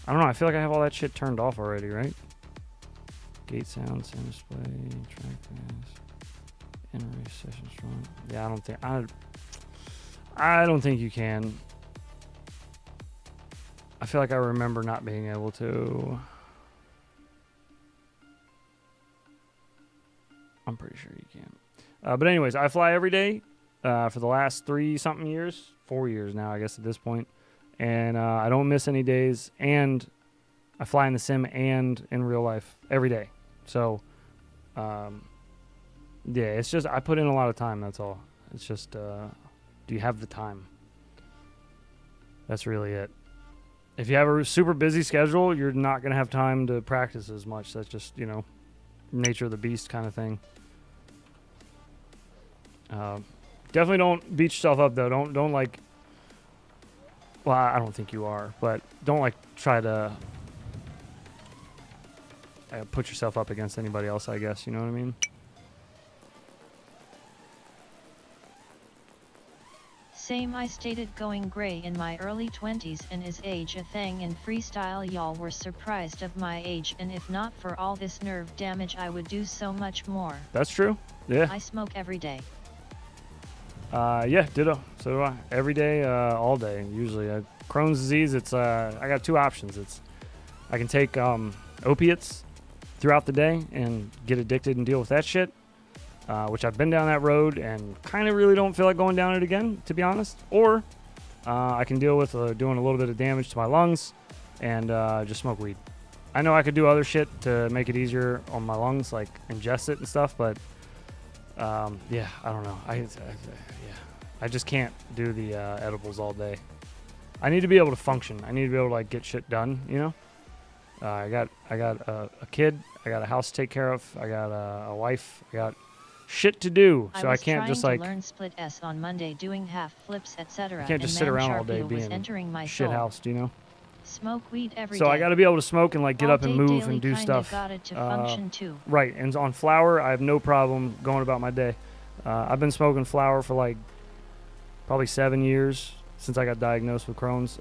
I don't know, I feel like I have all that shit turned off already, right? Gate sound, sound display, track pass, interface session strong. Yeah, I don't think you can. I feel like I remember not being able to. I'm pretty sure you can. But anyways, I fly every day for the last 3-something years. 4 years now, I guess, at this point. And I don't miss any days. And I fly in the sim and in real life every day. So, yeah, it's just, I put in a lot of time, that's all. It's just, do you have the time? That's really it. If you have a super busy schedule, you're not going to have time to practice as much. That's just, you know, nature of the beast kind of thing. Definitely don't beat yourself up though. Don't like, well, I don't think you are, but don't like try to put yourself up against anybody else, I guess, you know what I mean? Same, I stated going gray in my early 20s and is age a thing in freestyle. Y'all were surprised of my age, and if not for all this nerve damage I would do so much more. That's true. Yeah. I smoke every day. Yeah, ditto. So do I. Every day, all day, usually. Crohn's disease, it's, I got two options. It's, I can take opiates throughout the day and get addicted and deal with that shit, which I've been down that road and kind of really don't feel like going down it again, to be honest. Or I can deal with doing a little bit of damage to my lungs and just smoke weed. I know I could do other shit to make it easier on my lungs, like ingest it and stuff, but yeah, I don't know. I just can't do the edibles all day. I need to be able to function. I need to be able to like get shit done, you know? I got a kid. I got a house to take care of. I got a wife. I got shit to do. So I can't just like learn split S on Monday, doing half flips, etc. I can't just sit around all day being shit housed, you know? Smoke weed every so day. I got to be able to smoke and like get all up and move and do kinda stuff. got it to function too. Right, and on flower, I have no problem going about my day. I've been smoking flower for like probably 7 years since I got diagnosed with Crohn's.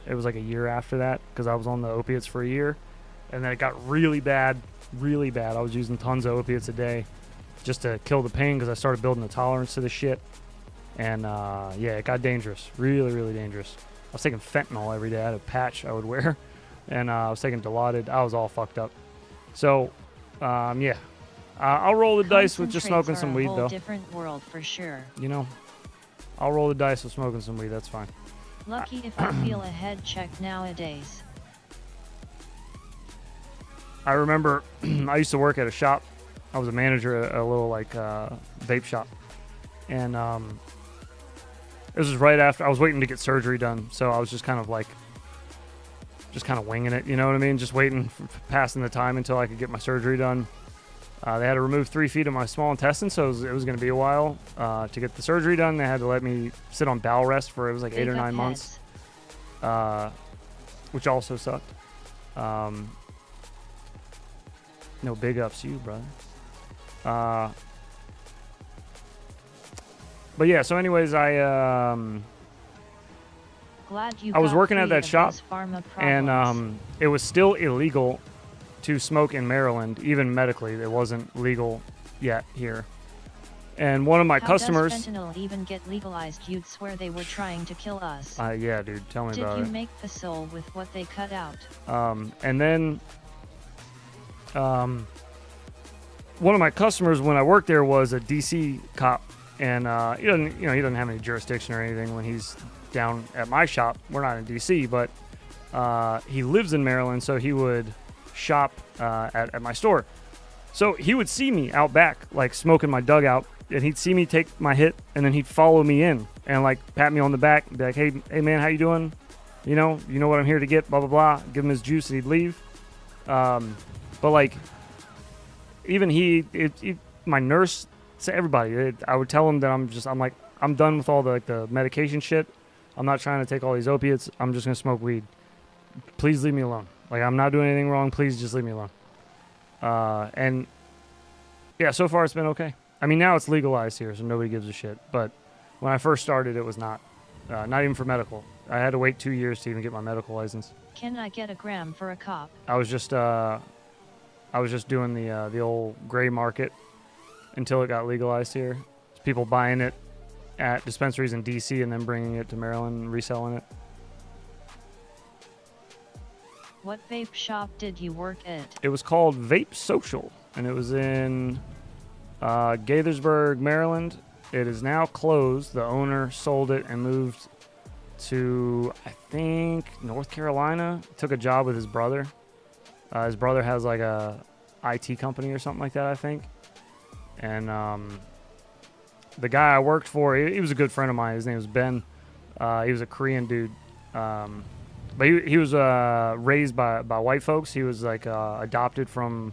It was like a year after that because I was on the opiates for a year, and then it got really bad, really bad. I was using tons of opiates a day just to kill the pain because I started building a tolerance to the shit, and yeah, it got dangerous, really, really dangerous. I was taking fentanyl every day. I had a patch I would wear, and I was taking Dilaudid. I was all fucked up. So, yeah, I'll roll the dice with just smoking some weed, though. Different world for sure. You know, I'll roll the dice with smoking some weed. That's fine. Lucky if I feel a head check nowadays. I remember I used to work at a shop. I was a manager at a little like vape shop, and this was right after I was waiting to get surgery done. So I was just kind of winging it. You know what I mean? Just waiting, passing the time until I could get my surgery done. They had to remove 3 feet of my small intestine, so it was going to be a while to get the surgery done. They had to let me sit on bowel rest for, it was like 8 or 9 months, which also sucked. No big ups to you, brother. But yeah, so anyways, I was working at that shop, and it was still illegal to smoke in Maryland, even medically. It wasn't legal yet here. And one of my customers. Does fentanyl even get legalized? You'd swear they were trying to kill us. Yeah, dude, tell me about it. Did you make the soul with what they cut out? And then, one of my customers when I worked there was a DC cop, and he doesn't have any jurisdiction or anything when he's down at my shop. We're not in DC, but he lives in Maryland, so he would shop at my store. So he would see me out back, like smoking my dugout, and he'd see me take my hit, and then he'd follow me in and like pat me on the back and be like, hey man, how you doing? You know what I'm here to get, blah blah blah. Give him his juice and he'd leave. But like, even my nurse, everybody, I would tell him that I'm done with all the medication shit. I'm not trying to take all these opiates. I'm just gonna smoke weed. Please leave me alone. Like, I'm not doing anything wrong. Please just leave me alone. And yeah, so far it's been okay. I mean, now it's legalized here, so nobody gives a shit. But when I first started, it was not even for medical. I had to wait 2 years to even get my medical license. Can I get a gram for a cop? I was just doing the old gray market until it got legalized here. People buying it at dispensaries in DC and then bringing it to Maryland and reselling it. What vape shop did you work at? It was called Vape Social, and it was in Gaithersburg, Maryland. It is now closed. The owner sold it and moved to, I think, North Carolina. Took a job with his brother. His brother has like a IT company or something like that, I think. And the guy I worked for, he was a good friend of mine. His name was Ben. He was a Korean dude. But he was raised by white folks. He was like adopted from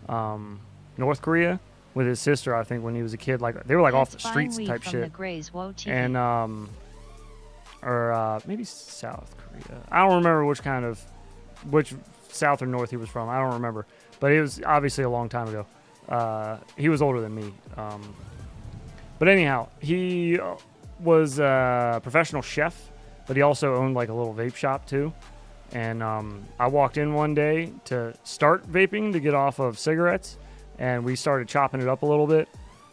North Korea with his sister, I think, when he was a kid. Like, they were like off the streets type shit. And or maybe South Korea. I don't remember which South or North he was from. I don't remember. But it was obviously a long time ago. He was older than me. But anyhow, he was a professional chef, but he also owned like a little vape shop too. And I walked in one day to start vaping to get off of cigarettes, and we started chopping it up a little bit.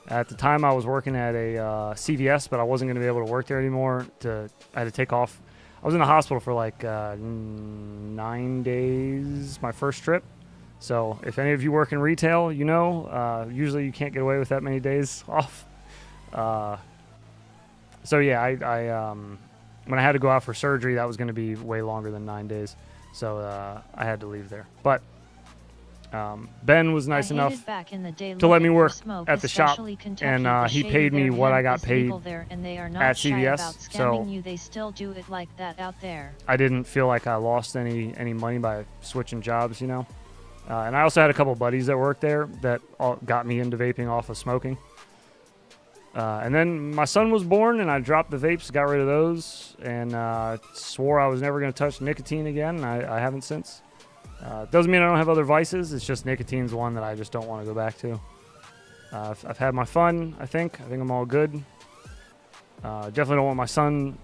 At the time, I was working at a CVS, but I wasn't going to be able to work there anymore. I had to take off. I was in the hospital for like 9 days, my first trip. So if any of you work in retail, usually you can't get away with that many days off. So yeah, when I had to go out for surgery, that was going to be way longer than 9 days. So I had to leave there. But Ben was nice enough to let me work at the shop, and he paid me what I got paid at CVS. So they still do it like that out there. I didn't feel like I lost any money by switching jobs, you know. And I also had a couple buddies that worked there that all got me into vaping off of smoking. And then my son was born, and I dropped the vapes, got rid of those, and swore I was never going to touch nicotine again. I haven't since. Doesn't mean I don't have other vices. It's just nicotine's one that I just don't want to go back to. I've had my fun, I think. I think I'm all good. Definitely don't want my son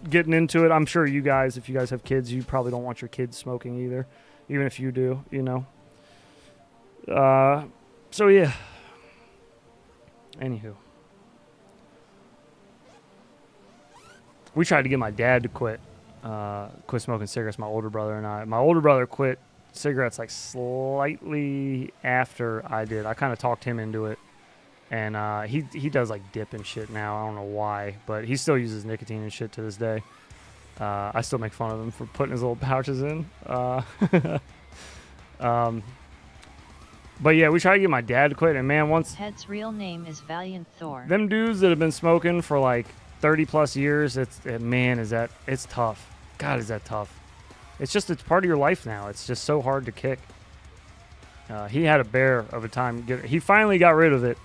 getting into it. I'm sure you guys, if you guys have kids, you probably don't want your kids smoking either. Even if you do, you know. So, yeah. Anywho. We tried to get my dad to quit smoking cigarettes, my older brother and I. My older brother quit cigarettes like slightly after I did. I kind of talked him into it, and he does like dip and shit now. I don't know why, but he still uses nicotine and shit to this day. I still make fun of him for putting his little pouches in. But yeah, we tried to get my dad to quit, and man, once Head's real name is Valiant Thor. them dudes that have been smoking for like 30 plus years, it's tough. God, is that tough. It's part of your life now. It's just so hard to kick. He had a bear of a time. He finally got rid of it.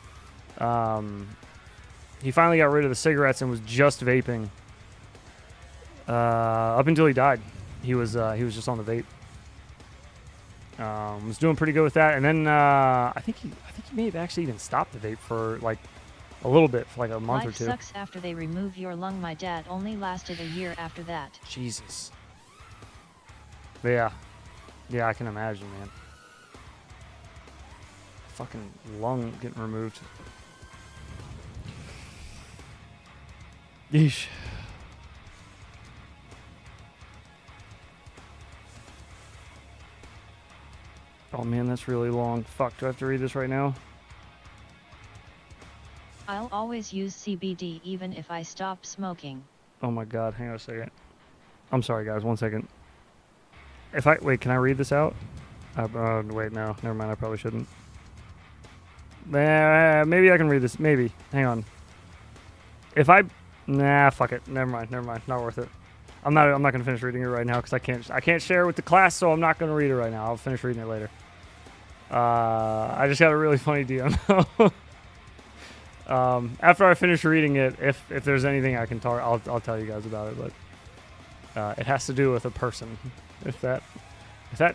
He finally got rid of the cigarettes and was just vaping up until he died. He was just on the vape. Was doing pretty good with that, and then I think he may have actually even stopped the vape for like a little bit, for like a month or two. Life sucks after they remove your lung. My dad only lasted a year after that. Jesus. Yeah, I can imagine, man. Fucking lung getting removed. Yeesh. Oh man, that's really long. Fuck, do I have to read this right now? I'll always use CBD even if I stop smoking. Oh my god, hang on a second. I'm sorry guys, 1 second. Wait, can I read this out? Wait, no, never mind, I probably shouldn't. Maybe I can read this, maybe. Hang on. Nah, fuck it, never mind, not worth it. I'm not gonna finish reading it right now because I can't share it with the class, so I'm not gonna read it right now. I'll finish reading it later. I just got a really funny DM. After I finish reading it, if there's anything I can talk, I'll tell you guys about it. But it has to do with a person. If that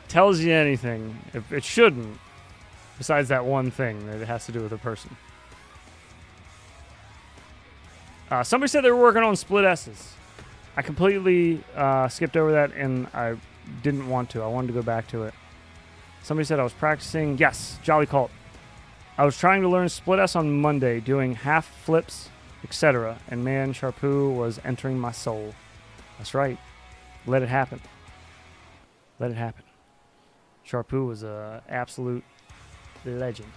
tells you anything, it shouldn't. Besides that one thing, that it has to do with a person. Somebody said they were working on split S's. I completely skipped over that, and I didn't want to. I wanted to go back to it. Somebody said I was practicing. Yes, Jolly Cult. I was trying to learn split S on Monday, doing half flips, etc. And man, Sharpoo was entering my soul. That's right. Let it happen. Let it happen. Sharpoo was an absolute legend.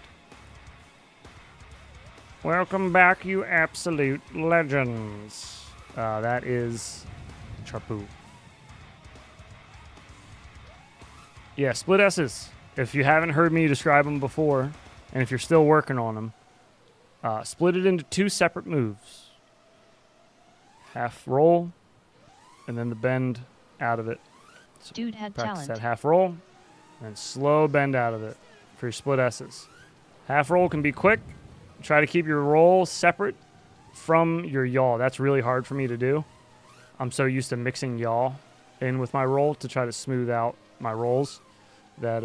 Welcome back, you absolute legends. That is Sharpoo. Yeah, split S's. If you haven't heard me describe them before, and if you're still working on them, split it into two separate moves. Half roll, and then the bend out of it. So Dude had practice talent. that half roll, and slow bend out of it for your split S's. Half roll can be quick. Try to keep your roll separate from your yaw. That's really hard for me to do. I'm so used to mixing yaw in with my roll to try to smooth out my rolls that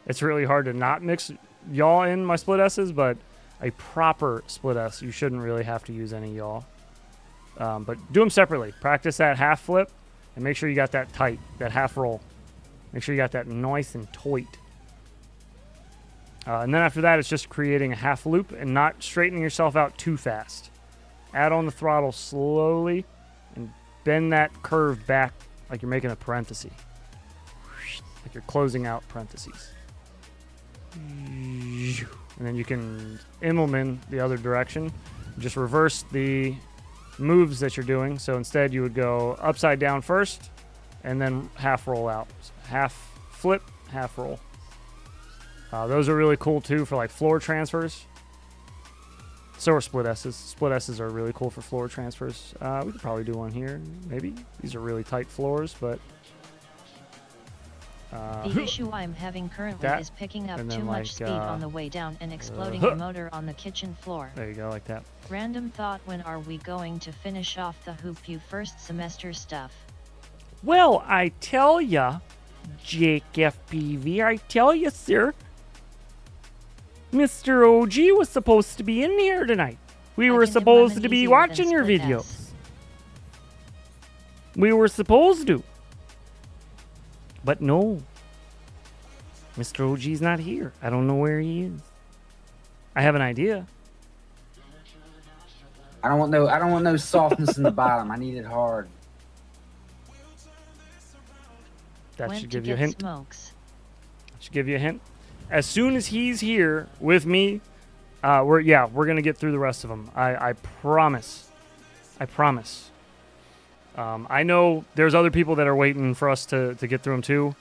it's really hard to not mix yaw in my split S's, but a proper split S, you shouldn't really have to use any yaw. But do them separately. Practice that half flip and make sure you got that tight, that half roll. Make sure you got that nice and tight. And then after that, it's just creating a half loop and not straightening yourself out too fast. Add on the throttle slowly and bend that curve back like you're making a parenthesis. Like you're closing out parentheses. And then you can implement the other direction. Just reverse the moves that you're doing. So instead, you would go upside down first, and then half roll out. Half flip, half roll. Those are really cool too for like floor transfers. So are split S's. Split S's are really cool for floor transfers. We could probably do one here, maybe. These are really tight floors, but... the issue I'm having currently is picking up too much speed on the way down and exploding the motor on the kitchen floor. There you go, like that. Random thought, when are we going to finish off the Hoop first semester stuff? Well, I tell ya, BetaFPV, I tell ya, sir. Mr. OG was supposed to be in here tonight. We were supposed to be watching your videos. We were supposed to. But no. Mr. OG's not here. I don't know where he is. I have an idea. I don't want no softness in the bottom. I need it hard. That should give you a hint. Should give you a hint. As soon as he's here with me, we're gonna get through the rest of them. I promise. I promise. I know there's other people that are waiting for us to get through them too.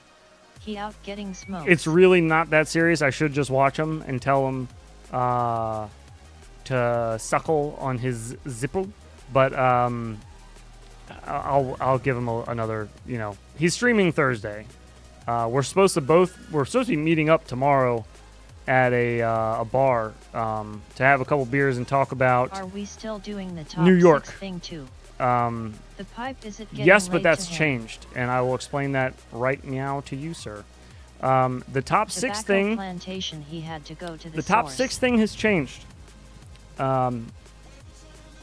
He out getting smoked. It's really not that serious. I should just watch him and tell him to suckle on his zipper. But I'll give him another. You know, he's streaming Thursday. We're supposed to be meeting up tomorrow at a bar to have a couple beers and talk about. Are we still doing the top New York 6 thing too? The pipe, is it getting yes, but late that's to him? changed, and I will explain that right now to you, sir. The top 6 Tobacco thing. plantation, he had to go to The top source. 6 thing has changed.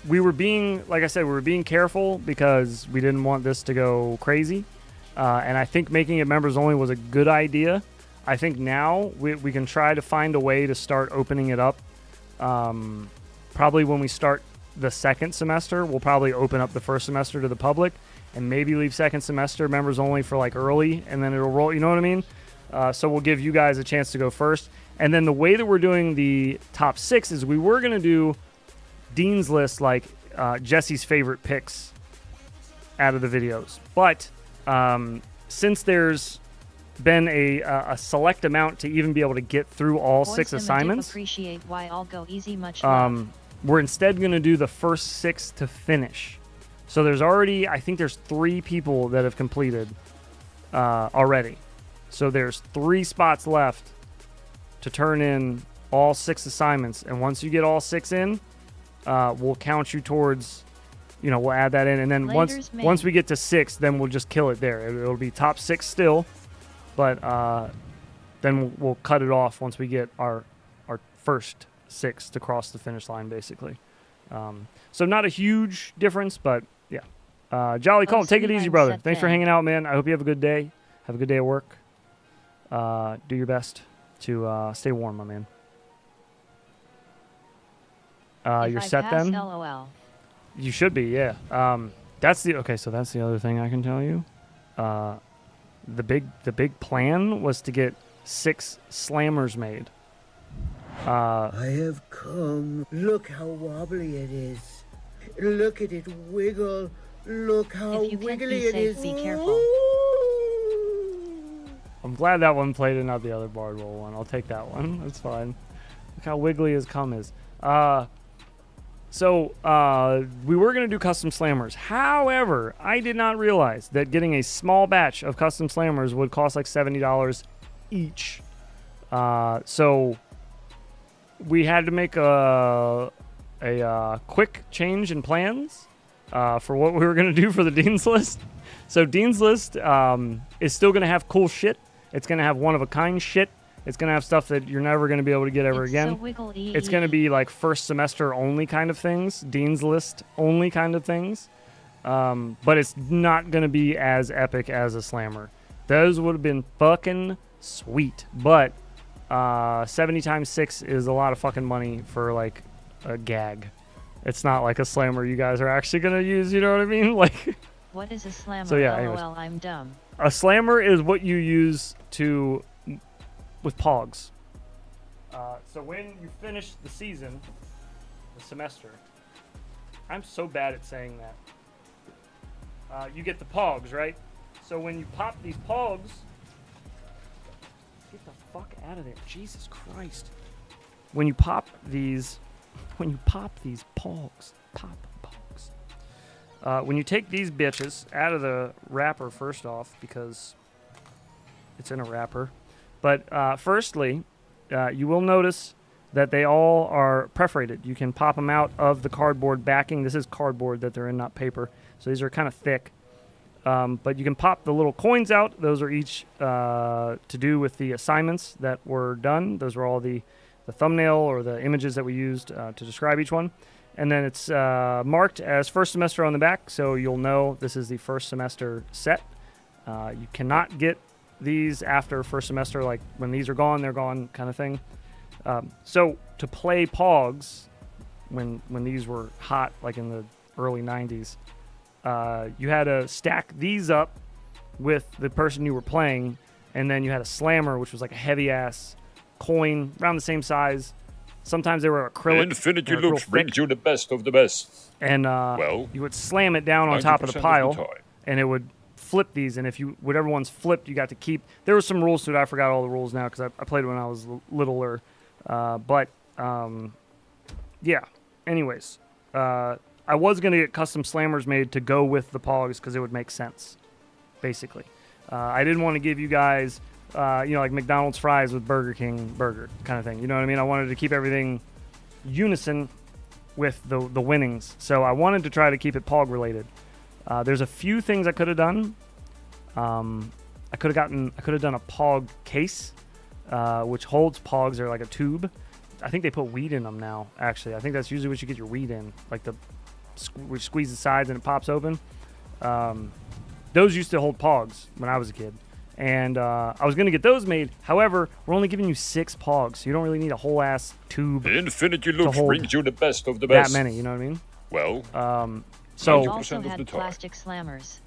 We were being, like I said, we were being careful because we didn't want this to go crazy. And I think making it members only was a good idea. I think now we can try to find a way to start opening it up. Probably when we start the second semester, we'll probably open up the first semester to the public and maybe leave second semester members only for like early, and then it'll roll. You know what I mean? So we'll give you guys a chance to go first. And then the way that we're doing the top 6 is we were going to do Dean's List, like Jesse's favorite picks out of the videos. But since there's been a select amount to even be able to get through all 6 assignments, Appreciate why I'll go easy, much love. we're instead going to do the first 6 to finish. So there's already, I think there's 3 people that have completed already. So there's 3 spots left to turn in all 6 assignments. And once you get all 6 in, we'll count you towards, you know, we'll add that in. And then once we get to 6, then we'll just kill it there. It'll be top 6 still, but then we'll cut it off once we get our first 6 to cross the finish line, basically. So not a huge difference, but yeah. Jolly Colt, take it easy, brother. Thanks for hanging out, man. I hope you have a good day. Have a good day at work. Do your best to stay warm, my man. You're set then? LOL. You should be, yeah. That's the other thing I can tell you. The big plan was to get 6 slammers made. I have come. Look how wobbly it is. Look at it wiggle. Look how if you wiggly can't be it safe, is. be careful. I'm glad that one played and not the other barred roll one. I'll take that one. That's fine. Look how wiggly his cum is. So we were going to do custom slammers. However, I did not realize that getting a small batch of custom slammers would cost like $70 each. So we had to make a quick change in plans for what we were going to do for the Dean's List. So Dean's List is still going to have cool shit. It's going to have one-of-a-kind shit. It's going to have stuff that you're never going to be able to get ever again. It's going to be like first semester only kind of things, Dean's List only kind of things. But it's not going to be as epic as a slammer. Those would have been fucking sweet. But 70 times 6 is a lot of fucking money for like a gag. It's not like a slammer you guys are actually going to use, you know what I mean? Like, what is a slammer? So yeah, LOL, I'm dumb. A slammer is what you use with pogs. So when you finish the season, the semester, I'm so bad at saying that. You get the pogs, right? So when you pop these pogs, get the fuck out of there, Jesus Christ! When you pop these pogs, when you take these bitches out of the wrapper first off, because it's in a wrapper, but firstly, you will notice that they all are perforated. You can pop them out of the cardboard backing. This is cardboard that they're in, not paper. So these are kind of thick. But you can pop the little coins out. Those are each to do with the assignments that were done. Those were all the thumbnail or the images that we used to describe each one. And then it's marked as first semester on the back, so you'll know this is the first semester set. You cannot get these after first semester, like when these are gone, they're gone kind of thing. So to play Pogs, when these were hot, like in the early 90s, you had to stack these up with the person you were playing, and then you had a slammer, which was like a heavy-ass coin, around the same size. Sometimes they were acrylic. Infinity loops brings you the best of the best. And you would slam it down on top of the pile, and it would flip these. And if whatever one's flipped, you got to keep. There were some rules to it. I forgot all the rules now because I played when I was littler. Yeah. Anyways, I was gonna get custom slammers made to go with the Pogs because it would make sense. Basically, I didn't want to give you guys. Like McDonald's fries with Burger King burger kind of thing. You know what I mean? I wanted to keep everything unison with the winnings. So I wanted to try to keep it Pog related. There's a few things I could have done. I could have done a Pog case, which holds Pogs. They're like a tube. I think they put weed in them now, actually. I think that's usually what you get your weed in, like we squeeze the sides and it pops open. Those used to hold Pogs when I was a kid. And I was going to get those made. However, we're only giving you 6 Pogs, so you don't really need a whole ass tube. Infinity loops brings you the best of the best. That many, you know what I mean? Well, so they also had plastic slammers.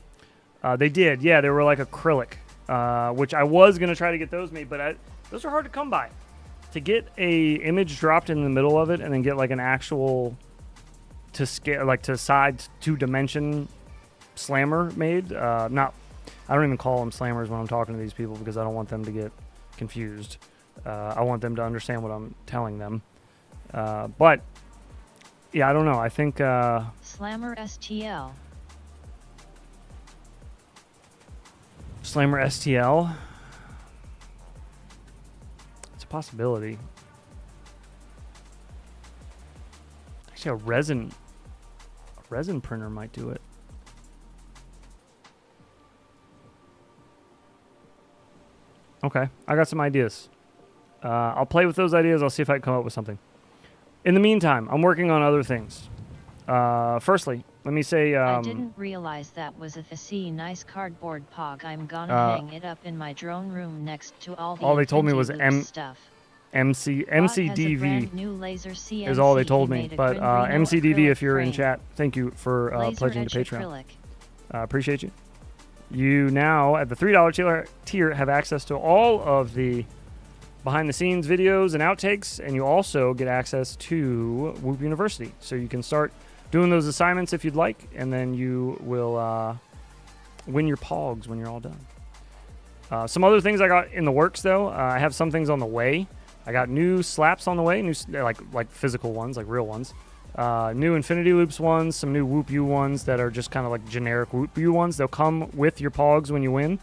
They did, yeah. They were like acrylic, which I was going to try to get those made, but those are hard to come by. To get a image dropped in the middle of it and then get like an actual to scale, like to side 2-dimension slammer made, I don't even call them slammers when I'm talking to these people because I don't want them to get confused. I want them to understand what I'm telling them. But, yeah, I don't know. I think... Slammer STL. Slammer STL? It's a possibility. Actually, a resin printer might do it. Okay, I got some ideas. I'll play with those ideas. I'll see if I can come up with something. In the meantime, I'm working on other things. Firstly, let me say... I didn't realize that was a nice cardboard Pog. I'm gonna hang it up in my drone room next to all they told me was stuff. MCDV is all they told me. But MCDV, if you're in chat, thank you for pledging to Patreon. Appreciate you. You now, at the $3 tier, have access to all of the behind-the-scenes videos and outtakes, and you also get access to Whoop University. So you can start doing those assignments if you'd like, and then you will win your Pogs when you're all done. Some other things I got in the works, though. I have some things on the way. I got new slaps on the way, new like physical ones, like real ones. New Infinity Loops ones, some new Whoop U ones that are just kind of like generic Whoop U ones. They'll come with your Pogs when you win.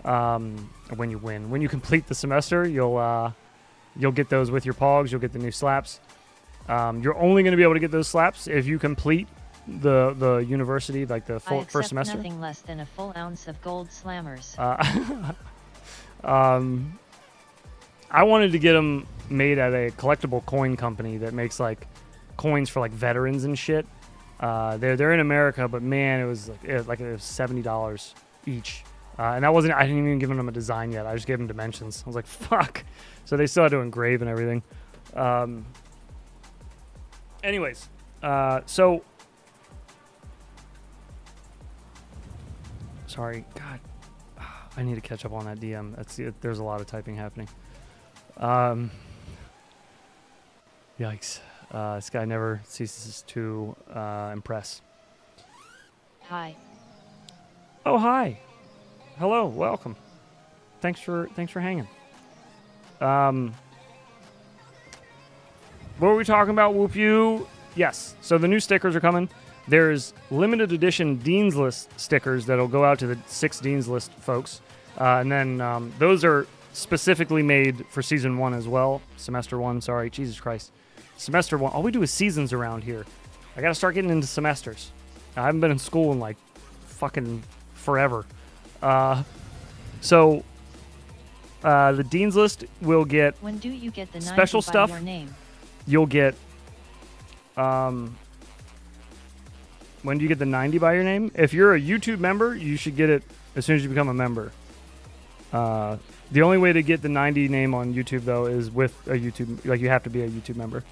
When you complete the semester, you'll get those with your Pogs. You'll get the new slaps. You're only going to be able to get those slaps if you complete the university, like the first semester. Nothing less than a full ounce of gold slammers. I wanted to get them made at a collectible coin company that makes like coins for like veterans and shit. They're in America, but man, it was $70 each, and that wasn't. I didn't even give them a design yet. I just gave them dimensions. I was like, fuck. So they still had to engrave and everything. Anyways, so sorry, God, I need to catch up on that DM. There's a lot of typing happening. Yikes. This guy never ceases to impress. Hi. Oh, hi. Hello. Welcome. Thanks for hanging. What were we talking about? Whoop you. Yes. So the new stickers are coming. There's limited edition Dean's List stickers that'll go out to the 6 Dean's List folks. And then those are specifically made for season 1 as well. Semester 1, sorry. Jesus Christ. Semester 1. All we do is seasons around here. I got to start getting into semesters. I haven't been in school in like fucking forever. So the Dean's List will get when do you get the special stuff. Your name? You'll get when do you get the 90 by your name? If you're a YouTube member, you should get it as soon as you become a member. The only way to get the 90 name on YouTube though is with a YouTube, like you have to be a YouTube member.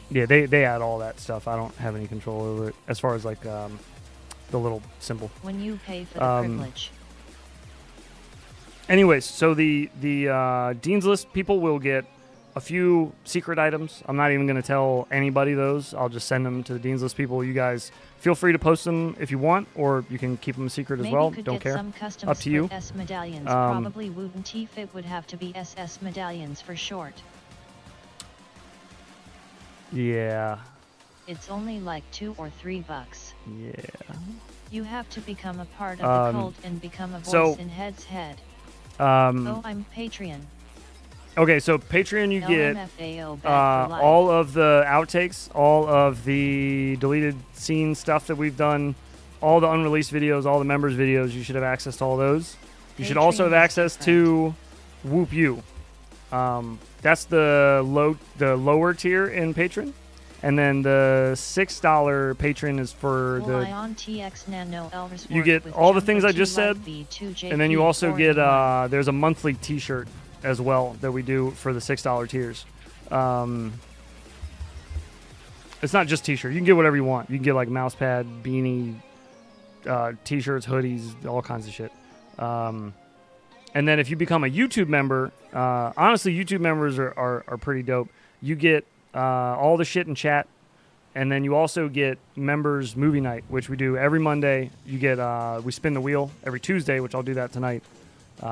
Yeah, they add all that stuff. I don't have any control over it as far as like the little symbol. When you pay for the privilege. Anyways, so the Dean's List people will get a few secret items. I'm not even going to tell anybody those. I'll just send them to the Dean's List people. You guys feel free to post them if you want, or you can keep them a secret as well. Don't care. Some custom up to you. S medallions. Probably Wooten T-Fit would have to be SS medallions for short. Yeah. It's only like $2 or $3. Yeah. You have to become a part of the cult and become a voice in Head's head. Oh, I'm Patreon. Okay, so Patreon you get LMFAO all of the outtakes, all of the deleted scene stuff that we've done, all the unreleased videos, all the members' videos. You should have access to all those. You should also have access to Whoop You. That's the lower tier in Patreon. And then the $6 patron is for the. You get all the things I just said, and then you also get there's a monthly T-shirt as well that we do for the $6 tiers. It's not just T-shirt. You can get whatever you want. You can get like mouse pad, beanie, T-shirts, hoodies, all kinds of shit. And then if you become a YouTube member, honestly, YouTube members are pretty dope. You get all the shit in chat, and then you also get members movie night, which we do every Monday. You get we spin the wheel every Tuesday, which I'll do that tonight,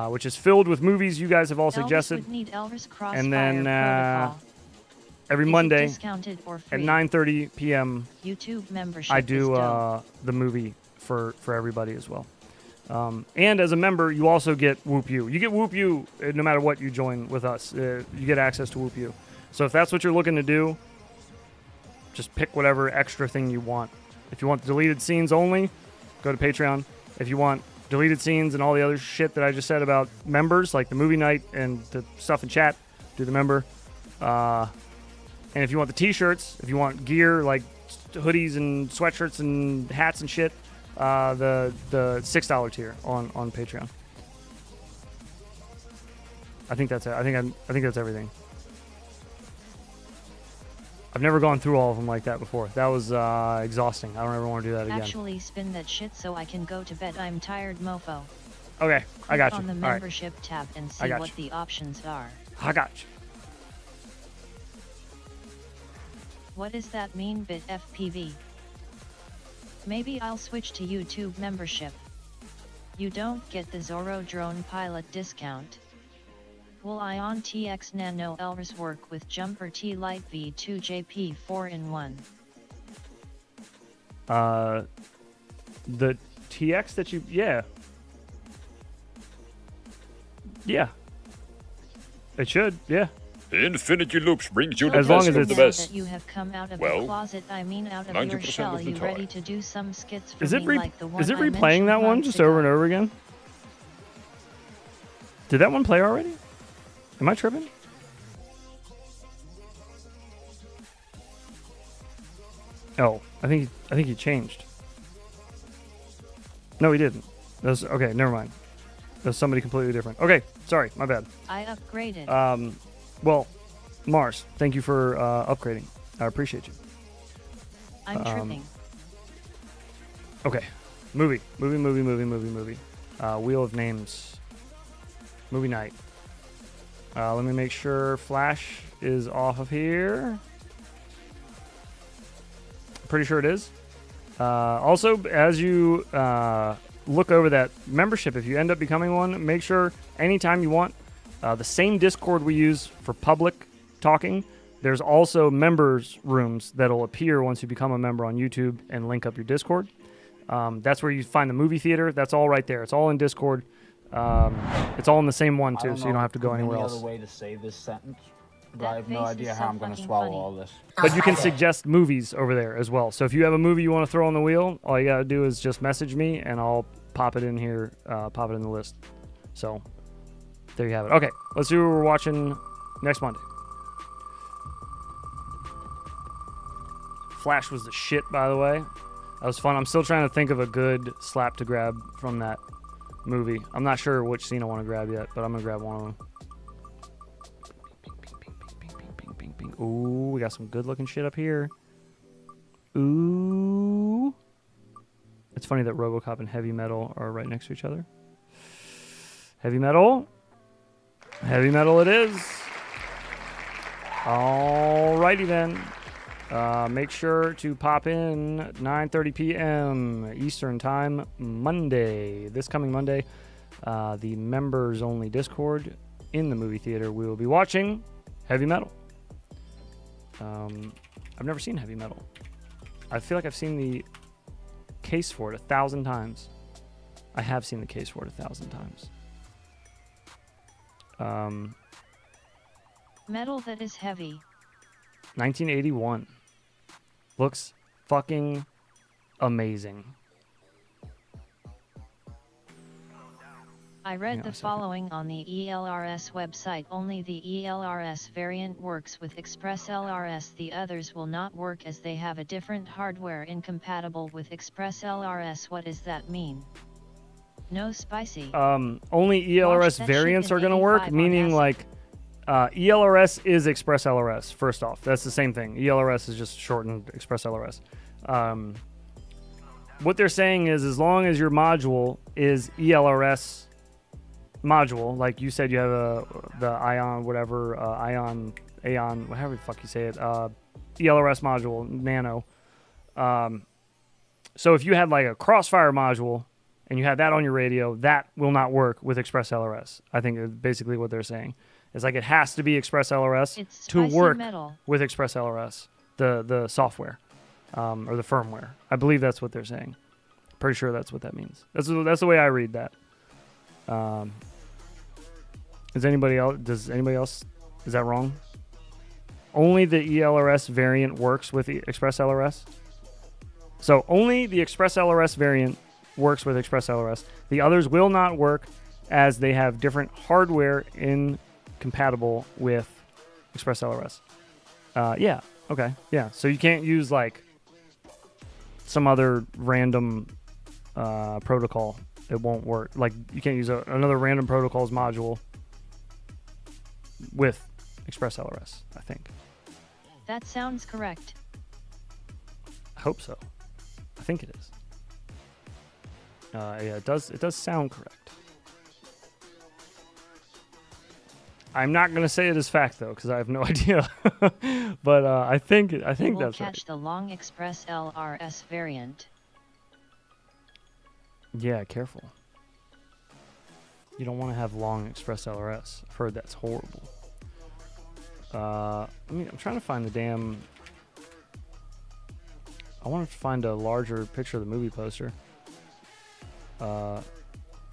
which is filled with movies you guys have all suggested. And then every Monday at 9:30 p.m. YouTube membership I do the movie for everybody as well. And as a member, you also get Whoop You. You get Whoop You no matter what you join with us. You get access to Whoop You. So if that's what you're looking to do, just pick whatever extra thing you want. If you want deleted scenes only, go to Patreon. If you want deleted scenes and all the other shit that I just said about members, like the movie night and the stuff in chat, do the member. And if you want the T-shirts, if you want gear like hoodies and sweatshirts and hats and shit, the $6 tier on Patreon. I think that's it. I think that's everything. I've never gone through all of them like that before. That was exhausting. I don't ever want to do that again. Actually, spin that shit so I can go to bed. I'm tired, mofo. Okay, I got you. Click on the membership tab and see what you. the options are. I got you. What does that mean, BetaFPV? Maybe I'll switch to YouTube membership. You don't get the Zorro drone pilot discount. Will Ion TX Nano Elvis work with Jumper T Lite V2 JP 4-in-1? The TX that you, yeah. It should, yeah. Infinity Loops brings you the as long best as of it's the best. That you have come out of Well, the closet, I mean out of your 90% shell, of the you time. ready to do some skits for Is it me like the one is it I replaying mentioned that one months just ago? over and over again? Did that one play already? Am I tripping? Oh, I think he changed. No, he didn't. That's okay. Never mind. That's somebody completely different. Okay, sorry, my bad. I upgraded. Well, Mars, thank you for upgrading. I appreciate you. I'm tripping. Okay, movie. Wheel of Names. Movie night. Let me make sure Flash is off of here. Pretty sure it is. Also, as you look over that membership, if you end up becoming one, make sure anytime you want, the same Discord we use for public talking, there's also members rooms that'll appear once you become a member on YouTube and link up your Discord. That's where you find the movie theater. That's all right there. It's all in Discord. It's all in the same one too, so you don't have to go anywhere else. Any other way to say this sentence? But I have no idea how I'm going to swallow all this. But you can suggest movies over there as well. So if you have a movie you want to throw on the wheel, all you got to do is just message me, and I'll pop it in here, pop it in the list. So there you have it. Okay, let's see what we're watching next Monday. Flash was the shit, by the way. That was fun. I'm still trying to think of a good slap to grab from that movie. I'm not sure which scene I want to grab yet, but I'm going to grab one of them. Ooh, we got some good looking shit up here. Ooh. It's funny that RoboCop and Heavy Metal are right next to each other. Heavy Metal. Heavy Metal it is. Alrighty then. Make sure to pop in 9:30 p.m. Eastern Time Monday. This coming Monday, the members only Discord in the movie theater. We will be watching Heavy Metal. I've never seen Heavy Metal. I feel like I've seen the case for it 1,000 times. I have seen the case for it 1,000 times. Metal that is heavy. 1981. Looks fucking amazing. I read the following on the ELRS website. Only the ELRS variant works with Express LRS. The others will not work as they have a different hardware incompatible with Express LRS. What does that mean? No spicy. Only ELRS variants are going to work, meaning like ELRS is Express LRS, first off. That's the same thing. ELRS is just shortened Express LRS. What they're saying is as long as your module is ELRS module, like you said, you have the Ion, whatever, Aeon, whatever the fuck you say it, ELRS module, Nano. So if you had like a Crossfire module and you had that on your radio, that will not work with Express LRS. I think is basically what they're saying. It's like it has to be Express LRS to work with Express LRS, the software or the firmware. I believe that's what they're saying. Pretty sure that's what that means. That's the way I read that. Does anybody else? Is that wrong? Only the ELRS variant works with Express LRS. So only the Express LRS variant works with Express LRS. The others will not work as they have different hardware incompatible with Express LRS. Yeah. Okay. Yeah. So you can't use like some other random protocol. It won't work. Like you can't use another random protocols module with Express LRS, I think. That sounds correct. I hope so. I think it is. Yeah, it does sound correct. I'm not going to say it is fact though, because I have no idea. But I think that's right. We'll catch the long Express LRS variant. Yeah, careful. You don't want to have long Express LRS. I've heard that's horrible. I'm trying to find the damn... I wanted to find a larger picture of the movie poster. The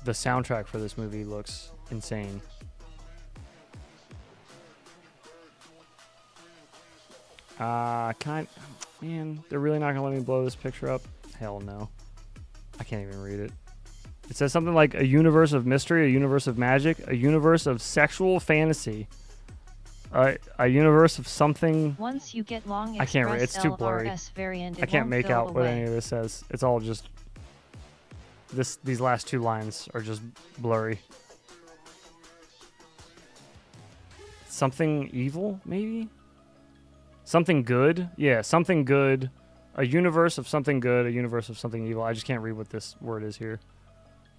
soundtrack for this movie looks insane. Man, they're really not gonna let me blow this picture up? Hell no. I can't even read it. It says something like a universe of mystery, a universe of magic, a universe of sexual fantasy, a universe of something. Once you get long I can't read. It's too blurry. Variant, I can't make out what any of this says. It's all just these last two lines are just blurry. Something evil, maybe? Something good? Yeah, something good. A universe of something good, a universe of something evil. I just can't read what this word is here.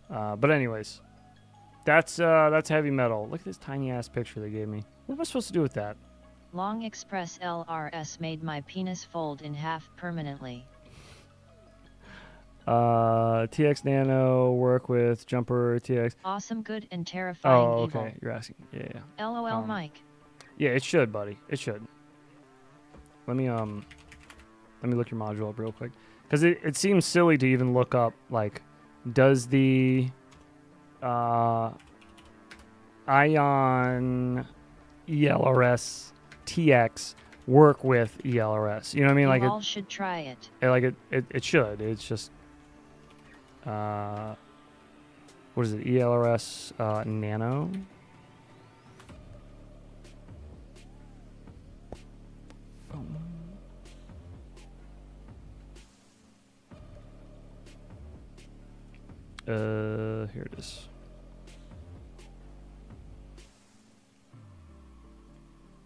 But anyways, that's Heavy Metal. Look at this tiny ass picture they gave me. What am I supposed to do with that? Long Express LRS made my penis fold in half permanently. TX Nano work with jumper TX. Awesome, good, and terrifying Oh, evil. okay. You're asking. Yeah. LOL, Mike. Yeah, it should, buddy. It should. Let me look your module up real quick, because it seems silly to even look up like, does the Ion ELRS TX work with ELRS? You know what I mean? You Like all should try it. It should. It's just what is it? ELRS Nano. Here it is.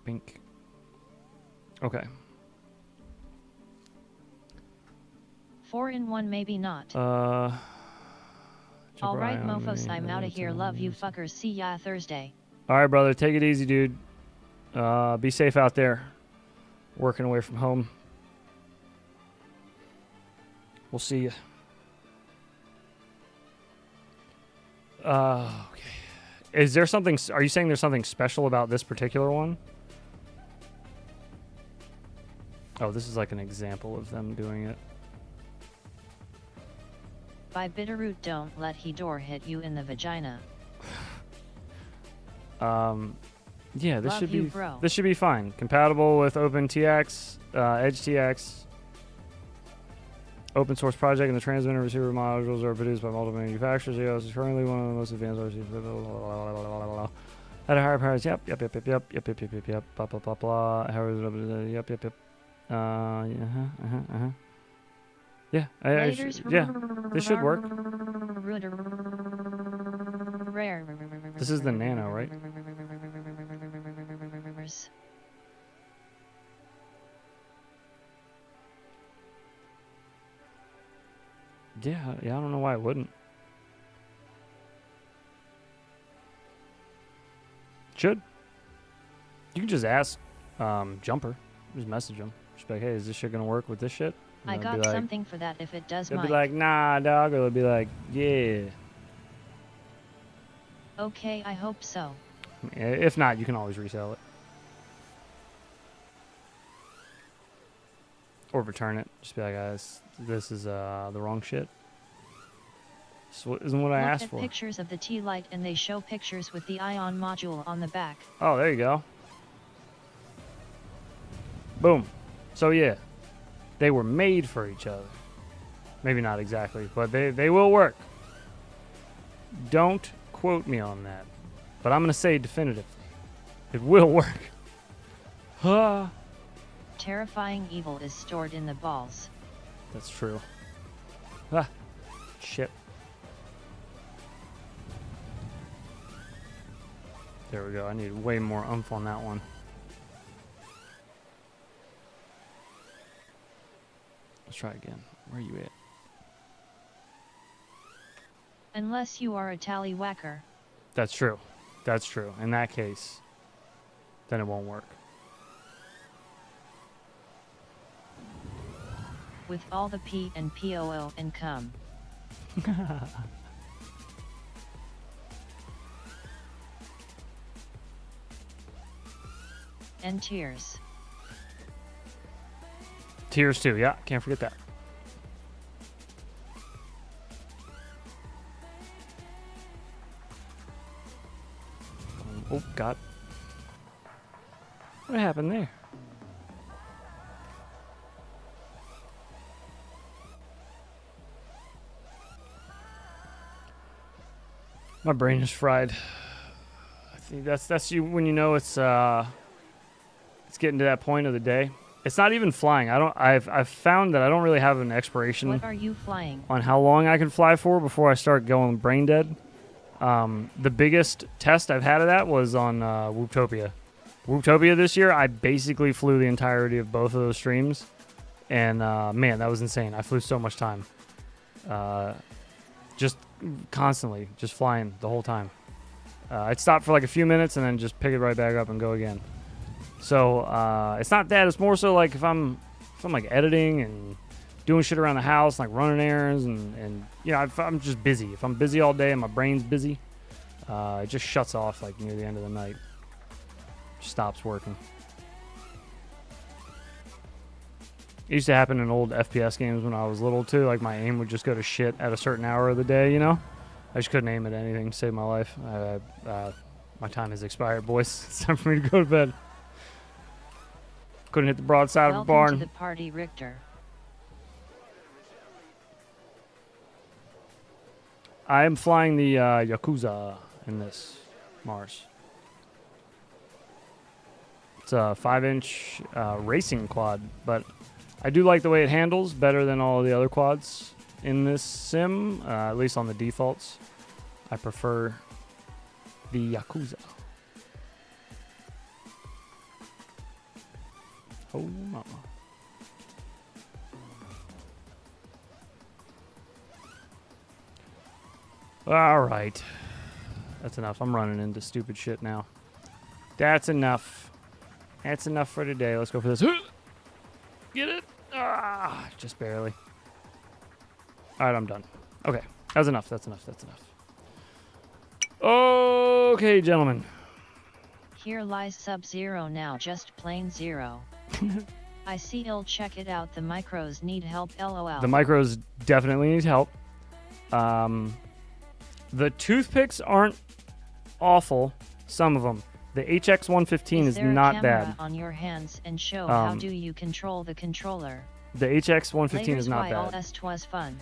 Pink. Okay. 4-in-1 maybe not. Alright, mofos, I'm outta here. Love you fuckers. See ya Thursday. Alright, brother. Take it easy, dude. Be safe out there. Working away from home. We'll see you. Okay. Is there something... Are you saying there's something special about this particular one? Oh, this is like an example of them doing it. By Bitterroot, don't let he door hit you in the vagina. Yeah, this Love should you, be bro. this should be fine. Compatible with OpenTX, EdgeTX. Open source project, and the transmitter and receiver modules are produced by multiple manufacturers. EOS is currently one of the most advanced receivers. At a higher price. Yep. Blah blah blah blah. Yep. Yeah. Yeah. This should work. This is the Nano, right? Yeah, I don't know why it wouldn't. Should. You can just ask Jumper. Just message him. Just be like, hey, is this shit gonna work with this shit? And I they'll got be like, something for that if it does, they'll Mike. be like, nah, dog. Or they'll be like, yeah. Okay, I hope so. If not, you can always resell it. Or return it. Just be like, guys, this is the wrong shit. This isn't what I asked Look for. at pictures of the T-Lite and they show pictures with the Ion module on the back. Oh, there you go. Boom. So yeah, they were made for each other. Maybe not exactly, but they will work. Don't quote me on that, but I'm gonna say definitively, it will work. Huh. Terrifying evil is stored in the balls. That's true. Ah, shit. There we go. I need way more oomph on that one. Let's try again. Where are you at? Unless you are a tallywhacker. That's true. That's true. In that case, then it won't work. With all the P and POO and cum. And tears. Tears too. Yeah, can't forget that. Oh, God. What happened there? My brain is fried. I think that's you when you know it's getting to that point of the day. It's not even flying. I've found that I don't really have an expiration. What are you flying? On how long I can fly for before I start going brain dead. The biggest test I've had of that was on Whooptopia. Whooptopia this year, I basically flew the entirety of both of those streams. And man, that was insane. I flew so much time. Just constantly, just flying the whole time. I'd stop for like a few minutes and then just pick it right back up and go again. So it's not that. It's more so like if I'm like editing and doing shit around the house, like running errands, and you know, if I'm just busy. If I'm busy all day and my brain's busy, it just shuts off like near the end of the night. Stops working. It used to happen in old FPS games when I was little too. Like my aim would just go to shit at a certain hour of the day, you know? I just couldn't aim at anything to save my life. My time has expired, boys. It's time for me to go to bed. Couldn't hit the broadside of a barn. Welcome to the party, Richter. I am flying the Yakuza in this Mars. It's a 5-inch racing quad, but I do like the way it handles better than all of the other quads in this sim, at least on the defaults. I prefer the Yakuza. Oh, mama. All right. That's enough. I'm running into stupid shit now. That's enough. That's enough for today. Let's go for this. Get it? Ah, just barely. All right, I'm done. Okay. That's enough. That's enough. That's enough. Okay, gentlemen. Here lies Sub-Zero now, just plain zero. I see you'll check it out. The micros need help, LOL. The micros definitely need help. The toothpicks aren't awful. Some of them. The HX115 is not bad. On your hands and show how do you control the controller. The HX115 is not bad. Twas fun.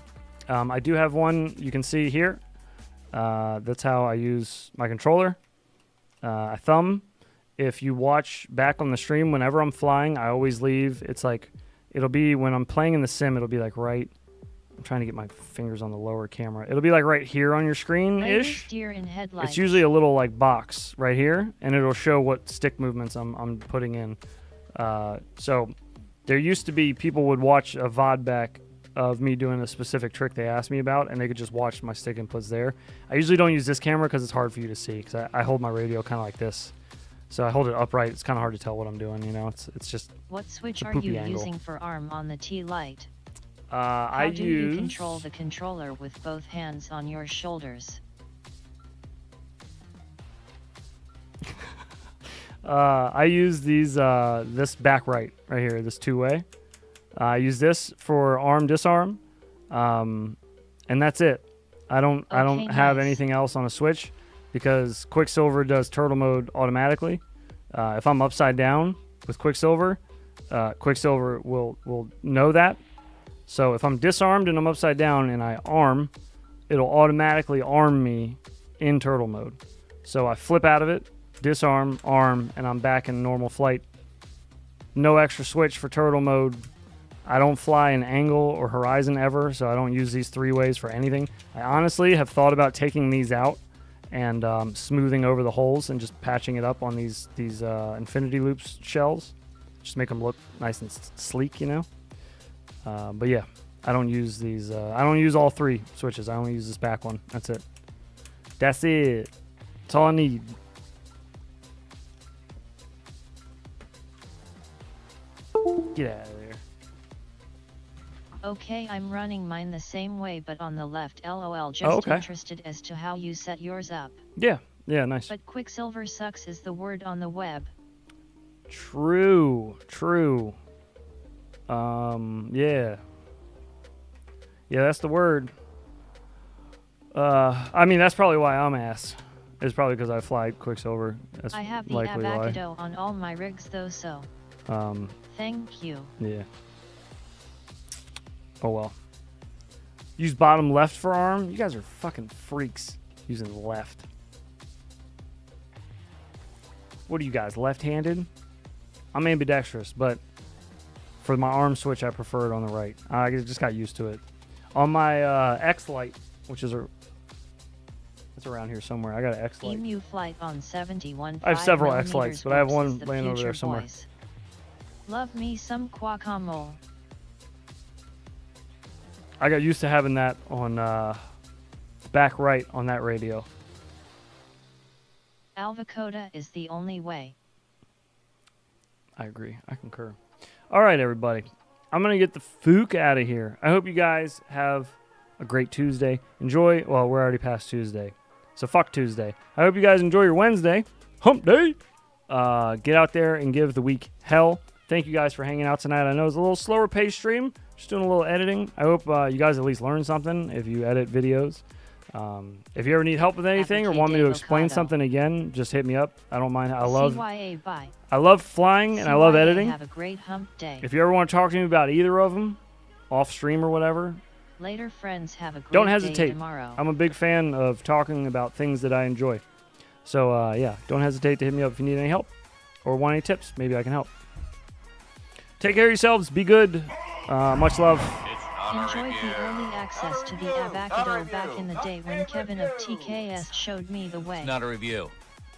I do have one you can see here. That's how I use my controller. I thumb. If you watch back on the stream, whenever I'm flying, I always leave. It's like, it'll be when I'm playing in the sim, it'll be like right. I'm trying to get my fingers on the lower camera. It'll be like right here on your screen-ish. It's usually a little like box right here, and it'll show what stick movements I'm putting in. So there used to be people would watch a VOD back of me doing a specific trick they asked me about, and they could just watch my stick inputs there. I usually don't use this camera because it's hard for you to see, because I hold my radio kind of like this. So I hold it upright. It's kind of hard to tell what I'm doing, you know? It's just What switch are you using for arm on the T-Lite? How do you control the controller with both hands on your shoulders? I use these this back right here, this two-way. I use this for arm disarm, and that's it. I don't have anything else on a switch because Quicksilver does turtle mode automatically. If I'm upside down with Quicksilver, Quicksilver will know that. So if I'm disarmed and I'm upside down and I arm, it'll automatically arm me in turtle mode. So I flip out of it, disarm, arm, and I'm back in normal flight. No extra switch for turtle mode. I don't fly in angle or horizon ever, so I don't use these three ways for anything. I honestly have thought about taking these out and smoothing over the holes and just patching it up on these infinity loops shells. Just make them look nice and sleek, you know? But yeah, I don't use these. I don't use all three switches. I only use this back one. That's it. That's it. That's all I need. Get out of there. Okay, I'm running mine the same way but on the left. LOL, just interested as to how you set yours up. Yeah, nice. But Quicksilver sucks is the word on the web. True. Yeah, that's the word. I mean, that's probably why I'm ass. It's probably because I fly Quicksilver. That's I have the likely avocado on all my rigs though, so. Thank you. Yeah. Oh well. Use bottom left for arm? You guys are fucking freaks using left. What are you guys, left-handed? I'm ambidextrous, but for my arm switch, I prefer it on the right. I just got used to it. On my X-Lite, which is it's around here somewhere. I got an X-Lite. Emu flight on 71. I have several X-Lites, but I have one laying over there somewhere. Boys. Love me some guacamole. I got used to having that on back right on that radio. Alvacoda is the only way. I agree. I concur. All right, everybody. I'm going to get the fook out of here. I hope you guys have a great Tuesday. Enjoy. Well, we're already past Tuesday. So fuck Tuesday. I hope you guys enjoy your Wednesday. Hump day. Get out there and give the week hell. Thank you guys for hanging out tonight. I know it's a little slower paced stream. Just doing a little editing. I hope you guys at least learn something if you edit videos. If you ever need help with anything or want me to explain something again, just hit me up. I don't mind. I love flying and I love editing. Have a great hump day. If you ever want to talk to me about either of them, off stream or whatever, later friends, have a great don't hesitate. Day tomorrow. I'm a big fan of talking about things that I enjoy. So yeah, don't hesitate to hit me up if you need any help or want any tips. Maybe I can help. Take care of yourselves. Be good. Much love. Enjoyed the early access to the Avacado back in the day when Kevin of TKS showed me the way. It's not a review.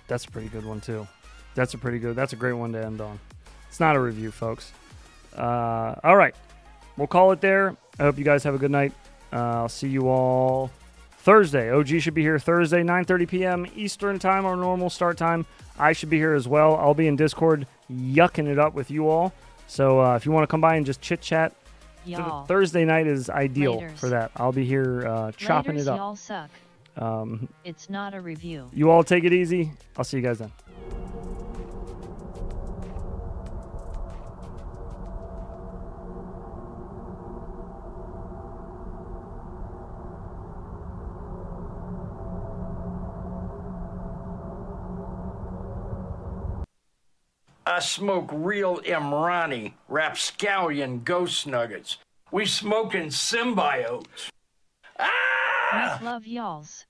That's a pretty good one too. That's a great one to end on. It's not a review, folks. All right. We'll call it there. I hope you guys have a good night. I'll see you all Thursday. OG should be here Thursday, 9:30 p.m. Eastern time, our normal start time. I should be here as well. I'll be in Discord yucking it up with you all. So if you want to come by and just chit-chat, Thursday night is ideal for that. I'll be here chopping it up. Y'all suck. It's not a review. You all take it easy. I'll see you guys then. I smoke real Imrani, rapscallion ghost nuggets. We smoking symbiotes. Much love, y'alls.